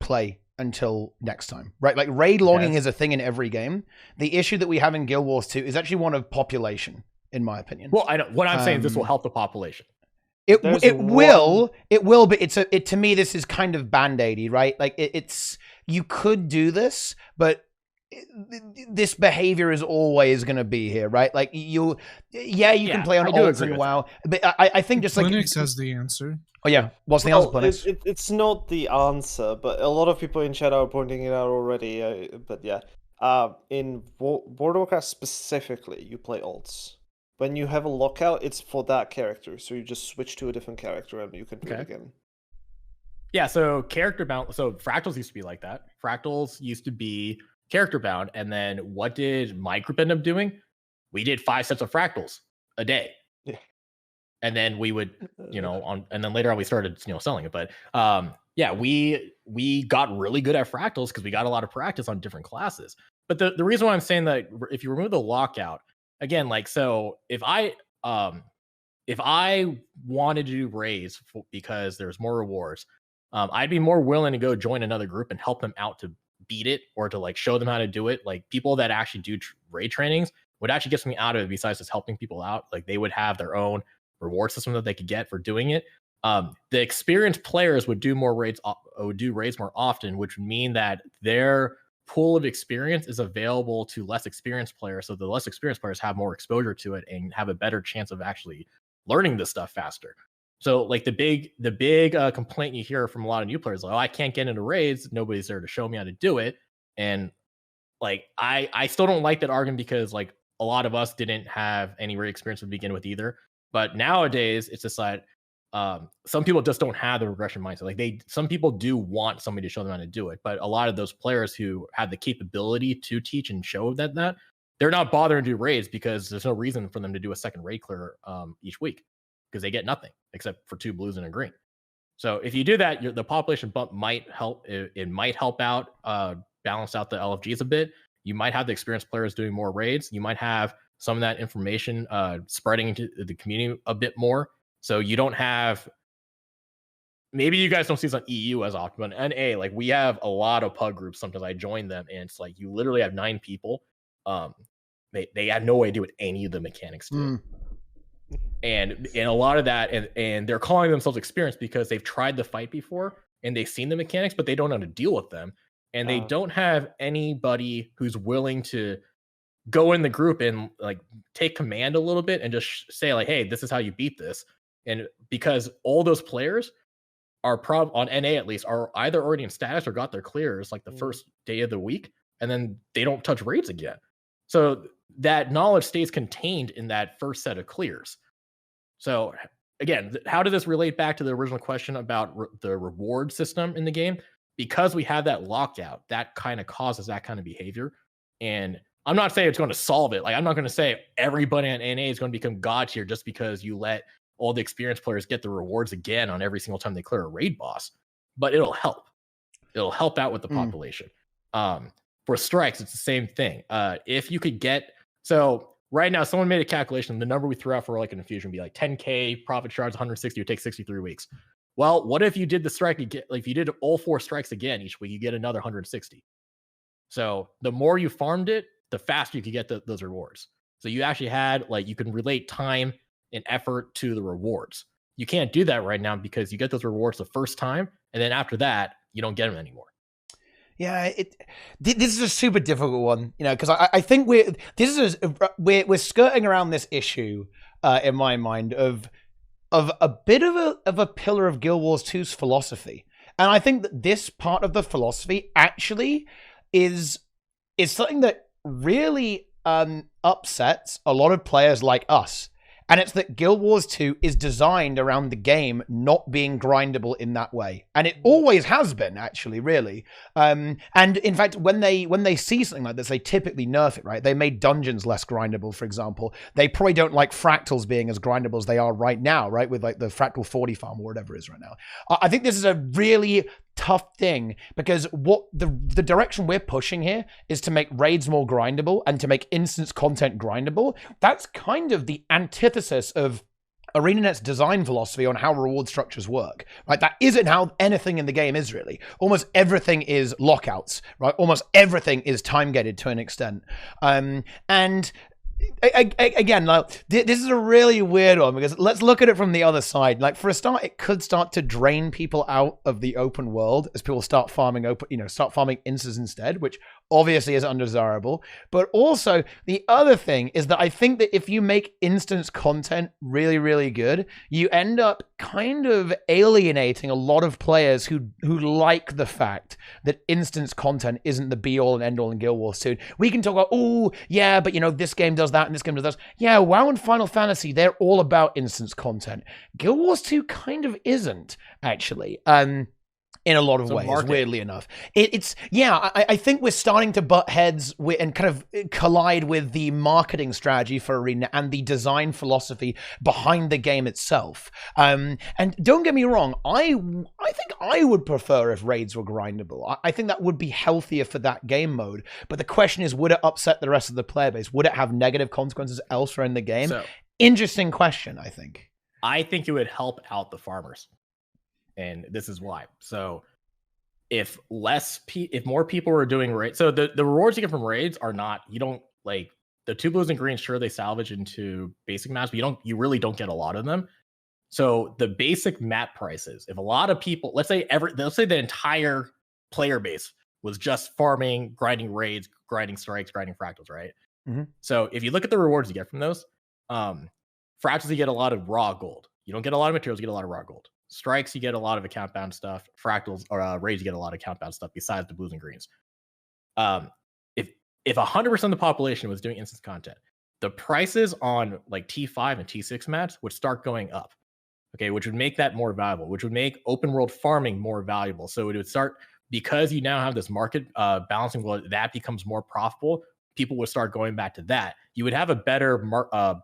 play until next time, right? Like raid logging is a thing in every game. The issue that we have in Guild Wars 2 is actually one of population, in my opinion. Well, I know what I'm saying. This will help the population. It will, but to me, this is kind of band-aidy, right? Like it's, you could do this, but this behavior is always going to be here, right? Like you can play on ults and WoW, but I think just like Plenyx has the answer. Oh yeah, what's the answer, Plenyx? It's not the answer, but a lot of people in chat are pointing it out already. But yeah, in World of Warcraft specifically, you play alts. When you have a lockout, it's for that character, so you just switch to a different character and you can do it again. Yeah, so character bound. So fractals used to be like that. Fractals used to be character bound, and then what did my group end up doing? We did 5 sets of fractals a day. Yeah. And then we would, and then later on we started, selling it. But we got really good at fractals because we got a lot of practice on different classes. But the reason why I'm saying that, if you remove the lockout, again, like, so if I wanted to do raids because there's more rewards, I'd be more willing to go join another group and help them out to beat it, or to like show them how to do it. Like people that actually do raid trainings would actually get something out of it besides just helping people out. Like they would have their own reward system that they could get for doing it. The experienced players would do raids more often, which would mean that their pool of experience is available to less experienced players. So the less experienced players have more exposure to it and have a better chance of actually learning this stuff faster. So like the big complaint you hear from a lot of new players, like, oh, I can't get into raids, nobody's there to show me how to do it. And like I still don't like that argument, because like a lot of us didn't have any raid experience to begin with either. But nowadays it's just like some people just don't have the regression mindset. Like some people do want somebody to show them how to do it, but a lot of those players who have the capability to teach and show that they're not bothering to do raids, because there's no reason for them to do a second raid clear each week, because they get nothing except for 2 blues and a green. So if you do that, the population bump might help. It might help out, balance out the LFGs a bit. You might have the experienced players doing more raids. You might have some of that information spreading into the community a bit more. So you don't have, maybe you guys don't see this on EU as often, but NA, like we have a lot of pug groups. Sometimes I join them and it's like you literally have 9 people. They have no idea what any of the mechanics do. And a lot of that, and they're calling themselves experienced because they've tried the fight before and they've seen the mechanics, but they don't know how to deal with them. And they don't have anybody who's willing to go in the group and like take command a little bit and just say like, hey, this is how you beat this. And because all those players are on NA at least are either already in status or got their clears like the first day of the week, and then they don't touch raids again. So that knowledge stays contained in that first set of clears. So again, how does this relate back to the original question about the reward system in the game? Because we have that lockout, that kind of causes that kind of behavior. And I'm not saying it's going to solve it. Like, I'm not going to say everybody on NA is going to become god tier just because you let all the experienced players get the rewards again on every single time they clear a raid boss. But it'll help. It'll help out with the population. For strikes, it's the same thing. If you could get, so right now, someone made a calculation. The number we threw out for like an infusion would be like 10K profit shards, 160. It would take 63 weeks. Well, what if you did the strike again? Like if you did all 4 strikes again each week, you get another 160. So the more you farmed it, the faster you could get those rewards. So you actually had like, you can relate time and effort to the rewards. You can't do that right now because you get those rewards the first time, and then after that, you don't get them anymore. Yeah, this is a super difficult one, you know, because I think we're skirting around this issue in my mind of a bit of a pillar of Guild Wars 2's philosophy, and I think that this part of the philosophy actually is something that really upsets a lot of players like us. And it's that Guild Wars 2 is designed around the game not being grindable in that way. And it always has been, actually, really. And in fact, when they see something like this, they typically nerf it, right? They made dungeons less grindable, for example. They probably don't like fractals being as grindable as they are right now, right? With like the Fractal 40 farm or whatever it is right now. I think this is a really tough thing because what the direction we're pushing here is to make raids more grindable and to make instance content grindable. That's kind of the antithesis of ArenaNet's design philosophy on how reward structures work, right? That isn't how anything in the game is really. Almost everything is lockouts, right? Almost everything is time gated to an extent. And again, like, this is a really weird one because let's look at it from the other side. Like for a start, it could start to drain people out of the open world as people start farming instances instead, which obviously is undesirable. But also the other thing is that I think that if you make instance content really, really good, you end up kind of alienating a lot of players who like the fact that instance content isn't the be all and end all in Guild Wars 2. We can talk about, oh yeah, but you know, this game does that and this game does that. Yeah, WoW and Final Fantasy, they're all about instance content. Guild Wars 2 kind of isn't, actually. In a lot of ways, weirdly enough. I think we're starting to butt heads and kind of collide with the marketing strategy for Arena and the design philosophy behind the game itself. And don't get me wrong, I think I would prefer if raids were grindable. I think that would be healthier for that game mode. But the question is, would it upset the rest of the player base? Would it have negative consequences elsewhere in the game? Interesting question, I think. I think it would help out the farmers. And this is why. So if more people were doing raids, so the rewards you get from raids are not, you don't like the 2 blues and greens, sure they salvage into basic maps, but you really don't get a lot of them. So the basic map prices, if a lot of people, let's say the entire player base was just farming, grinding raids, grinding strikes, grinding fractals, right? Mm-hmm. So if you look at the rewards you get from those, fractals you get a lot of raw gold. You don't get a lot of materials, you get a lot of raw gold. Strikes, you get a lot of account bound stuff. Fractals or raids, you get a lot of account bound stuff besides the blues and greens. If 100% of the population was doing instance content, the prices on like T5 and T6 maps would start going up. Okay, which would make that more valuable, which would make open world farming more valuable. So it would start, because you now have this market balancing world that becomes more profitable, people would start going back to that. You would have a better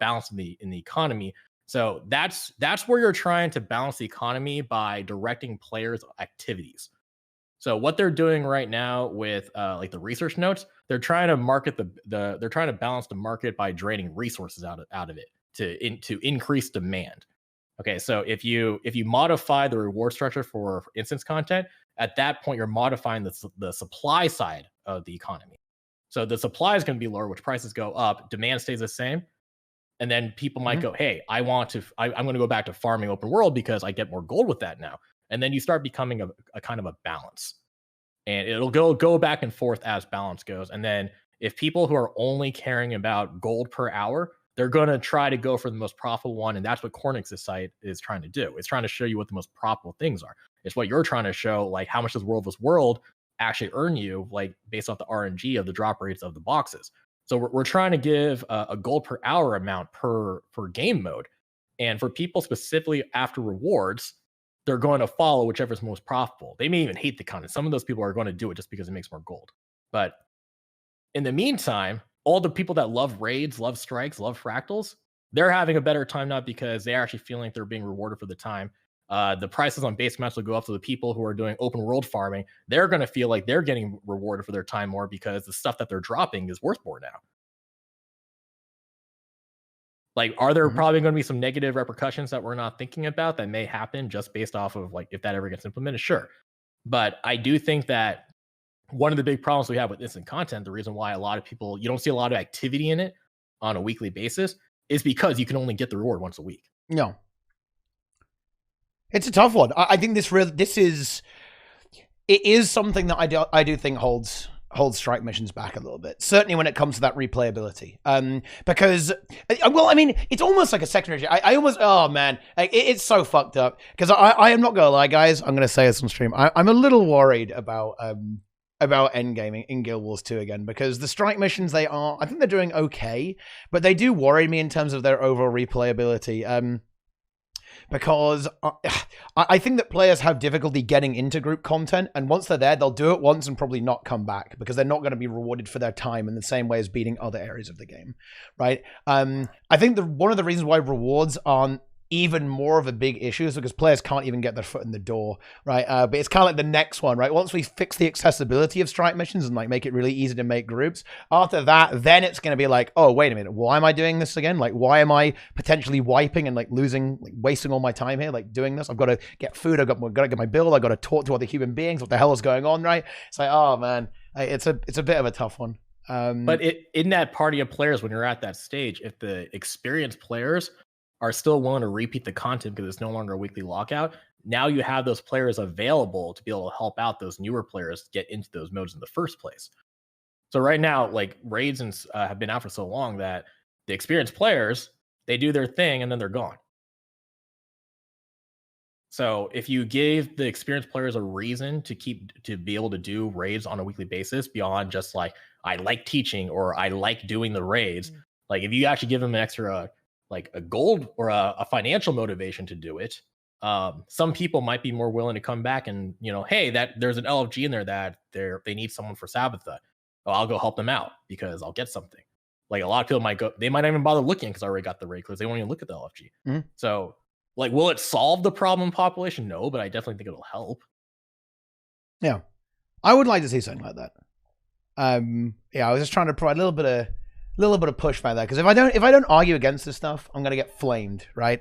balance in the economy. So that's where you're trying to balance the economy by directing players' activities. So what they're doing right now with like the research notes, they're trying to market they're trying to balance the market by draining resources out of it to increase demand. Okay, so if you modify the reward structure for instance content, at that point you're modifying the supply side of the economy. So the supply is going to be lower, which prices go up, demand stays the same. And then people might go, hey, I'm going to go back to farming open world because I get more gold with that now. And then you start becoming a kind of a balance. And it'll go back and forth as balance goes. And then if people who are only caring about gold per hour, they're going to try to go for the most profitable one. And that's what Kaineng's site is trying to do. It's trying to show you what the most profitable things are. It's what you're trying to show, like how much does World vs. World actually earn you, like based off the RNG of the drop rates of the boxes. So we're trying to give a gold per hour amount per game mode. And for people specifically after rewards, they're going to follow whichever's most profitable. They may even hate the content. Some of those people are going to do it just because it makes more gold. But in the meantime, all the people that love raids, love strikes, love fractals, they're having a better time now because they're actually feeling like they're being rewarded for the time. The prices on base maps will go up to the people who are doing open world farming. They're going to feel like they're getting rewarded for their time more because the stuff that they're dropping is worth more now. Like, are there probably going to be some negative repercussions that we're not thinking about that may happen just based off of like if that ever gets implemented? Sure. But I do think that one of the big problems we have with instant content, the reason why a lot of people, you don't see a lot of activity in it on a weekly basis, is because you can only get the reward once a week. No. It's a tough one. I think it is something that I do think holds strike missions back a little bit. Certainly when it comes to that replayability. Because, well, I mean, it's almost like a secondary. I almost, oh man, it's so fucked up. Because I am not gonna lie, guys. I'm gonna say this on stream. I'm a little worried about endgaming in Guild Wars 2 again, because the strike missions, I think they're doing okay, but they do worry me in terms of their overall replayability. Because I think that players have difficulty getting into group content, and once they're there, they'll do it once and probably not come back because they're not going to be rewarded for their time in the same way as beating other areas of the game, right? I think one of the reasons why rewards aren't even more of a big issue is because players can't even get their foot in the door, right? But it's kind of like the next one, right? Once we fix the accessibility of strike missions and like make it really easy to make groups, after that, then it's going to be like, oh, wait a minute, why am I doing this again? Like, why am I potentially wiping and like losing, like wasting all my time here, like doing this? I've got to get food, I've got to get my bill, I've got to talk to other human beings. What the hell is going on, right? It's like, oh man, it's a bit of a tough one. But in that party of players, when you're at that stage, if the experienced players are still willing to repeat the content because it's no longer a weekly lockout, now you have those players available to be able to help out those newer players to get into those modes in the first place. So right now, like raids have been out for so long that the experienced players, they do their thing and then they're gone. So if you gave the experienced players a reason to be able to do raids on a weekly basis beyond just like, I like teaching or I like doing the raids, like if you actually give them an extra, like a gold or a financial motivation to do it, some people might be more willing to come back and, you know, hey, that there's an LFG in there that they need someone for Sabbatha. Oh, I'll go help them out because I'll get something. Like a lot of people they might not even bother looking because I already got the raid because they won't even look at the LFG. Mm-hmm. So like, will it solve the problem population? No, but I definitely think it'll help. Yeah. I would like to see something like that. Yeah, I was just trying to provide a little bit of pushback there, because if I don't argue against this stuff, I'm gonna get flamed, right?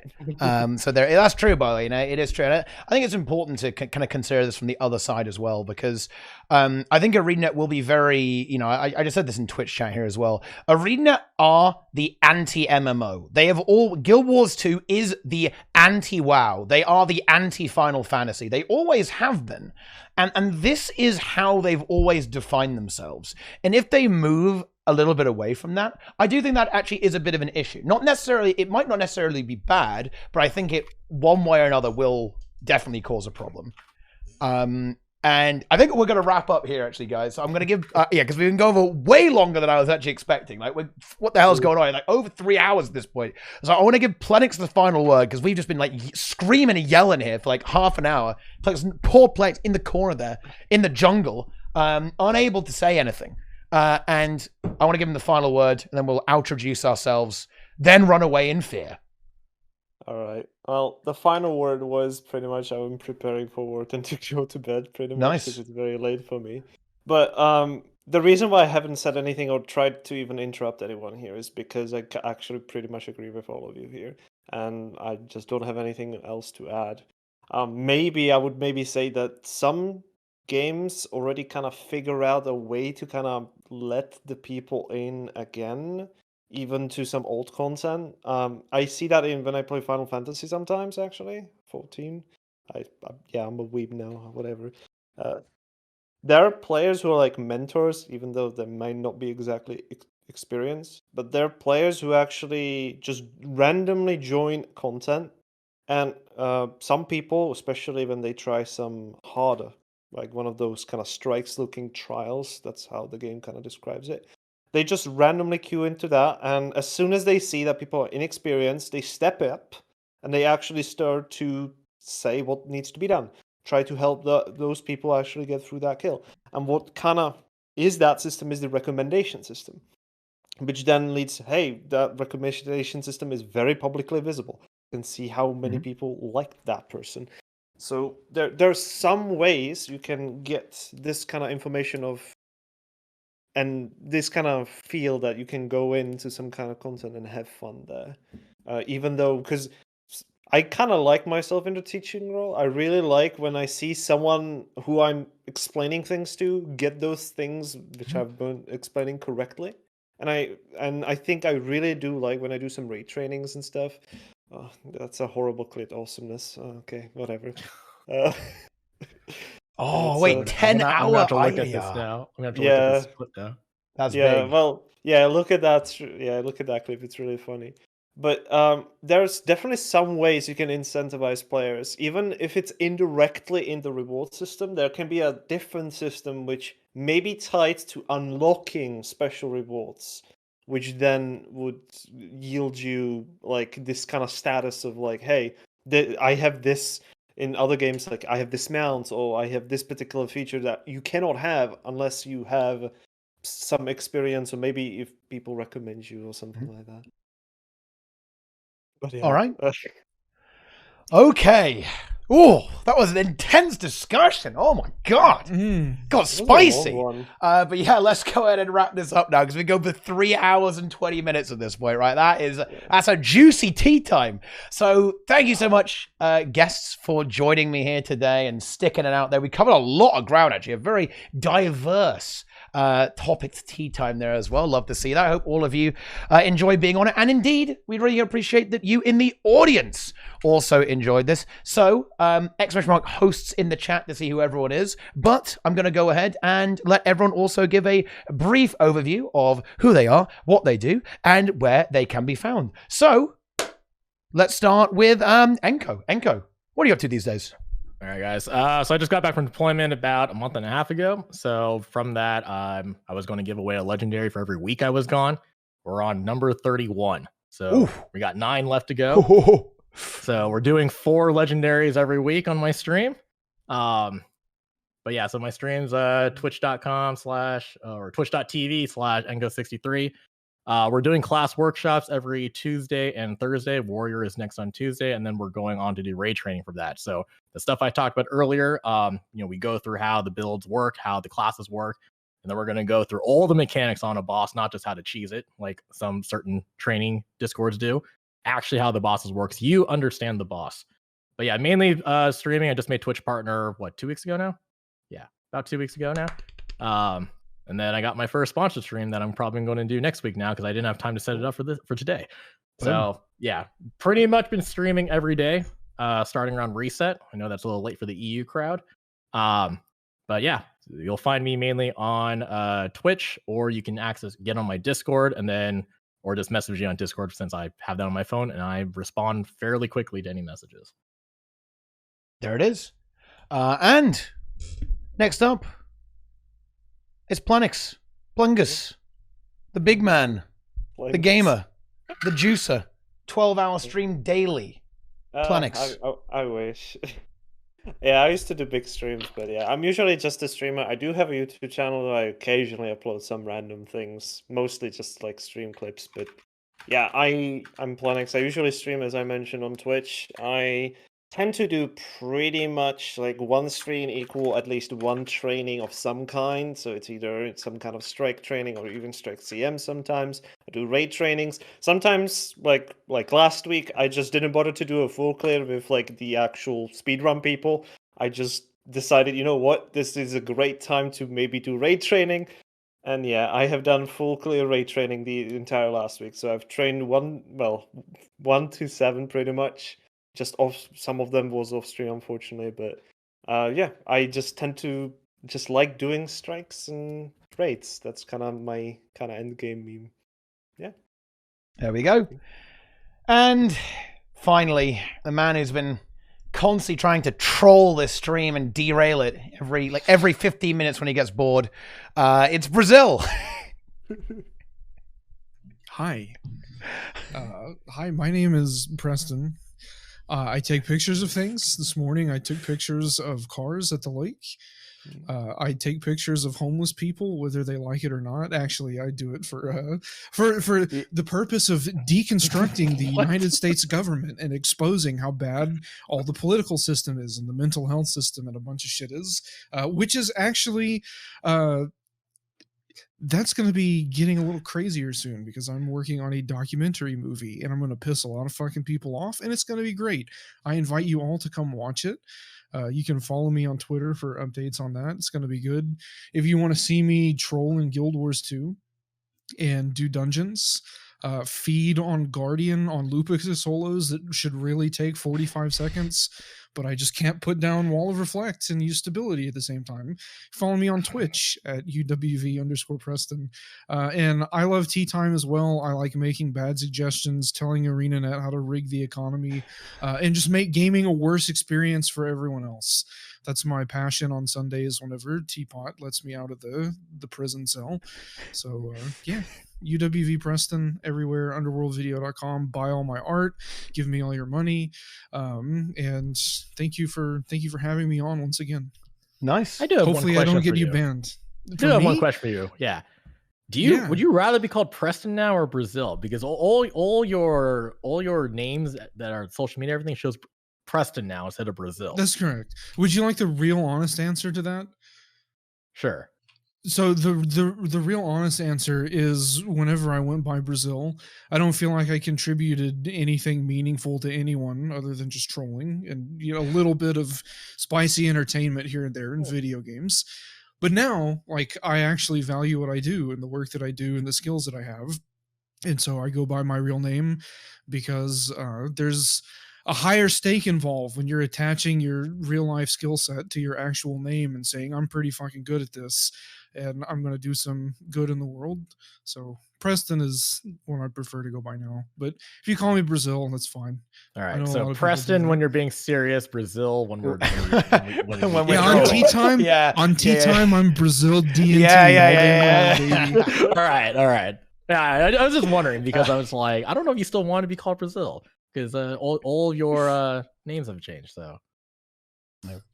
So that's true, by the way. You know, it is true. And I think it's important to kind of consider this from the other side as well, because I think ArenaNet will be very, you know, I just said this in Twitch chat here as well. ArenaNet are the anti-MMO. They have Guild Wars 2 is the anti-WoW. They are the anti-Final Fantasy. They always have been. And this is how they've always defined themselves. And if they move a little bit away from that, I do think that actually is a bit of an issue. It might not necessarily be bad, but I think it, one way or another, will definitely cause a problem. And I think we're going to wrap up here, actually, guys. So I'm going to give, because we've been going over way longer than I was actually expecting. Like, what the hell is going on? Like, over 3 hours at this point. So I want to give Plenyx the final word, because we've just been, like, screaming and yelling here for, like, half an hour. Poor Plenyx in the corner there, in the jungle, unable to say anything. And I want to give him the final word, and then we'll introduce ourselves, then run away in fear. All right. Well, the final word was pretty much I'm preparing for work and to go to bed pretty much. Nice. Because it's very late for me. But the reason why I haven't said anything or tried to even interrupt anyone here is because I actually pretty much agree with all of you here. And I just don't have anything else to add. I would say that some games already kind of figure out a way to kind of let the people in again, even to some old content. I see that when I play Final Fantasy sometimes, actually. 14. I'm a weeb now, whatever. There are players who are like mentors, even though they might not be exactly experienced. But there are players who actually just randomly join content. And some people, especially when they try some harder, like one of those kind of strikes-looking trials, that's how the game kind of describes it. They just randomly queue into that, and as soon as they see that people are inexperienced, they step up and they actually start to say what needs to be done. Try to help those people actually get through that kill. And what kind of is that system is the recommendation system, which then leads, hey, that recommendation system is very publicly visible. You can see how many people like that person. So there's some ways you can get this kind of information of, and this kind of feel that you can go into some kind of content and have fun there. Even though, because I kind of like myself in the teaching role. I really like when I see someone who I'm explaining things to get those things which I've been explaining correctly. And I think I really do like when I do some raid trainings and stuff. Oh, that's a horrible clit awesomeness. Okay, whatever. Oh, wait, 10 I'm hour gonna have to look at this IR. now. I'm gonna have to look at this clip now. That's Yeah, big. well, yeah, look at that. Yeah, look at that clip. It's really funny. But there's definitely some ways you can incentivize players, even if it's indirectly in the reward system. There can be a different system which may be tied to unlocking special rewards, which then would yield you like this kind of status of like, hey, I have this. In other games, like I have this mount or I have this particular feature that you cannot have unless you have some experience, or maybe if people recommend you or something like that. But yeah. All right. Okay. Oh, that was an intense discussion. Oh my God. Got spicy. But yeah, let's go ahead and wrap this up now because we go for 3 hours and 20 minutes at this point, right? That's a juicy tea time. So thank you so much, guests, for joining me here today and sticking it out there. We covered a lot of ground, actually, a very diverse topic to tea time there as well. Love to see that. I hope all of you enjoy being on it. And indeed, we really appreciate that you in the audience also enjoyed this. So, exclamation mark hosts in the chat to see who everyone is. But I'm going to go ahead and let everyone also give a brief overview of who they are, what they do, and where they can be found. So, let's start with Enko. Enko, what are you up to these days? All right, guys. So I just got back from deployment about a month and a half ago. So from that, I was going to give away a legendary for every week I was gone. We're on number 31. So we got 9 left to go. So we're doing 4 legendaries every week on my stream. But yeah, so my stream's twitch.com/ or twitch.tv/Enko63. We're doing class workshops every Tuesday and Thursday. Warrior is next on Tuesday, and then we're going on to do raid training for that. So the stuff I talked about earlier, we go through how the builds work, how the classes work, and then we're going to go through all the mechanics on a boss, not just how to cheese it, like some certain training discords do. Actually, how the bosses work, so you understand the boss. But yeah, mainly streaming. I just made Twitch partner 2 weeks ago now. Yeah, about 2 weeks ago now. And then I got my first sponsor stream that I'm probably going to do next week now because I didn't have time to set it up for today. So yeah, pretty much been streaming every day, starting around reset. I know that's a little late for the EU crowd. But yeah, you'll find me mainly on Twitch, or you can get on my Discord or just message me on Discord since I have that on my phone and I respond fairly quickly to any messages. There it is. And next up, it's Plenyx, Plungus, the big man, the gamer, the juicer, 12-hour stream daily. Plenyx. I wish. Yeah, I used to do big streams, but yeah, I'm usually just a streamer. I do have a YouTube channel where I occasionally upload some random things, mostly just like stream clips. But yeah, I'm Plenyx. I usually stream, as I mentioned, on Twitch. I tend to do pretty much like one stream equal at least one training of some kind. So it's either some kind of strike training or even strike CM sometimes. I do raid trainings. Sometimes, like last week, I just didn't bother to do a full clear with like the actual speedrun people. I just decided, you know what, this is a great time to maybe do raid training. And yeah, I have done full clear raid training the entire last week. So I've trained 1 to 7 pretty much. Just off, some of them was off stream, unfortunately, but yeah, I just tend to just like doing strikes and raids. That's kind of my kind of end game meme. Yeah. There we go. And finally, the man who's been constantly trying to troll this stream and derail it every 15 minutes when he gets bored. It's Brazil. Hi. Hi, my name is Preston. I take pictures of things. This morning I took pictures of cars at the lake. I take pictures of homeless people, whether they like it or not. Actually, I do it for the purpose of deconstructing the United States government and exposing how bad all the political system is and the mental health system and a bunch of shit is, which is actually that's going to be getting a little crazier soon because I'm working on a documentary movie and I'm going to piss a lot of fucking people off and it's going to be great. I invite you all to come watch it. You can follow me on Twitter for updates on that. It's going to be good. If you want to see me troll in Guild Wars 2 and do dungeons, feed on Guardian on Lupix solos that should really take 45 seconds, but I just can't put down Wall of Reflect and use stability at the same time. Follow me on Twitch at UWV_Preston. And I love TeaTime as well. I like making bad suggestions, telling ArenaNet how to rig the economy, and just make gaming a worse experience for everyone else. That's my passion on Sundays whenever Teapot lets me out of the prison cell. So, yeah. UWV Preston everywhere, underworldvideo.com. Buy all my art, give me all your money, and thank you for having me on once again. Nice. I do have Hopefully one I don't question get for you you. banned. I do have one question for you. Yeah. Would you rather be called Preston now or Brazil? Because all your names that are social media, everything shows Preston now instead of Brazil. That's correct. Would you like the real honest answer to that? Sure. So the real honest answer is whenever I went by Brazil, I don't feel like I contributed anything meaningful to anyone other than just trolling and a little bit of spicy entertainment here and there in video games. But now, like, I actually value what I do and the work that I do and the skills that I have. And so I go by my real name because there's a higher stake involved when you're attaching your real life skill set to your actual name and saying, I'm pretty fucking good at this and I'm going to do some good in the world. So Preston is what I prefer to go by now. But if you call me Brazil, that's fine. All right. So Preston when you're being serious, Brazil when we're on TeaTime. Yeah. On TeaTime, I'm Brazil DNT. Yeah. All right. Yeah, I was just wondering because I was like, I don't know if you still want to be called Brazil because all your names have changed. So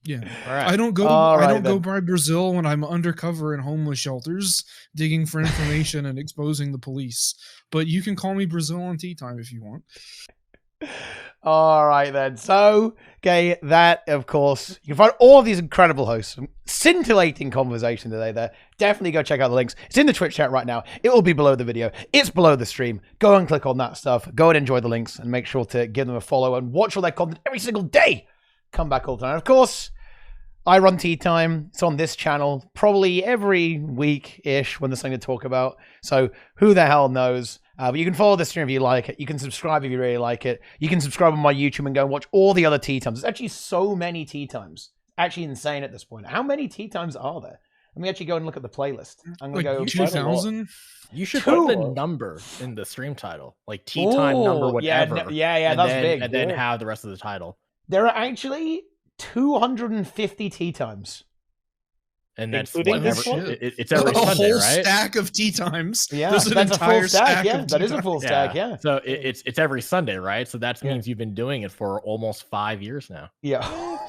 yeah, all right. I don't go by Brazil when I'm undercover in homeless shelters digging for information and exposing the police. But you can call me Brazil on TeaTime if you want. All right then. So, okay, that of course you can find all of these incredible hosts, scintillating conversation today. There, definitely go check out the links. It's in the Twitch chat right now. It will be below the video. It's below the stream. Go and click on that stuff. Go and enjoy the links, and make sure to give them a follow and watch all their content every single day. Come back all the time. Of course, I run TeaTime. It's on this channel probably every week-ish when there's something to talk about. So who the hell knows? But you can follow the stream if you like it. You can subscribe if you really like it. You can subscribe on my YouTube and go and watch all the other TeaTimes. There's actually so many TeaTimes. Actually insane at this point. How many TeaTimes are there? Let me actually go and look at the playlist. I'm going to go 2,000? You should put the number in the stream title. Like TeaTime number whatever. Yeah, that's big. And then have the rest of the title. There are actually 250 TeaTimes. And that's including whatever. this one? It's every a Sunday, whole right? stack of TeaTimes. Yeah, there's an that's a entire full stack. stack Yeah, of that is a TeaTime. full stack. Yeah. So it's every Sunday, right? So that means you've been doing it for almost 5 years now. Yeah.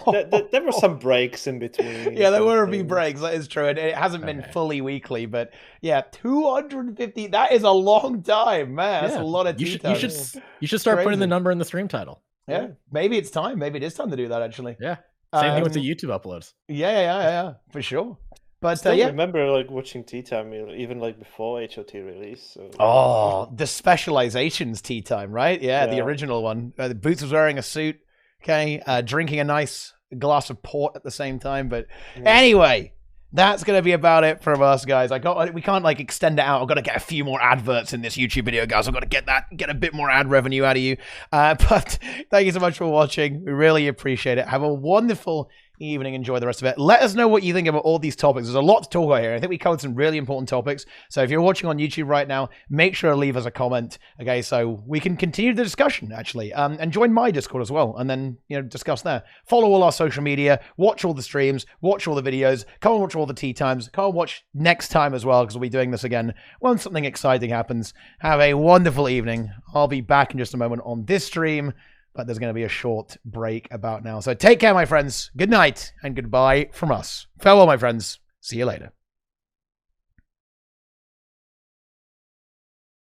There were some breaks in between. Yeah, there were a few breaks. That is true. And it hasn't been fully weekly, but yeah, 250. That is a long time, man. That's a lot of TeaTimes. You should start putting the number in the stream title. Yeah, maybe it's time. Maybe it is time to do that, actually. Yeah. Same thing with the YouTube uploads. Yeah, for sure. But I remember like watching TeaTime even like before HOT release. So. Oh, the specializations TeaTime, right? Yeah, the original one. Boots was wearing a suit, okay, drinking a nice glass of port at the same time. But anyway, that's going to be about it from us, guys. We can't like extend it out. I've got to get a few more adverts in this YouTube video, guys. I've got to get a bit more ad revenue out of you. But thank you so much for watching. We really appreciate it. Have a wonderful evening. Enjoy the rest of it. Let us know what you think about all these topics. There's a lot to talk about here. I think we covered some really important topics. So if you're watching on YouTube right now, make sure to leave us a comment, okay, so we can continue the discussion, actually. And join my Discord as well, and then, discuss there. Follow all our social media, watch all the streams, watch all the videos, come and watch all the tea times, come and watch next time as well, because we'll be doing this again when something exciting happens. Have a wonderful evening. I'll be back in just a moment on this stream, but there's going to be a short break about now. So take care, my friends. Good night and goodbye from us. Farewell, my friends. See you later.